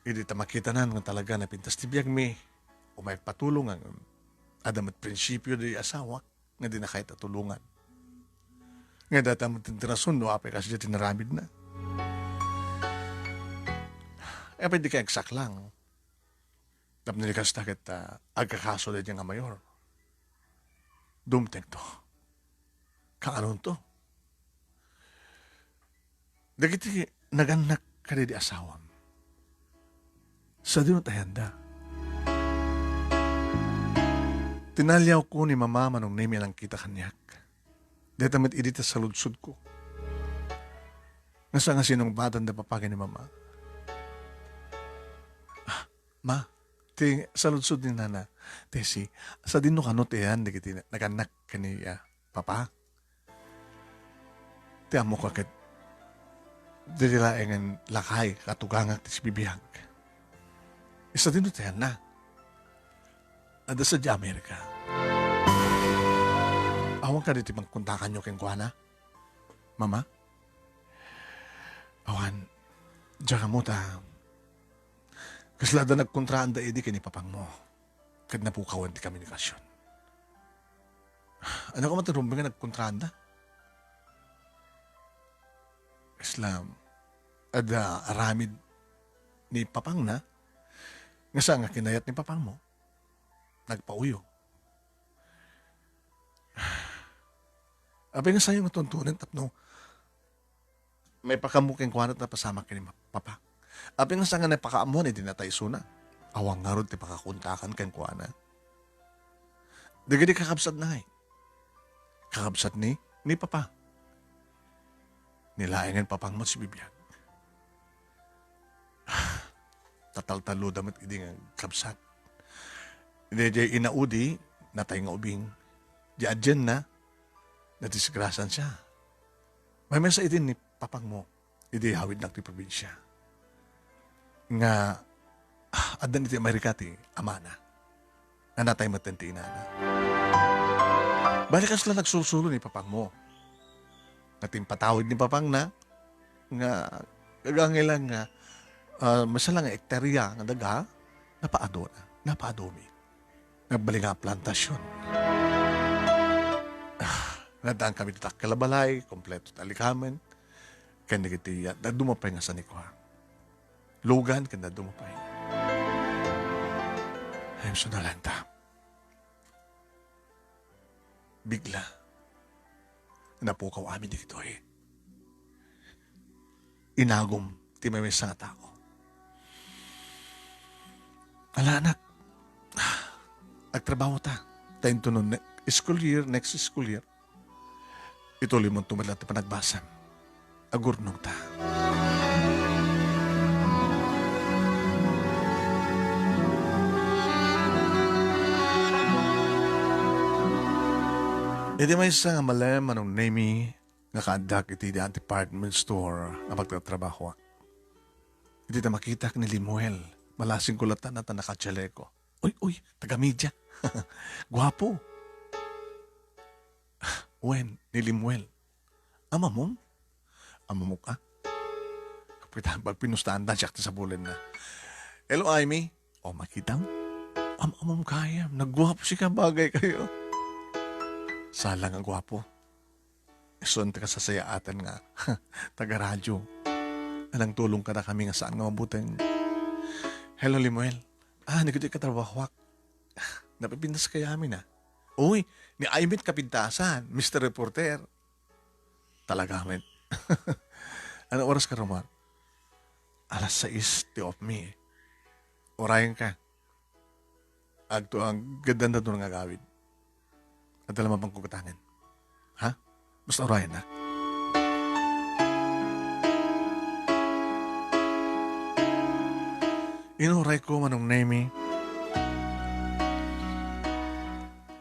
hindi ta makita na nga talaga na pintas tibiyag mi o may patulong ang adam at prinsipyo di asawa nga di na kahit atulungan. Nga data mo tintirasun no apay kasi dyan tinaramid na. pwede ka eksak lang. Tapos nilikas na kita, agkakaso na nga mayor. Dumteng to. Kaanon to? Dagiti naganak ka di asawam. Sa di mo tayanda. Tinalyaw ko ni mama manong name lang kita kanyak. Dito tamit idita sa ludsud ko. Nasa nga sinong batan na papagay ni mama. Ma, sa ludsud ni nana, Tesi, sa dino kanot yan, di kiti naganak ka ni papa. Ti amo ka kat, di laengan lakay, katugangak ti si bibiyag. Isa dino tayan na. Ada sa Amerika. Awang ka dito magkuntakan nyo keng kuana? Mama? Awan, diyan ka mo ta. Kaslada nagkontraan da edi kini papang mo. Kad napukawan ti komunikasyon. Ano ko matarumbi nga nagkontraan da? Islam, ada aramid ni papang na, nga sa nga kinayat ni papang mo, nagpauyo. Abay nga sa'yo matuntunan tapno, may pakamuking kwanat na pasama kini papa. Abay nga sa nga napakaamuan, hindi na tayo suna. Awang nga ron ti pakakuntakan kang kwana. Dagadi kakabsat na Kakabsat ni papa. Nilaingan papang mo si bibiyag. Tatal-talo damit hindi nga kabsat. Hindi jay inaudi, natay nga ubing. Di adyan na, nadisgrasan siya. May mesa itin ni papang mo, hindi hawid lang ti probinsya. Nga, adan iti Amerika ti amana. Nga natay matenti na. Balikan sila nagsusulo ni papang mo. Natimpatawid ni papang na, nga, kagangilan nga, masala nga ekterya nga daga, napaadomi. Nagbalik nga plantasyon. Nadaan kami tatak kalabalay, kompleto talikamen, kaya nagiti, dumapay nga sa nikwa. Lugan, kaya dumapay. Ayun so nalanta. Bigla, napukaw amin dito Inagom, ti may nga tao. Ala anak, nagtrabaho ta. Tayo to nun, next school year, ituloy mong tumalat na panagbasam. Agurnong ta. Iti may isa nga malam anong name nga kaadak iti di department store nga pagtatrabaho. Iti ta makita ni Limuel. Malasing kulatan na ta nakachaleko. Uy, taga-media. Gwapo. Wen, ni Limuel. Ama mo ka? Kapitan, pag pinustahan na siya sa bulan na. Hello, Amy. O, makita mo? Amam kaya. Nagwapo siya bagay kayo. Salang ang gwapo. Isun ka sa sayaatan nga. Taga-radyo. Anang tulong ka na kami nga saan nga mabuting. Hello, Limuel. Nagkita ka trabahwak. Napipindas kaya amin Uy, ni Aimit kapintasan, Mr. Reporter. Talaga, men. Ano oras ka, Romar? 6:00 of me. Orayan ka. Agto ang ganda na doon nga gawid. At alam mo bang kukutangan? Ha? Basta orayan na. Inuray ko manong name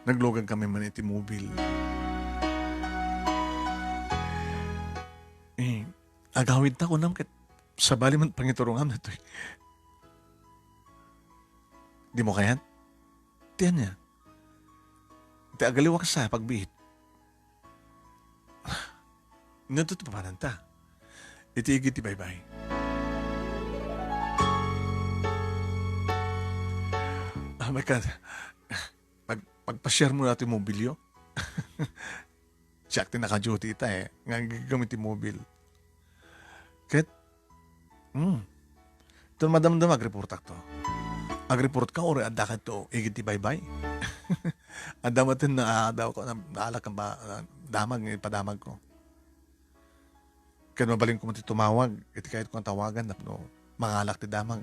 Naglogan kami man iti mobile. Agawid ta ko nam ket sabali man pangiturungam na to. Di mo kayan? Tiyan niya. Ti agaliwak sa pagbihit. Natuto pa ta. Iti igit ti bye-bye. My God. Pagpa-share mo natin mobilyo. Siya akti naka-duty ita Nga gagamit yung mobile. Ket, Ito madamdam agriport to. Agriport ka ori adda ka to igit ti baybay. Adda matin na daw ko na naalak ang damag padamag ko. Kaya mabaling ko mo ti tumawag, iti kahit ko ang tawagan na no, mangalak ti damag.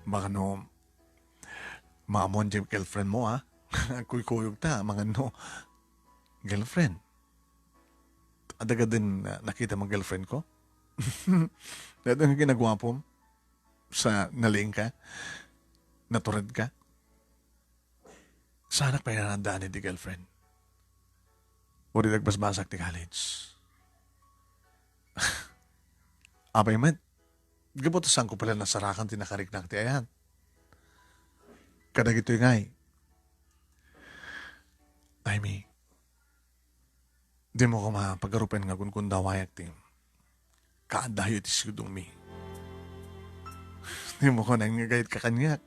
Baka no, maamon dyan girlfriend mo ha. Kuy-kuyog ta, mga no, girlfriend. Adaga din nakita mong girlfriend ko. Dito nga ginagawa po sa naling ka, naturad ka. Sana pa yanandaan ni di girlfriend. O di nagbasbasak ti college. Abay man, gabotasan ko pala nasarakan tinakariknak ti ayan. Kadag ito'y ngay. Taimi, di mo ko mapagarupen nga kun dawayak ti kaadayo ti sudong mi. Di mo ko nangagayit ka kanyak.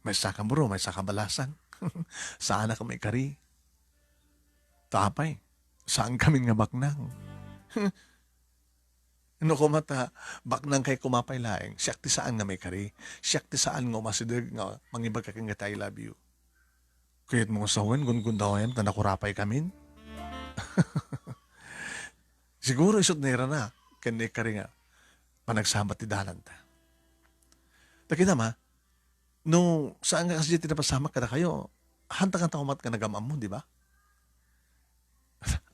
May saka bro, may saka balasan. Saan ka may kari? Tapay, saan kami nga baknang? Ano ko mata, baknang kay kumapay laeng, siyak ti saan nga may kari, siyak ti saan nga masidag nga mangibag ka nga I love you. Kayat mo sawen, gun-gundawayan, na nakurapay kamin. Siguro isot nira na, kanya kari nga, panagsabat ti dalan ta. Takita ma, no, saan nga kasi tinapasamak ka na kayo, hantang kumat ka nagamam mo, di ba?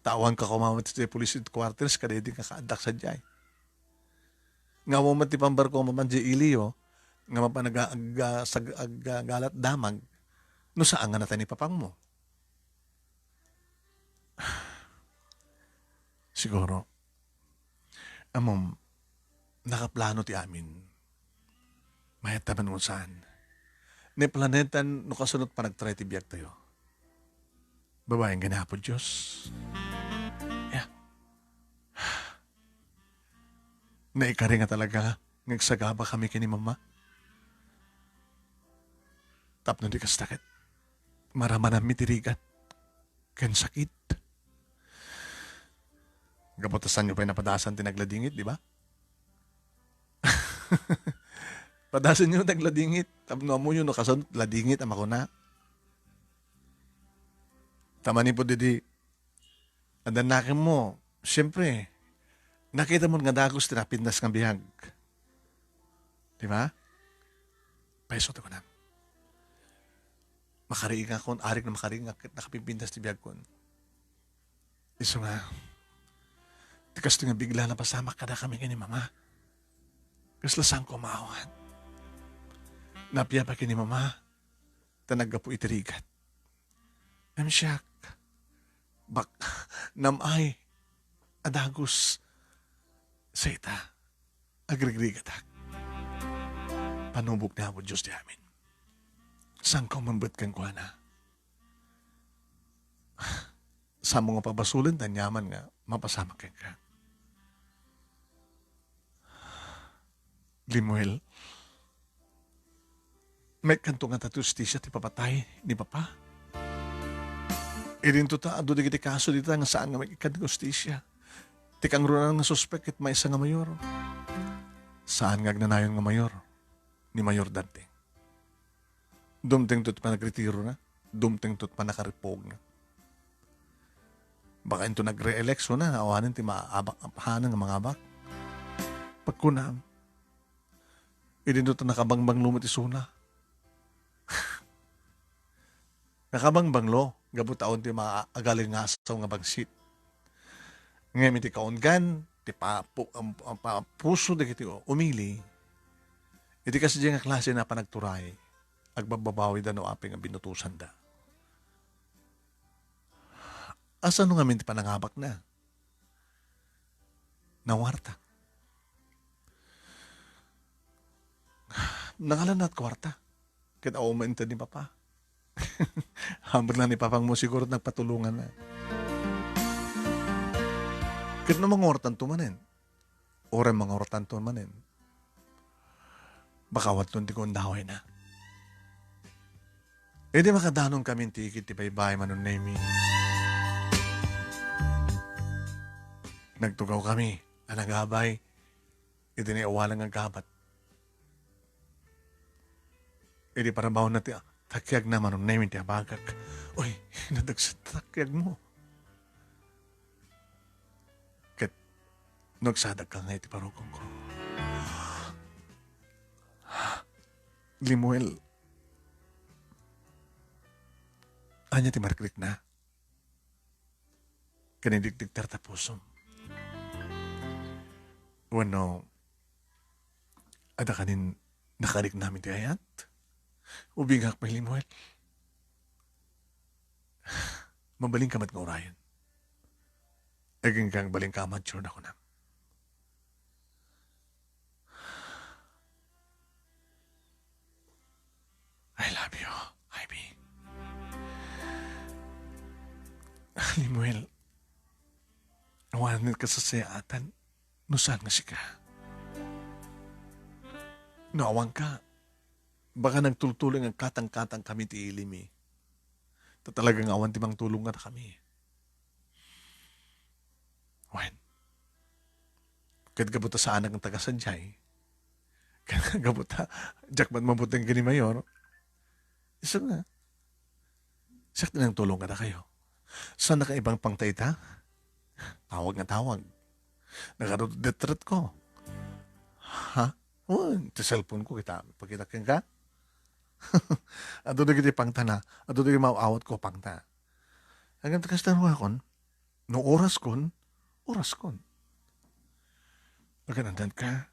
Tawan ka kumamat sa police quarters, kada din ka kaadak sa jay. Nga mo matipambar ko maman di iliyo, nga mapanagalat damag, no saan nga natin ipapang mo? Siguro, amom, nakaplano ti amin, mayataban mo saan. Ni planetan, no kasunod pa nagtry ti biyak tayo. Babaeng ganapo Diyos. Yeah. Naikari nga talaga, nagsagaba kami kini mama. Tapno di kastakit. Maraman ang mitirigat. Ken sakit. Gabotasan nyo pa yung napadasan tinagladingit, di ba? Padasan nyo nagladingit. Tapno mo yun, no kasunod, ladingit, ama ko na. Tamanin po didi. Adanakin mo, siyempre, nakita mo nga dagos tinapindas ng bihag. Di ba? Paisot ako na. Makariing ako, arik na makariing nakapipindas ti bihag ko. Iso nga, tikas nga bigla na pasamak ka na kami kini mama. Kaslasang ko maawan. Napya pa kini mama, tanaga po itirigat. I'm shocked. Bak, namay, adagos, sa ita, agrigrigatak. Panubok na ako, Diyos di amin. Saan ko mambet kang kuha na? Sa mga pabasulan, tanyaman nga, mapasama kang ka. Limuel, may kanto nga tatustisya ti papatay ni Papa. Irin to ta, ado di kiti kaso dito nga saan nga may ikadgustisya. Tikang runan nga suspect it may isa nga mayor. Saan nga agnanayon nga mayor? Ni Mayor Dante. Dumting tot pa nagretiro na. Dumting tot pa nakaripog na. Baka ito nagre-eleksyon na, awanin ti maabak-apahanan nga mga abak. Pagkunam. Irin to ta nakabangbang lumot isuna. Nakabangbang lo. Gabot taon ti maagaling nga asaw nga bagsit. Ngayon ti kaungan, ti puso di kiti umili. Iti kasi diyan nga klase na panagturay, agbababawi da no aping ang binutusan da. Asa nung amin ti panangabak na? Nawarta. Nangalan at kwarta. Kita umenta ni Papa. Hamber na ni Papang mo siguro nagpatulungan na. Kaya na mga ortan tumanin. Ora mga ortan tumanin. Baka watlon ti kundaway na. E di makadanon kami tikit ti baybay manon nemi. Nagtugaw kami, anagabay, itiniawalang ang gabat. Idi para baon na ti takyag na manong namin ti abagag. Uy, nadag sa takyag mo. Kat nagsadag ka nga iti parukong ko. Limuel, anya ti markrik na. Kanidigdig tartapusom. Wano, ada kanin nakarik namin ti ayat. Ubingak may limuel. Mabaling kamat nga orayan. Aging kang baling kamat, sure na ko na. I love you, Ivy. Limuel, awanan ka sa sayatan. Nusan nga si ka. Naawang ka. Baka nagtultuling ang katang-katang kami ti ilimi. Talagang awan timang tulong nga na kami. Wen, kad gabuta sa anak ng taga-sadyay, kad gabuta, jakman mabuting gani mayor, isa nga, sakti ng tulong nga na kayo. Saan na ka ibang pangtayta? Tawag nga tawag. Nakarudetret ko. Ha? Oh, sa cellphone ko kita. Pagkitakin ka? Ato na kita pangta na. Ato na mauawat ko pangta. Hanggang takas tanong akon, no oras kon. Pagkanandan ka,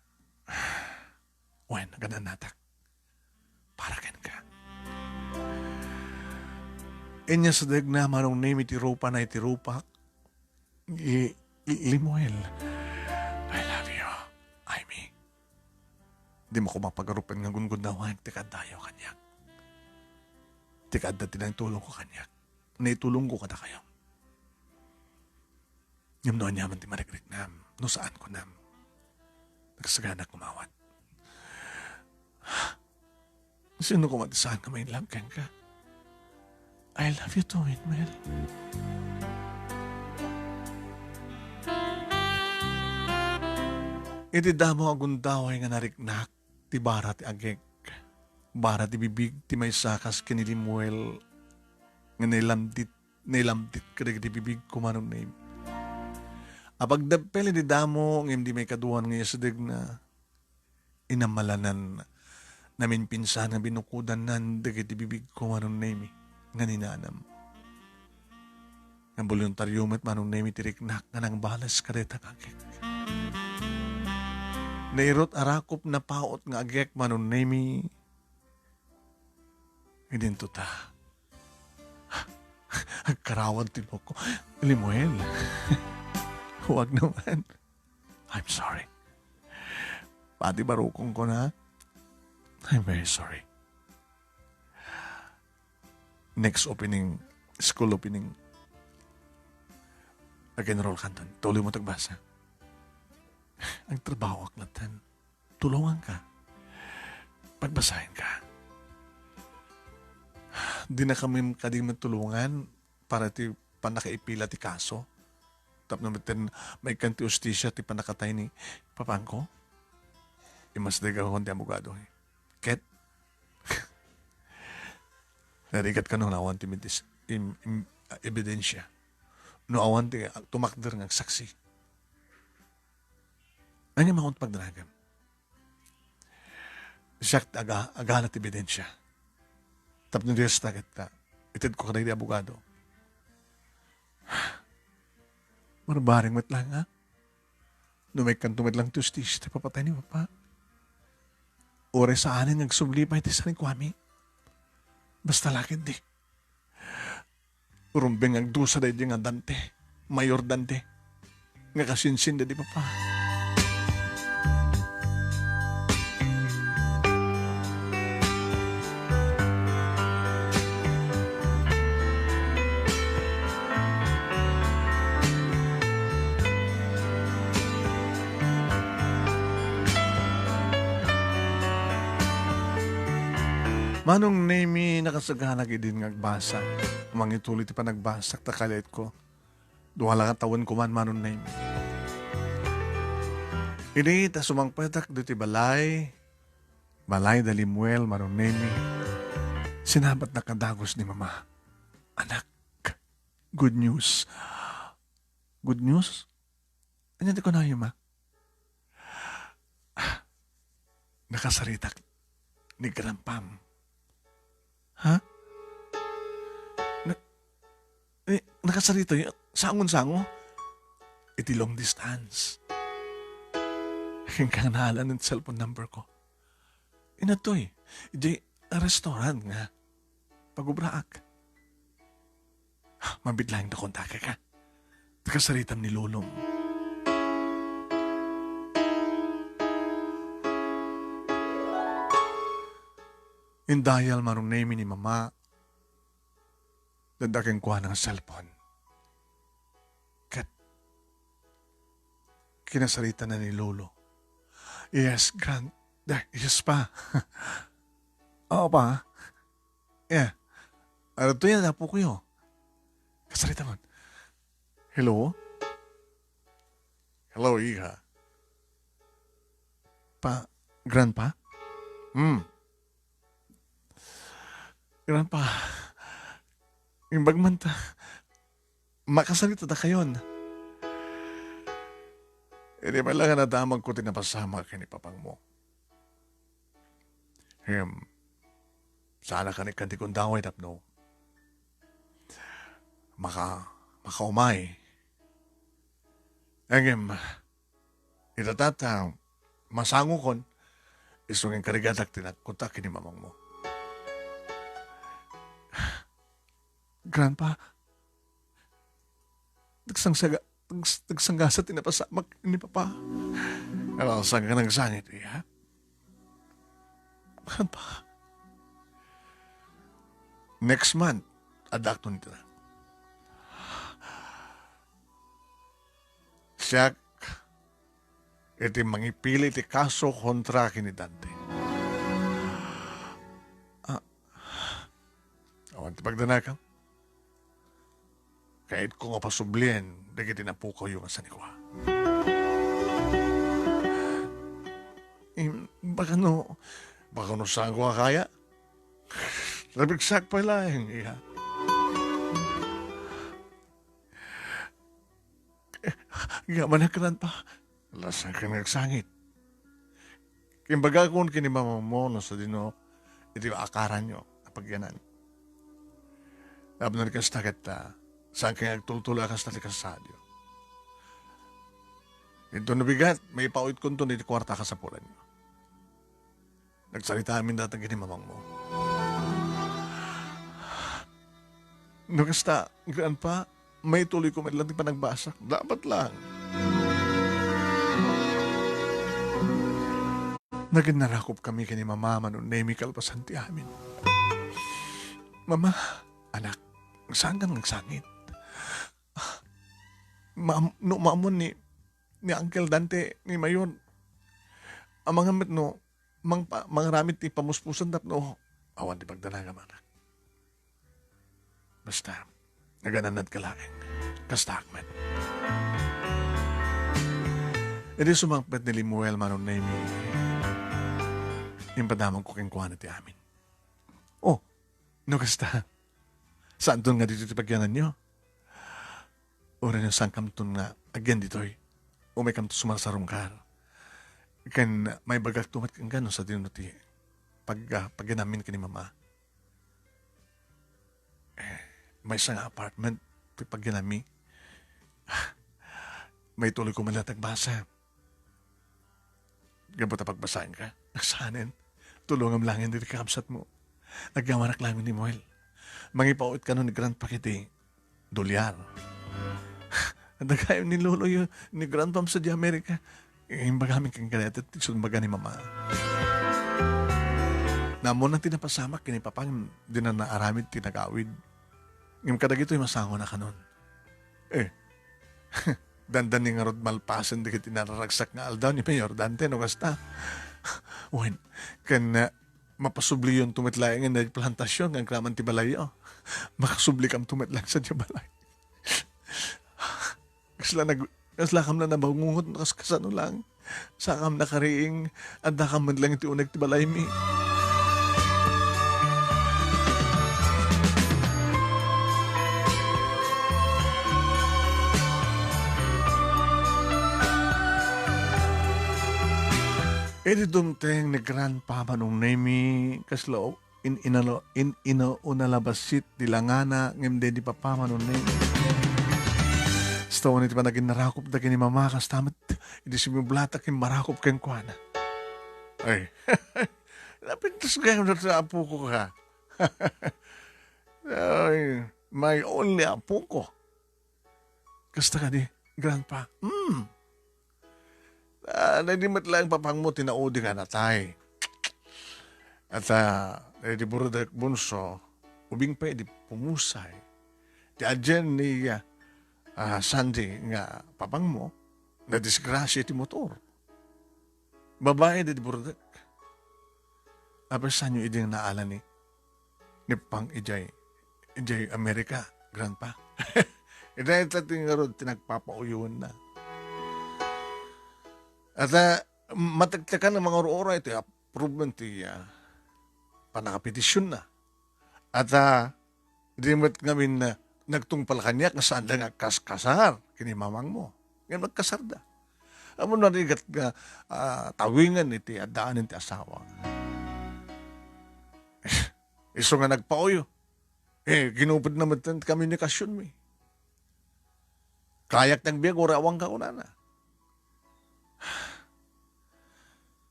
wen, naganan natak. Para ken ka. Inya sa dag na manong name itirupa na itirupak. Limuel. I love you. Amy. Di mo ko mapagarupan nga gungod na huwag tikad tayo kanyak. Tikad na tinang tulong ko kanyak. Naitulong ko kada kayo. Yung noon yaman ti marikrik nam. No saan ko nam. Nagsagana kumawat. Sino ko matisaan ka may labkan ka? I love you too, Mel. Iti damo agundaway nga nariknak ti bara ti agek. Bara ti bibig ti may sakas kinilimuel nga nilamdit kadag ti bibig kumanon na im. Apagdapel iti damo ng hindi may kaduan nga yasadag na inamalanan namin pinsan nga binukudan nan dagiti bibig kumanon na im nga ninanam. Ang voluntaryo met manong na im itiriknak nga nang balas kareta agek. Nairot arakop na paot nga agek manon nemi. Idinto ta. Karawan tino ko. Limuel. Huwag naman. I'm sorry. Pati barukong ko na. I'm very sorry. Next opening, school opening. Nag-enroll ka doon. Tuloy mo tagbasa. Ang trabaho aklatan. Tulungan ka. Pagbasahin ka. Di na kami kading matulungan para ti panakaipila ti kaso. Tap naman may kanti ustisya ti panakatay ni papangko. Imas daga ko ti abogado. Ket. Narigat ka nung nawan ti ebidensya. No awan ti tumakder ng saksi. Ano yung makon pagdragam? Siyak agalat ebidensya. Tap ng Diyos tagat ta. Itid ko kanay di abogado. Marabaring mat lang ha? Numay kantumit lang tustis. Ti papatay ni papa. Ore sa anin nagsublipay ti saring kwami. Basta lakid di. Urumbing ang dusa day di nga Dante. Mayor Dante. Nga kasinsin di papa. Manong name nakasaghanag idin ngagbasa. Mangitulit pa nagbasak ta kalit ko. Duhala ka tawon ko man manong name. Ini ta sumangpatak do ti balay. Balay dalimuel marunemi. Sinabat na kadagos ni mama. Anak, good news. Good news? Ano di ko na yun, ma? Nakasaritak ni Grandpam. Ha? Nakasarito yun? Sangon-sango? Iti long distance. Hinggang nahalan ng cellphone number ko. Inatoy, iti restaurant nga. Pagubraak. Mabitlang na kontake ka. Nakasaritam ni Lulong. Indayal marong name ni mama. Dadaking kuha ng cellphone. Kat kinasarita na ni Lolo. Yes, yes pa. Oo pa. Yeah. Ano to yan, napo ko yun. Kasarita mo. Hello? Hello, Iha. Grandpa? Grandpa, yung bagmanta, makasalita na kayon. Hindi ba lang nadamag ko tinapasama ka ni papang mo? Sana ka ni kanti kong daway tapno. Makaumay. Itatata, masango kon, isungin karigadak tinagkunta kini mamang mo. Grandpa, nagsanggasat tinapasamak ni Papa. Ano, saan ka nagsangit, iya? Grandpa. Next month, adakto nito na. Siya, iti mangipili ti kaso kontra kini Dante. Awan ti pagdanakam. Kahit ko nga pasublihan, dagiti na po ko yung asanikwa. Baka no saan ko kaya? Labigsak pa lang, iya. Gaman na kanan pa. Lasang ka nagsangit. Kimbaga kung kinimama mo no sa dino, iti akaran nyo, napagyanan. Laban na ka sa tagat saan kaya nagtultula ka sa sadyo. Ito nabigat, may pauit ko ito niti kwarta ka sa pulan nyo. Nagsalita amin datang kinimamang mo. Nagasta, Grandpa, may tuloy ko may lang pa nagbasa. Dapat lang. Naginarakop kami kini Mama manunemi kalpasanti amin. Mama, anak, saan ka nagsangit? Maamon ni Uncle Dante, ni Mayon. Ang mga mit mga ramit ti pamuspusan tap awan di pagdalaga manak. Basta, nagananad ka lang. Kasta akmet. Edi sumangpet ni Limuel manunemi. Yung padamang ko kengkuhan ti amin. Oh, no kasta. Saan doon nga dito pagyanan nyo? Ura nyo saan kamtun nga, again dito'y, umay kamto sumasarong kar. Kan may bagak tumat kang gano'n sa dinuti, paginamin ka ni Mama. May isang apartment, pagginami. May tuloy ko malatag basa. Gabot na pagbasahin ka, nasanin, tulungam langin dito kakabsat mo. Naggawanak lang ni Moel. Mangipawit ka nun ni Grandpa kiti, dolyar. Nagayam ni Lolo yun, ni Grandpa sa di Amerika. Imbagaming kang galit at sunbaga ni Mama. Namon ang tinapasamak, kinipapang di na naaramid tinagawid. Ngim kadag ito'y masango na kanon. Dandan ni nga rod malpasan di tinararagsak nga aldaw ni Mayor Dante no kasta. Wen, kan mapasubli yun tumitlayan nga plantasyon ng kraman ti balayo. Makasubli kam tumitlang sa di balay. Kasla kam na nabangungot kasano lang. Sakam nakariing, anda ka man lang iti unag ti balay mi. Edi dumteng ni grandpa manong nemi kaslo in unalabasit dilangana ngem di papa manong nemi. Stawa niti pa naging narakop da kini mama kas tamat. Idi sumibulata kin marakop ken kuana. Ay, napintas kayo na sa apo ko ka. Ay, my only apo ko. Kasta ka di, grandpa. Nadimat lang papang mo, tinaudi nga natay. At di burudak bunso, ubing pa di pumusay. Di adyan ni Sandy nga papang mo, na disgrasya ti motor. Babae di burudak. Apersan nyo iding naala ni pang ijay Amerika, grandpa. Iday tating nga ron, tinagpapauyon na. At matagtakan ng mga oro ito, approvement ti panakapetisyon na. At dimot ngamin na nagtungpal kanyak na saan lang kaskasar, kini mamang mo. Ngayon magkasar da. Amo narigat nga tawingan iti adaan iti asawa. Iso nga nagpaoyo. Ginupad naman ang komunikasyon mo. Kayak ng biyag, urawang ka na.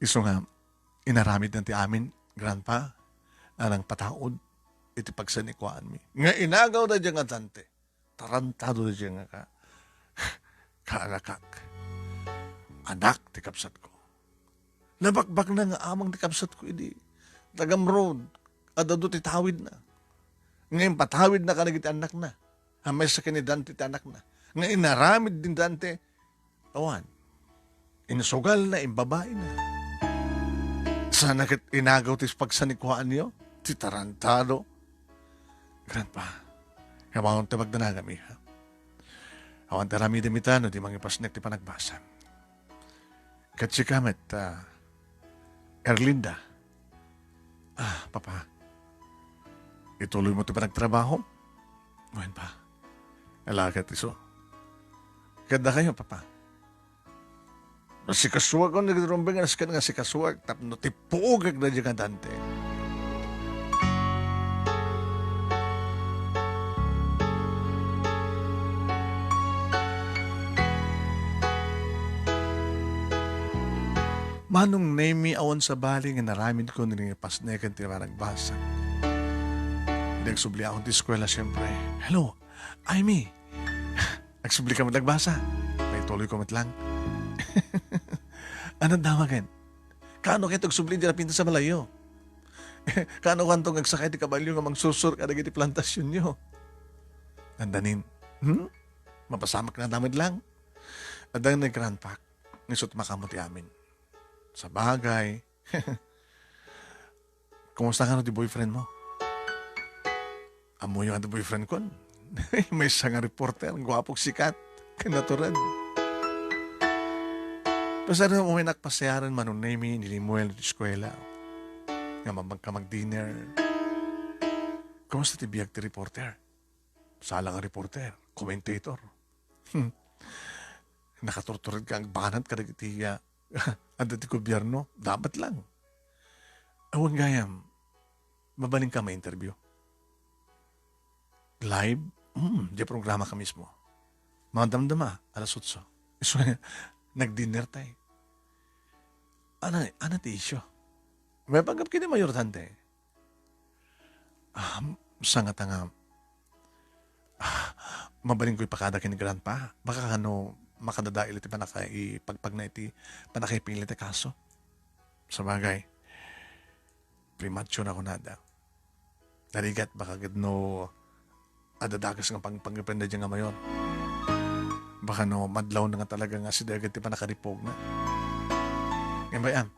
Iso nga, inaramid ng ti amin, grandpa, anang pataod, iti pagsanikwaan mi. Nga inagaw na dyan nga tante, tarantado na dyan nga kaagakak. Anak, ti kapsat ko. Nabakbak na nga amang ti kapsat ko, idi. Tagam road, adado ti tawid na. Ngayon patawid na ka nagiti anak na. Hamay sa kinidante ti anak na. Nga inaramid din dante, awan, insugal na, imbabae na. Sana kit inagaw tis pagsanikwaan niyo, ti tarantado. Grandpa, kamahon ti magdanagami ha. Awan ti rami dimitano, di mangipasnek ti panagbasa. Katsikamet, Erlinda. Papa, ituloy mo ti panagtrabaho? Ngayon pa, alakat iso. Kada kayo, papa. Si kasuwag ko nagrumbing nga si kasuwag tapno ti puugag na dyan ka dante. Manong nemi awan sa bali nga naramid ko nilingipasnekan ti nagbasa. Nagsubli akong ti eskwela siyempre. Hello, Amy. Nagsubli ka nagbasa. May tuloy ko matlang. Anong damagan? Kaano kayo tagsubli di napinta sa malayo? Kaano kantong agsakay di kabalyo nga mangsusur ka nagiti plantasyon nyo? Nandanin, mapasamak na damid lang. Adang nag-grandpack, nisot makamuti amin. Sa bagay, kumusta ka na di boyfriend mo? Amo yung di boyfriend ko. May isang reporter, gwapong sikat, kinaturan. Pasara na uminak pasayaran manong nemi, nilimuel at eskwela. Nga mamagka mag-dinner. Kumusta ti biyag ti reporter? Sala nga reporter, commentator. Nakaturturid ka ang banat ka nagitiya. Anda ti gobyerno, dapat lang. Awang gayam, mabaling ka ma-interview. Live? Di programa ka mismo. Madamdama, alas 8. Iso nag-dinner tayo. Ano ti isyo? May pagkap kini mayor tante. Sangat nga. Mabaling ko ipakada kini grandpa. Baka makadadail iti panakaipagpag na iti panakaipilit na kaso. Sa bagay, premature na ko nada. Narigat baka adadagas ng pangipenda dyan nga mayor. Baka madlaw na nga talaga nga si Dagat ti panakaripog na. Ngayon ba yan?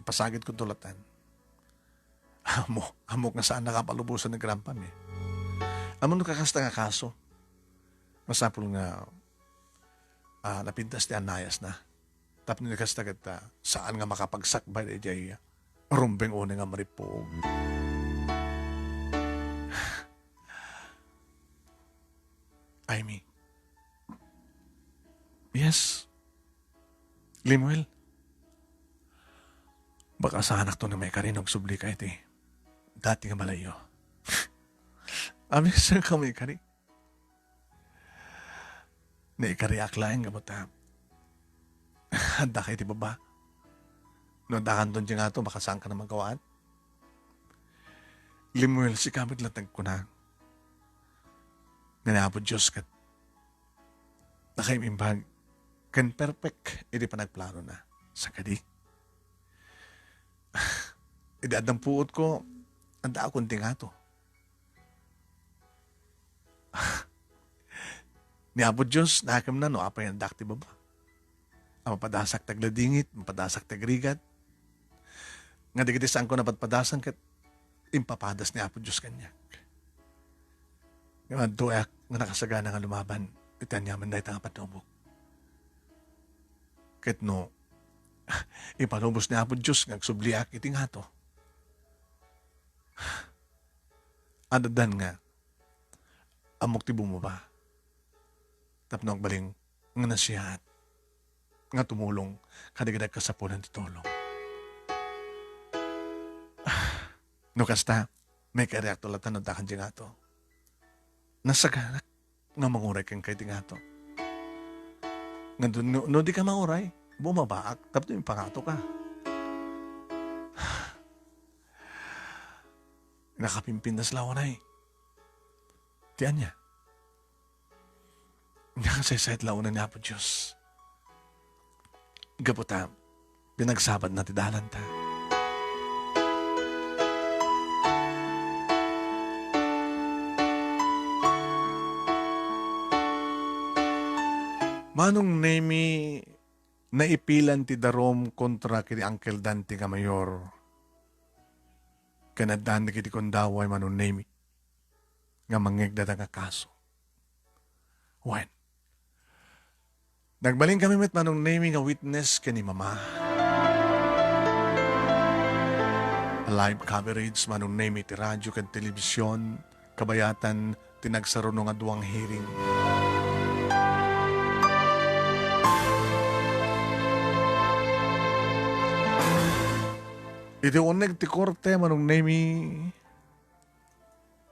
Ipasagit ko tulatan. Amok nga saan nakapalubusan ng grandpa eh. Amo no kakasta nga kaso. Masapul nga napintas ti Anayas na. Tapos nikas ta saan nga makapagsakbay na jay rumbeng una nga maripog. Amy. Yes. Limuel. Baka sa anak to na may karinog subli ka iti. Dati nga malayo. Ami sir ka may kari. Naikariak laing nga mo ta. Handa ka iti baba. No dakan doon nga to, baka saan ka na magawaan. Limuel, si kamit latag ko na. Nga Diyos kat. Nakaimimbag. Kan perfect, iti pa nagplano na. Sa kadi. Idadang puot ko, anda akong tingato. Niabot Diyos, nakakam na no, apa yung dakti baba. Ang mapadasak tagladingit, mapadasak tagrigat. Nga digiti saan ko napatpadasan kat impapadas ni Apo Diyos kanya. Nga doyak nga nakasagana nga lumaban, itan yaman na itang patubok. Kat no, ipalubos ni Apo Diyos nga subliak iting hato. Adadan nga, amok ti bumaba. Tapno baling nga nasihat, nga tumulong, kadigadag kasapunan ti tolong. No kasta, may kareakto latan ng takan di nga to. Nasaganak, nga manguray kang kay di nga to. Nga doon, no di ka manguray, bumabaak, tapos yung pangato ka. Nakapimpindas lawan ay. Tiyan niya. Nakasaysayat launan niya po Diyos. Gaputa, pinagsabad na ti dalan ta. Manong nemi naipilan ti darom kontra kiti Uncle Dante nga mayor. Kanadan kiti kondaway manong nemi nga mangigdada nga kaso. When? Nagbaling kami met manong nemi nga witness kani mama. Live coverage manong nemi ti radyo kan telebisyon kabayatan tinagsaro nga duwang hearing. Iti uneg ti korte manong nemi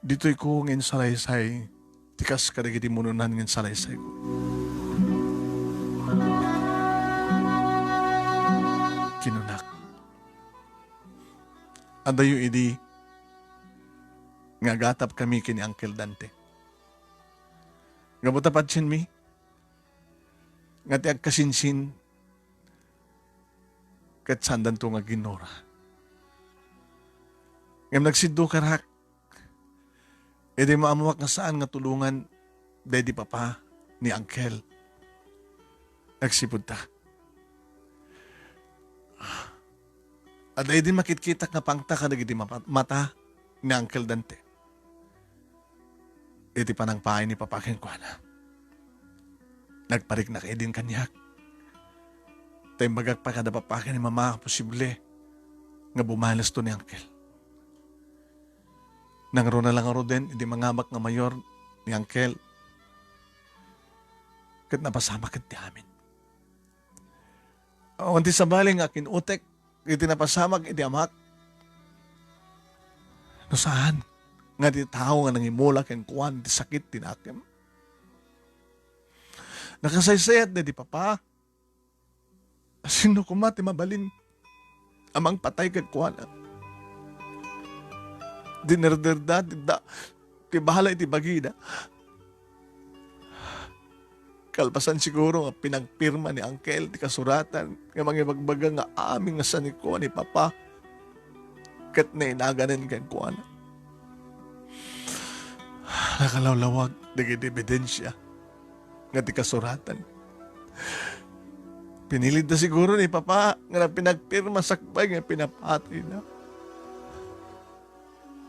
dito'y ko ngin salaysay tikas kadagiti mununan ngin salaysay ko. Kinunak. Adayo idi nga gatap kami kini Uncle Dante. Nga buta patsin mi nga ti agkasinsin kat sandan to nga ginora. Ngam nagsiddo karak. E di maamuak nga saan nga tulungan dedi papa ni Uncle. Nagsipod ta. At ay din makitkitak nga pangta ka nagiti mata ni Uncle Dante. E di panang pahay ni papa kenkwana. Nagparik na kay din kanyak. Tayo bagag pa kada papakin ni mama posible nga bumalas to ni Uncle. Nangro na lang aro din, hindi mangamak nga mayor ni Uncle. Kat napasama kat di amin. O, hindi sabaling akin utek, iti napasamag, iti amak. No saan? Nga di tao nga nangimula ken kuwan, di sakit, tinakim. Nakasaysayat na di papa. Sino kumati mabalin? Amang patay kat kuwan. Dinerderda, ti bahala iti bagida. Kalpasan siguro nga pinagpirma ni Uncle, ti kasuratan, nga mga bagbaga nga aming nga saniko ni Papa. Kat na inaganan kang kuwana. Nakalawlawag, naging ebidensya, nga ti kasuratan. Pinilid na siguro ni Papa, nga pinagpirma sakbay, nga pinapatay na.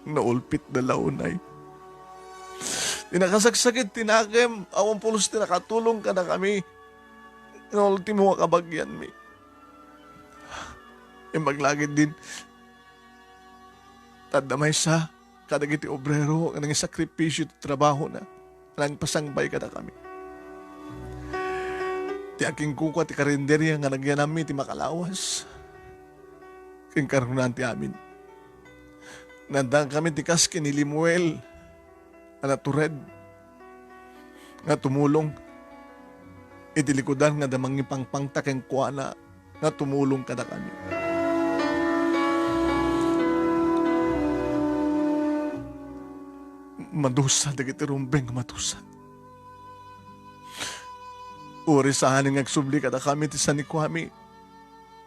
Naulpit na launay. Tinakasaksakit, tinakim, awang pulos tinakatulong ka na kami. Naultimo nga kabagyan mi. maglagid din tadamay sa kadagiti obrero nga nang sakripisyo ti trabaho na nang pasangbay kada kami. Ti aking kuko ti karinderya nga nagyanami ti makalawas. King karunan ti amin. Nandang kami ti kaski ni Limuel na tured nga tumulong itilikudan nga damang ipangpangta keng kuana nga tumulong kada kami. Madusa dagiti rumbeng madusa. Uri sa haning agsubli kada kami ti sanikwami.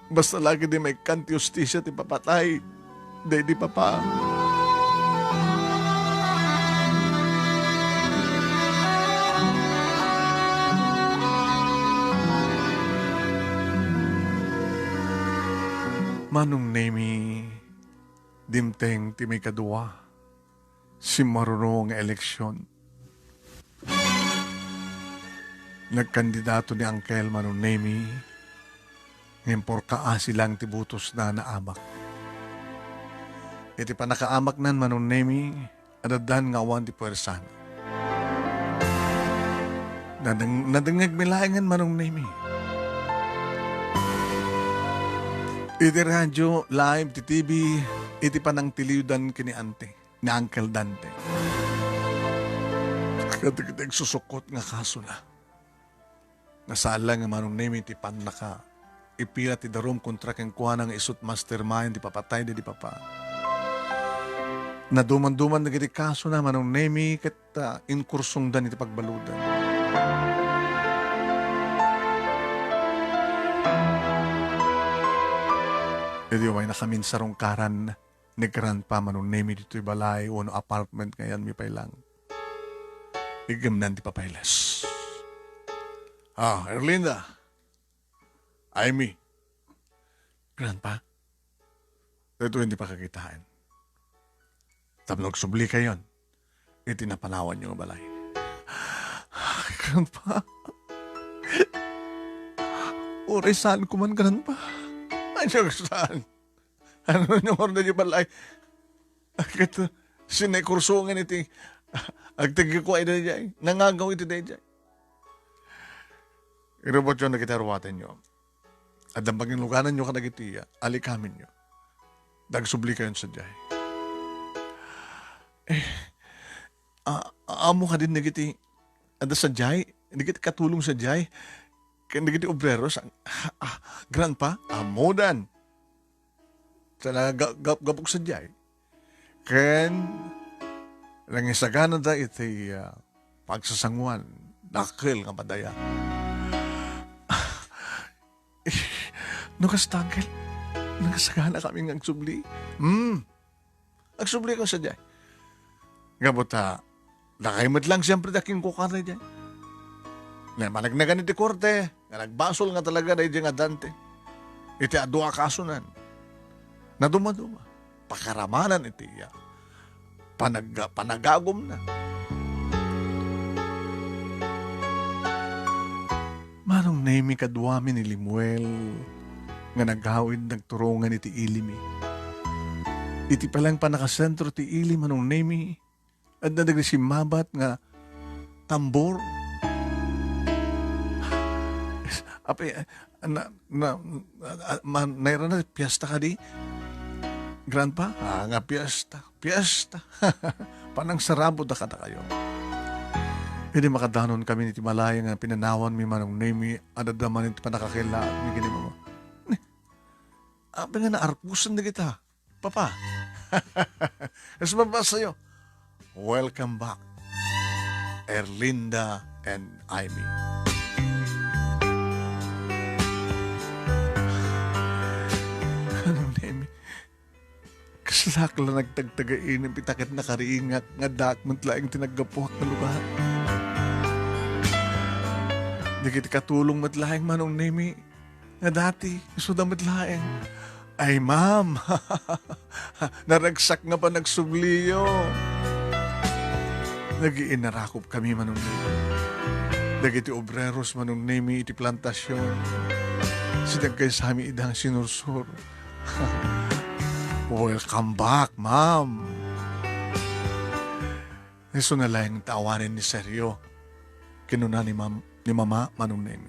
Basta lagi di may kanti justisya ti papatay. Di papa. Manong nemi dimteng ti may kadua si marunong nga eleksyon. Nagkandidato ni Angkel Manong nemi ngayon porkaa silang ti butos na naamak. Iti pa nakaamak nan Manong nemi adadan nga awan ti puwersan. Nadangag milayangan Manong nemi. Iti radyo, live, ti TV, iti panang tiliudan kini ante, ni Uncle Dante. Katig susukot nga kaso na. Nasala nga Manong nemi iti pan naka, ipila ti darom kontra keng kuha ng isut mastermind, di papatay, di papa. Naduman-duman na giti kaso na Manong nemi kat inkursong dan iti pagbaludan. Edi way na kami sa rungkaran ni Grandpa Manong nemi dito'y balay o apartment ngayon mi pailang. Igamnan ti papailes. Erlinda. Amy. Grandpa. Ito hindi pa kakitaan. Tapos subli kayon. Iti napanawan yung balay. Grandpa. Oray saan ko man, Grandpa. Ano saan? Ano yung order yung balay? Akit sinaikursungan iti. Agtagi ko ay dayay. Nangagaw iti dayay. Irobot yun nakitarwaten nyo. At ang pagluganan nyo kanagitiya, alikamin nyo. Dagsubli kayo sa diyay. Amo ka din nagiti. Ada sa diyay. Nagiti katulong sa diyay. Kaya nagiti obreros. Grandpa, amodan. Sana gapok sa diyay. Kaya nangisagana da iti pagsasanguan. Nakil nga padaya. Nukastangkel. Nangasagana kami ng agsubli. Agsubli ko sa diyay. Gabuta, nakaimat lang siyempre daking kukara dyan. Managnagan iti korte, nagbasol nga talaga na iti nga Dante. Iti adua kasunan. Na dumaduma. Pakaramanan iti panagagom na. Manong nemi kadwami ni Limuel nga naghawid nagturungan iti ilimi. Iti palang panakasentro ti ilim manong nemi at nadagsimabat nga tambor. Ape, naira na piyesta ka di? Grandpa? Nga piyesta. Piyesta. Panang sarabot na kata kayo. Hindi makadanon kami niti malaya nga pinanawan mi Manong nemi adadaman iti panakakila mi gini mo. Ape nga naarpusan na kita. Papa. Mas mabasa sa'yo. Welcome back. Erlinda and Amy. Anong nemi? Kaslakla nagtagtagain ng pitakit na kariingak nga dakment laing tinaggapuhak na lugar. Di kiti katulong matlaing Manong nemi nga dati isuda matlaing. Ay ma'am, naragsak nga pa nagsubliyo. Nagiinarakop kami Manong nemi. Dagiti obreros Manong nemi iti plantasyon. Sidagkay sa amin idang sinursur. Welcome back, ma'am. Iso na lang tawanin ni Seryo. Kinuna ni mama manunin.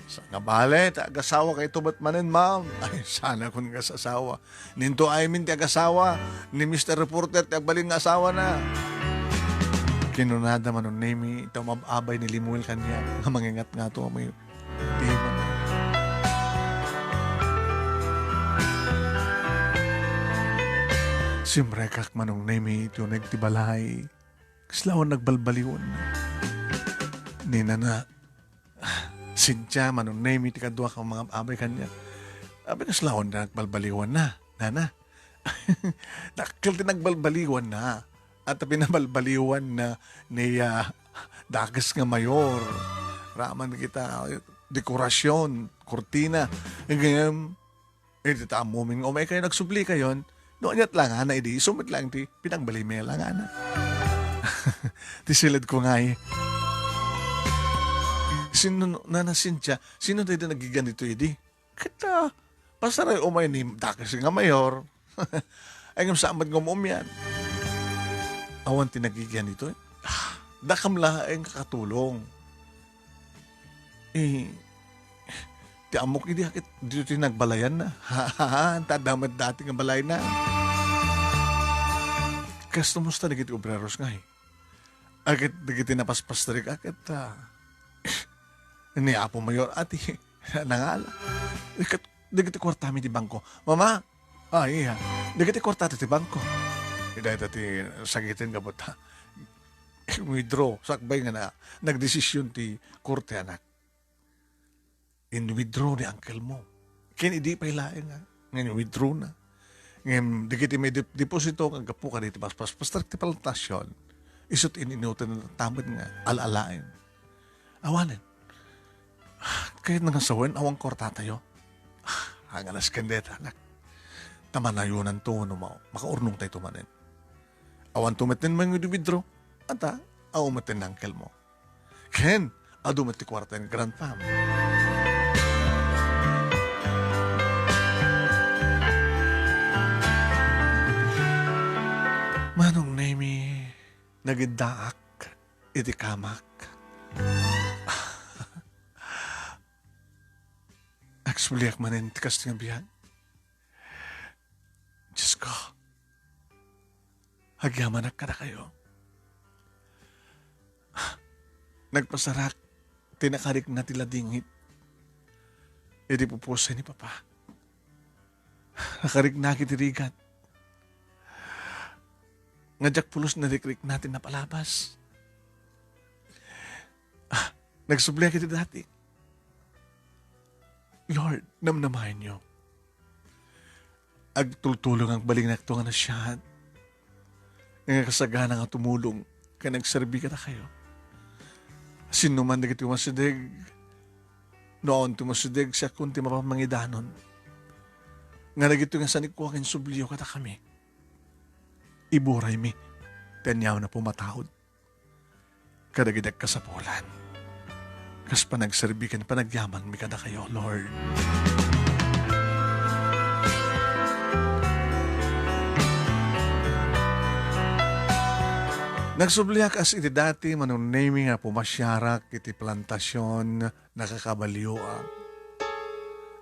Sa nga bale, tagasawa kay tubat manin, ma'am. Ay, sana kung nga sasawa. Ninto ay min ti agasawa. Ni Mr. Reporter, ti agbaling nga asawa na. Kinunada manunin mi, ito mababay ni Limuel kanya. Nga mangingat nga to, may timan. Simrekak manong nemi ito nagtibalay. Kaslawan nagbalbaliwan. Nina na, Sintya manong nemi ti kadwa kang mga abay kanya. Abi kaslawan na nagbalbaliwan na. Nana, nakakil ti nagbalbaliwan na. At pinabalbaliwan na niya dagas nga mayor. Raman kita, dekorasyon, kurtina. Ganyan, ta muming o may kayo nagsubli kayon. Noon yat lang na idi, sumit lang ti pinangbalime lang na. Ti silid ko nga eh. Sino na Cynthia, sino tayo nagiganito idi? Kita, pasaray umay ni dakas nga mayor. Ay ngam samad ng umyan. Awan ti nagiganito eh. Dakam laeng kakatulong. Eh, ti amok idi hakit dito ti nagbalayan na. Tadamad dati nga balay na. Kas tumusta nagiti obreros nga eh. Akit nagiti napaspasterik akit ni Apo Mayor ati nangala. Nagiti kwartami ti bangko. Mama, iya. Nagiti kwartami ti bangko. Dahil ti sagitin ka buta. Withdraw. Sakbay nga na nagdesisyon ti korte anak. In-withdraw ni uncle mo. Ken idi pa ilaing nga. Ngayon, withdraw na. Ngayon, di kiti may deposito kang kapu ka dito. Pastor, ti palantasyon. Isot ininutan na tamad nga. Alalain. Awanin. Kahit nangasawan, awang korta tayo. Hangalas kandeta, anak. Tamanayunan to, no mo. Makaurnong tayo tumanin. Awan tumatin mo yung withdraw. Ata, awatin ng uncle mo. Ken, adumat ti kwarta yung grandpa mo. Manong nemi, nagidaak, iti kamak. Aksuliak manin, tikas nga biyan. Diyos ko, hagyamanak ka na kayo. Nagpasarak, tinakarik na tila dingit. Iti pupusay ni Papa. Nakarik na kitirigat. Ngajak pulos na dikrik natin na palabas. Nagsublihan kita dati. Lord, namnamahin niyo. Agtultulong ang baling nakto nga na siya. Nga kasagana nga tumulong ka nagserbi ka na kayo. Sino man na tumasideg. Noon tumasideg siya kunti mapamangidanon. Nga nagito nga sanik ko akin subliyo ka na kami. Iburay mi, tanyaw na pumatahod. Kadagidag ka sa pulan. Kas panagserbikan, panagyaman mi kada kayo, Lord. Nagsubliak as iti dati manunami nga pumasyarak iti plantasyon nakakabaliwa.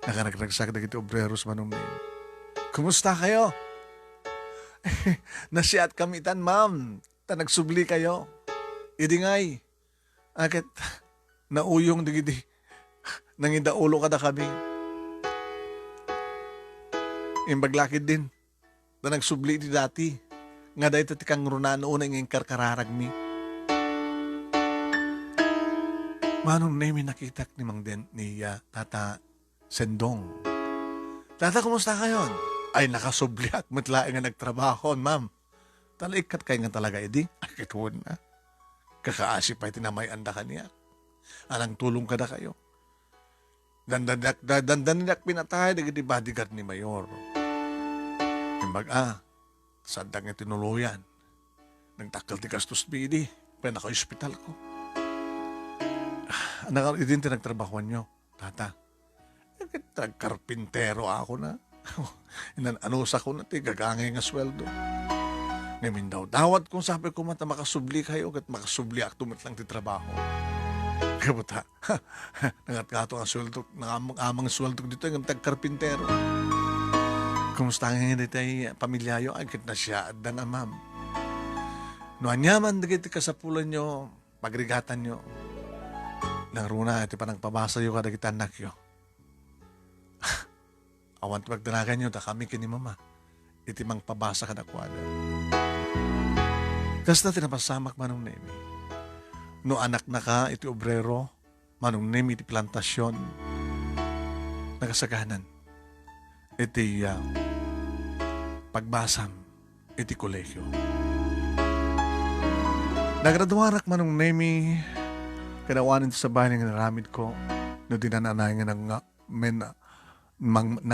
Nakaragragsak na iti obreros manunami. Kumusta kayo? Nasiat kamitan, ma'am. Nagsubli kayo. Idi ngay. Akit, nauyong digidi. Nangidaulo ka na kami. Imbaglakid din. Nagsubli di dati. Nga dahil tati kang runano unang yung karkararag mi. Manong name nakitak ni Mang Den ni Tata Sendong. Tata, kumusta kayo? Ay, nakasubliak, matlaing nga nagtrabaho, ma'am. Talikat kayo nga talaga, edi. Ay, kituon na. Kakaasip ay tinamayan da kaniya. Anang tulong ka na kayo. Dandanak pinatay, naging bodyguard ni Mayor. Imbag, sadang nga tinuluyan. Nagtakal ti kastos bidi, pinaka-hospital ko. Idin tinagtrabahoan nyo, tata. Nagkarpintero ako na. Inanusa ko na ti gagangay nga sweldo. Ngayon daw, dawat kung sabi ko mata makasubli kayo kat makasubli ak tumat lang ti trabaho. Kabuta, nangat ka ang sweldo, amang sweldo dito yung tagkarpintero. Kumusta nga nga dito ay pamilyayo, agit na siya, at na ma'am. No, anyaman dagiti kasapulan nyo, pagrigatan nyo. Nang runa, iti pa nagpabasa yung kadagiti anak nyo. Awan ti magdanagan nyo, ta kami kini mama. Iti mang pabasa ka na kwada. Kas na tinapasamak manong nemi. No anak na ka, iti obrero, manong nemi iti plantasyon. Nagasaganan. Iti pagbasam, iti kolegyo. Nagraduarak manong nemi, kanawanin sa bahay nga naramid ko, no dinananay nga ng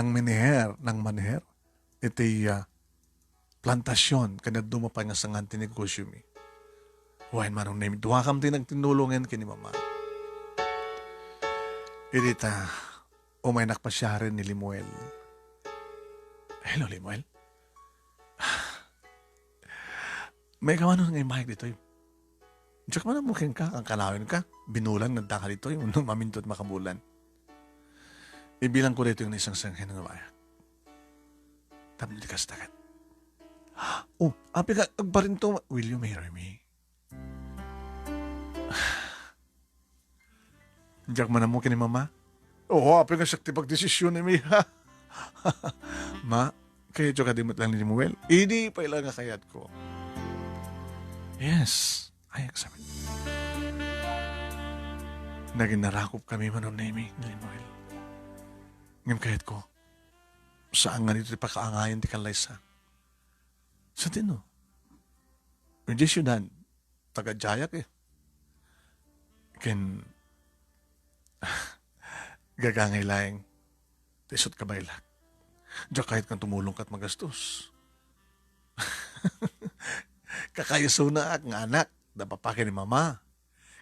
maniher, iti plantasyon, kanad dumapay nga sangan tinegosyo mi. Huwain manong nemi, duha kam din nagtinulungan kini mama. Irita, umaynak pa siya rin ni Limuel. Hello, Limuel. May kawanon nga imahig dito yun. Diyak man ang mukhang ka, ang kalawin ka, binulan, nagdaka dito yung unong mamintot makabulan. Ibilang ko dito yung isang sanghin ng bayan. Tapos di ka stakat. Oh, api ka, agbarin to, will you marry me? Diyak man ang mukha ni mama. Oo, api ka sakti pagdesisyon ni mi. Ma, kaya diyo ka dimot lang ni Muel. Hindi pa ilang nga kayat ko. Yes. Ay, aksamin. Naging narakop kami manon nemi ni Limuel. Ngam kahit ko, saan nga dito di pakaangayan ti kalaysa? Sa tino? Hindi syudad, taga-jayak eh. Ken, gagangay laing, tisot ka bailak. Diyak kahit kang tumulong ka't magastos. Kakayaso na ak nga anak, napapake ni mama.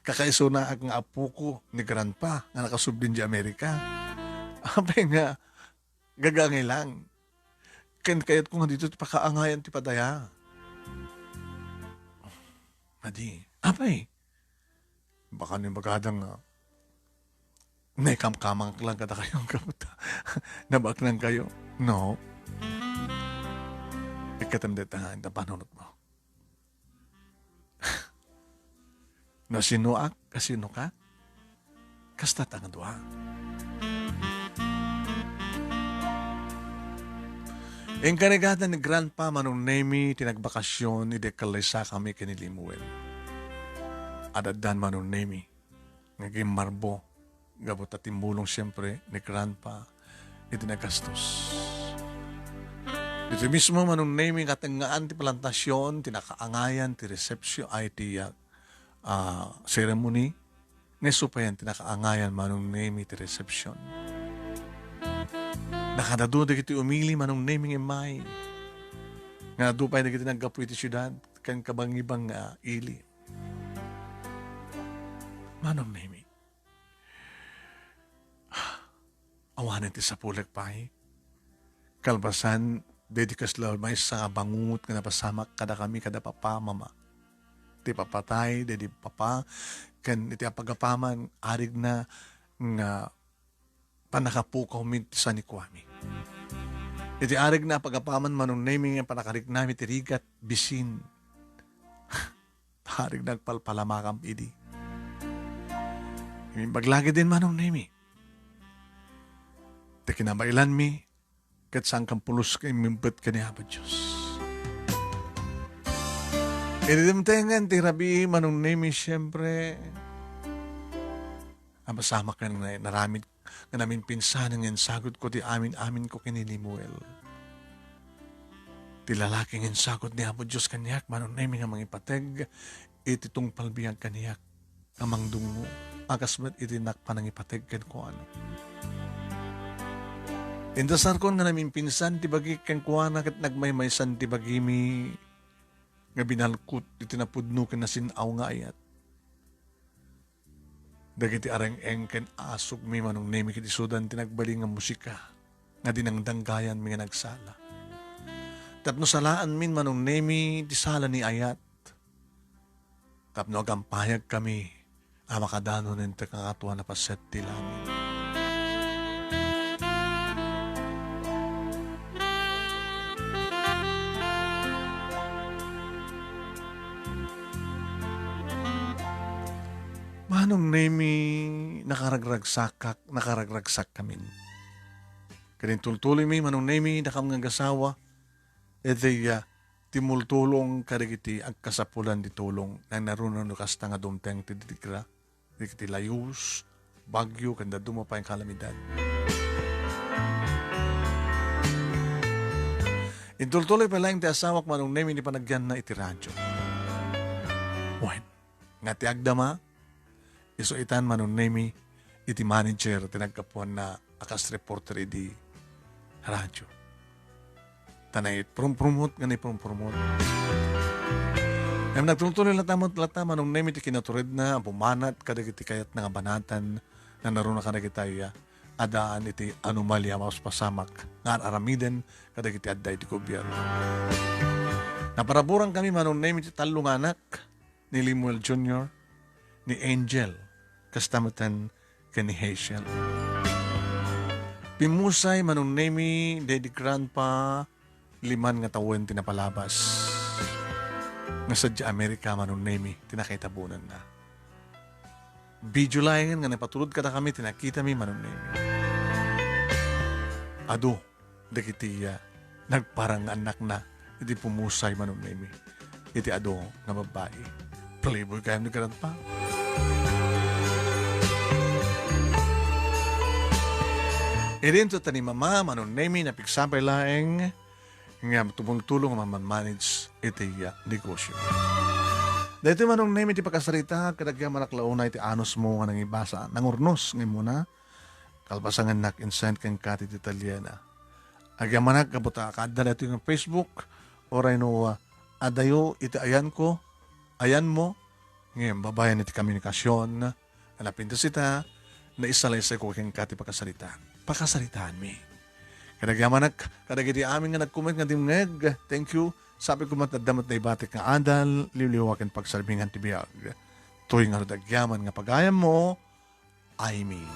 Kakaiso na ak nga apo ko ni grandpa nga nakasubdin di Amerika. Apay nga, gagangay lang. Ken kayat ko nga dito pakaangayan ti padaya. Madi, apay. Baka ni bagadang naikam-kamang lang kada kayong kamuta. Nabak lang kayo. No. Ikatamdeta ang panunot mo. No sino ak, kasino ka? Kasta tangan doa. Ang kanigatan ni Grandpa manong nemi tinagbakasyon ni dekalisa kami kini Limuel. Adadan manong nemi ngaging marbo gabot at timbulong siyempre ni Grandpa itinagastos. Dito mismo manong nemi katangaan ti plantasyon, tinakaangayan, ti resepsyon, ay ti ceremony, neso pa yan, tinakaangayan manong name iti reception. Nakadaduda kiti umili manong naming imay. Nga dupay na kiti naggapu iti syudad, kan kabangibang ili. Manong name. Awanan ti sa pulag pa'y. Kalbasan, dedikas lalmay sa bangungot nga napasamak kada kami, kada papa, mama. Ti papatay, dedi papa, kan iti apagapaman, arig na nga panakapukaw minti sa ni Kwame. Iti arig na apagapaman manong naming ang panakarig namin ti rigat, bisin. Arig nagpalpalamakam idi. Baglagi din manong nami. Ti kinabailan mi, kat saan kang pulos kay mimpet ka ni Haba Diyos. Idimtengan ti rabi manong nemi siyempre. Masama ka na naramid nga namin pinsan ng sagot ko ti amin ko kini Limuel. Ti lalaking sagot ni Apo Diyos kanyak manong nemi nga mangipateg iti tong palbiyag kanyak amang dungo akasmat iti nakpanang ipateg ken ko ano. Indasar ko nga namin pinsan ti bagi ken ko kat nagmaymaysan ti bagi mi nga binalkut iti napudno ken nasinaw nga ayat. Dagiti areng ken asok mi manong nemi kiti sudan tinagbali nga musika. nga dinangdanggayan mi nga nagsala. Tapno salaan min manong nemi di sala ni ayat. Tapno agampayag kami makadano nente kang atwa na paset ti langit. Manong nemi nakaragragsak kami. Kanin tultuloy mi manong nemi nakam nga gasawa. Timultulong karigiti agkasapulan di tulong nang narunan no kasta nga dumteng ti dikra. Dikiti layus, bagyo, kanda dumapay ang kalamidad. Intultuloy pa lang ti asawak manong nemi ni panagyan na iti radyo. Wen, nga ti agdama, isuitan manong nemi iti manager tinagkapuan na akas reporter di radyo. Tanay promote nga ni promote. Em nagtultuloy lata manong nemi ti kinaturid na pumanat kadagiti kayat nga banatan na naruna kadagitaya adaan iti anomalya maus pasamak nga aramiden kadagiti adday ti gobyerno. Naparaburang kami manong nemi ti talong anak ni Limuel Jr., ni Angel, kastamatan ni Hazel. Pimusay manong nemi dedi grandpa 5 nga tawen tinapalabas. Nga sadya Amerika manong nemi tinakitabunan na. Video layan nga napatulod ka na kami tinakita mi manong nemi. Ado, dagitiya, nagparang anak na iti pumusay manong nemi. Iti ado nga babae. Playboy kayo ni grandpa. Irin to tani mama manong nemi na pigsapay laeng nga tumultulong mamanmanage iti negosyo. Dahito manong nemi iti pagkasarita kadagya manaklauna iti anos mo nga nangibasa nangurnos nga muna kalpasangan nak insent kang kati iti Italiana. Agya manak kabuta kadala ito yung Facebook oray no adayo iti ayan mo ngayon babayan iti komunikasyon alapin to sita na isalaysay ko kang kati pakasaritaan mi. Kadagyaman kadagiti amin nga nag-comment nga dimngeg. Thank you. Sabi ko matadamat na ibatik nga adal, liliwakin pagsarbingan ti biyag. Tuy nga dagyaman nga pagayam mo, I mean.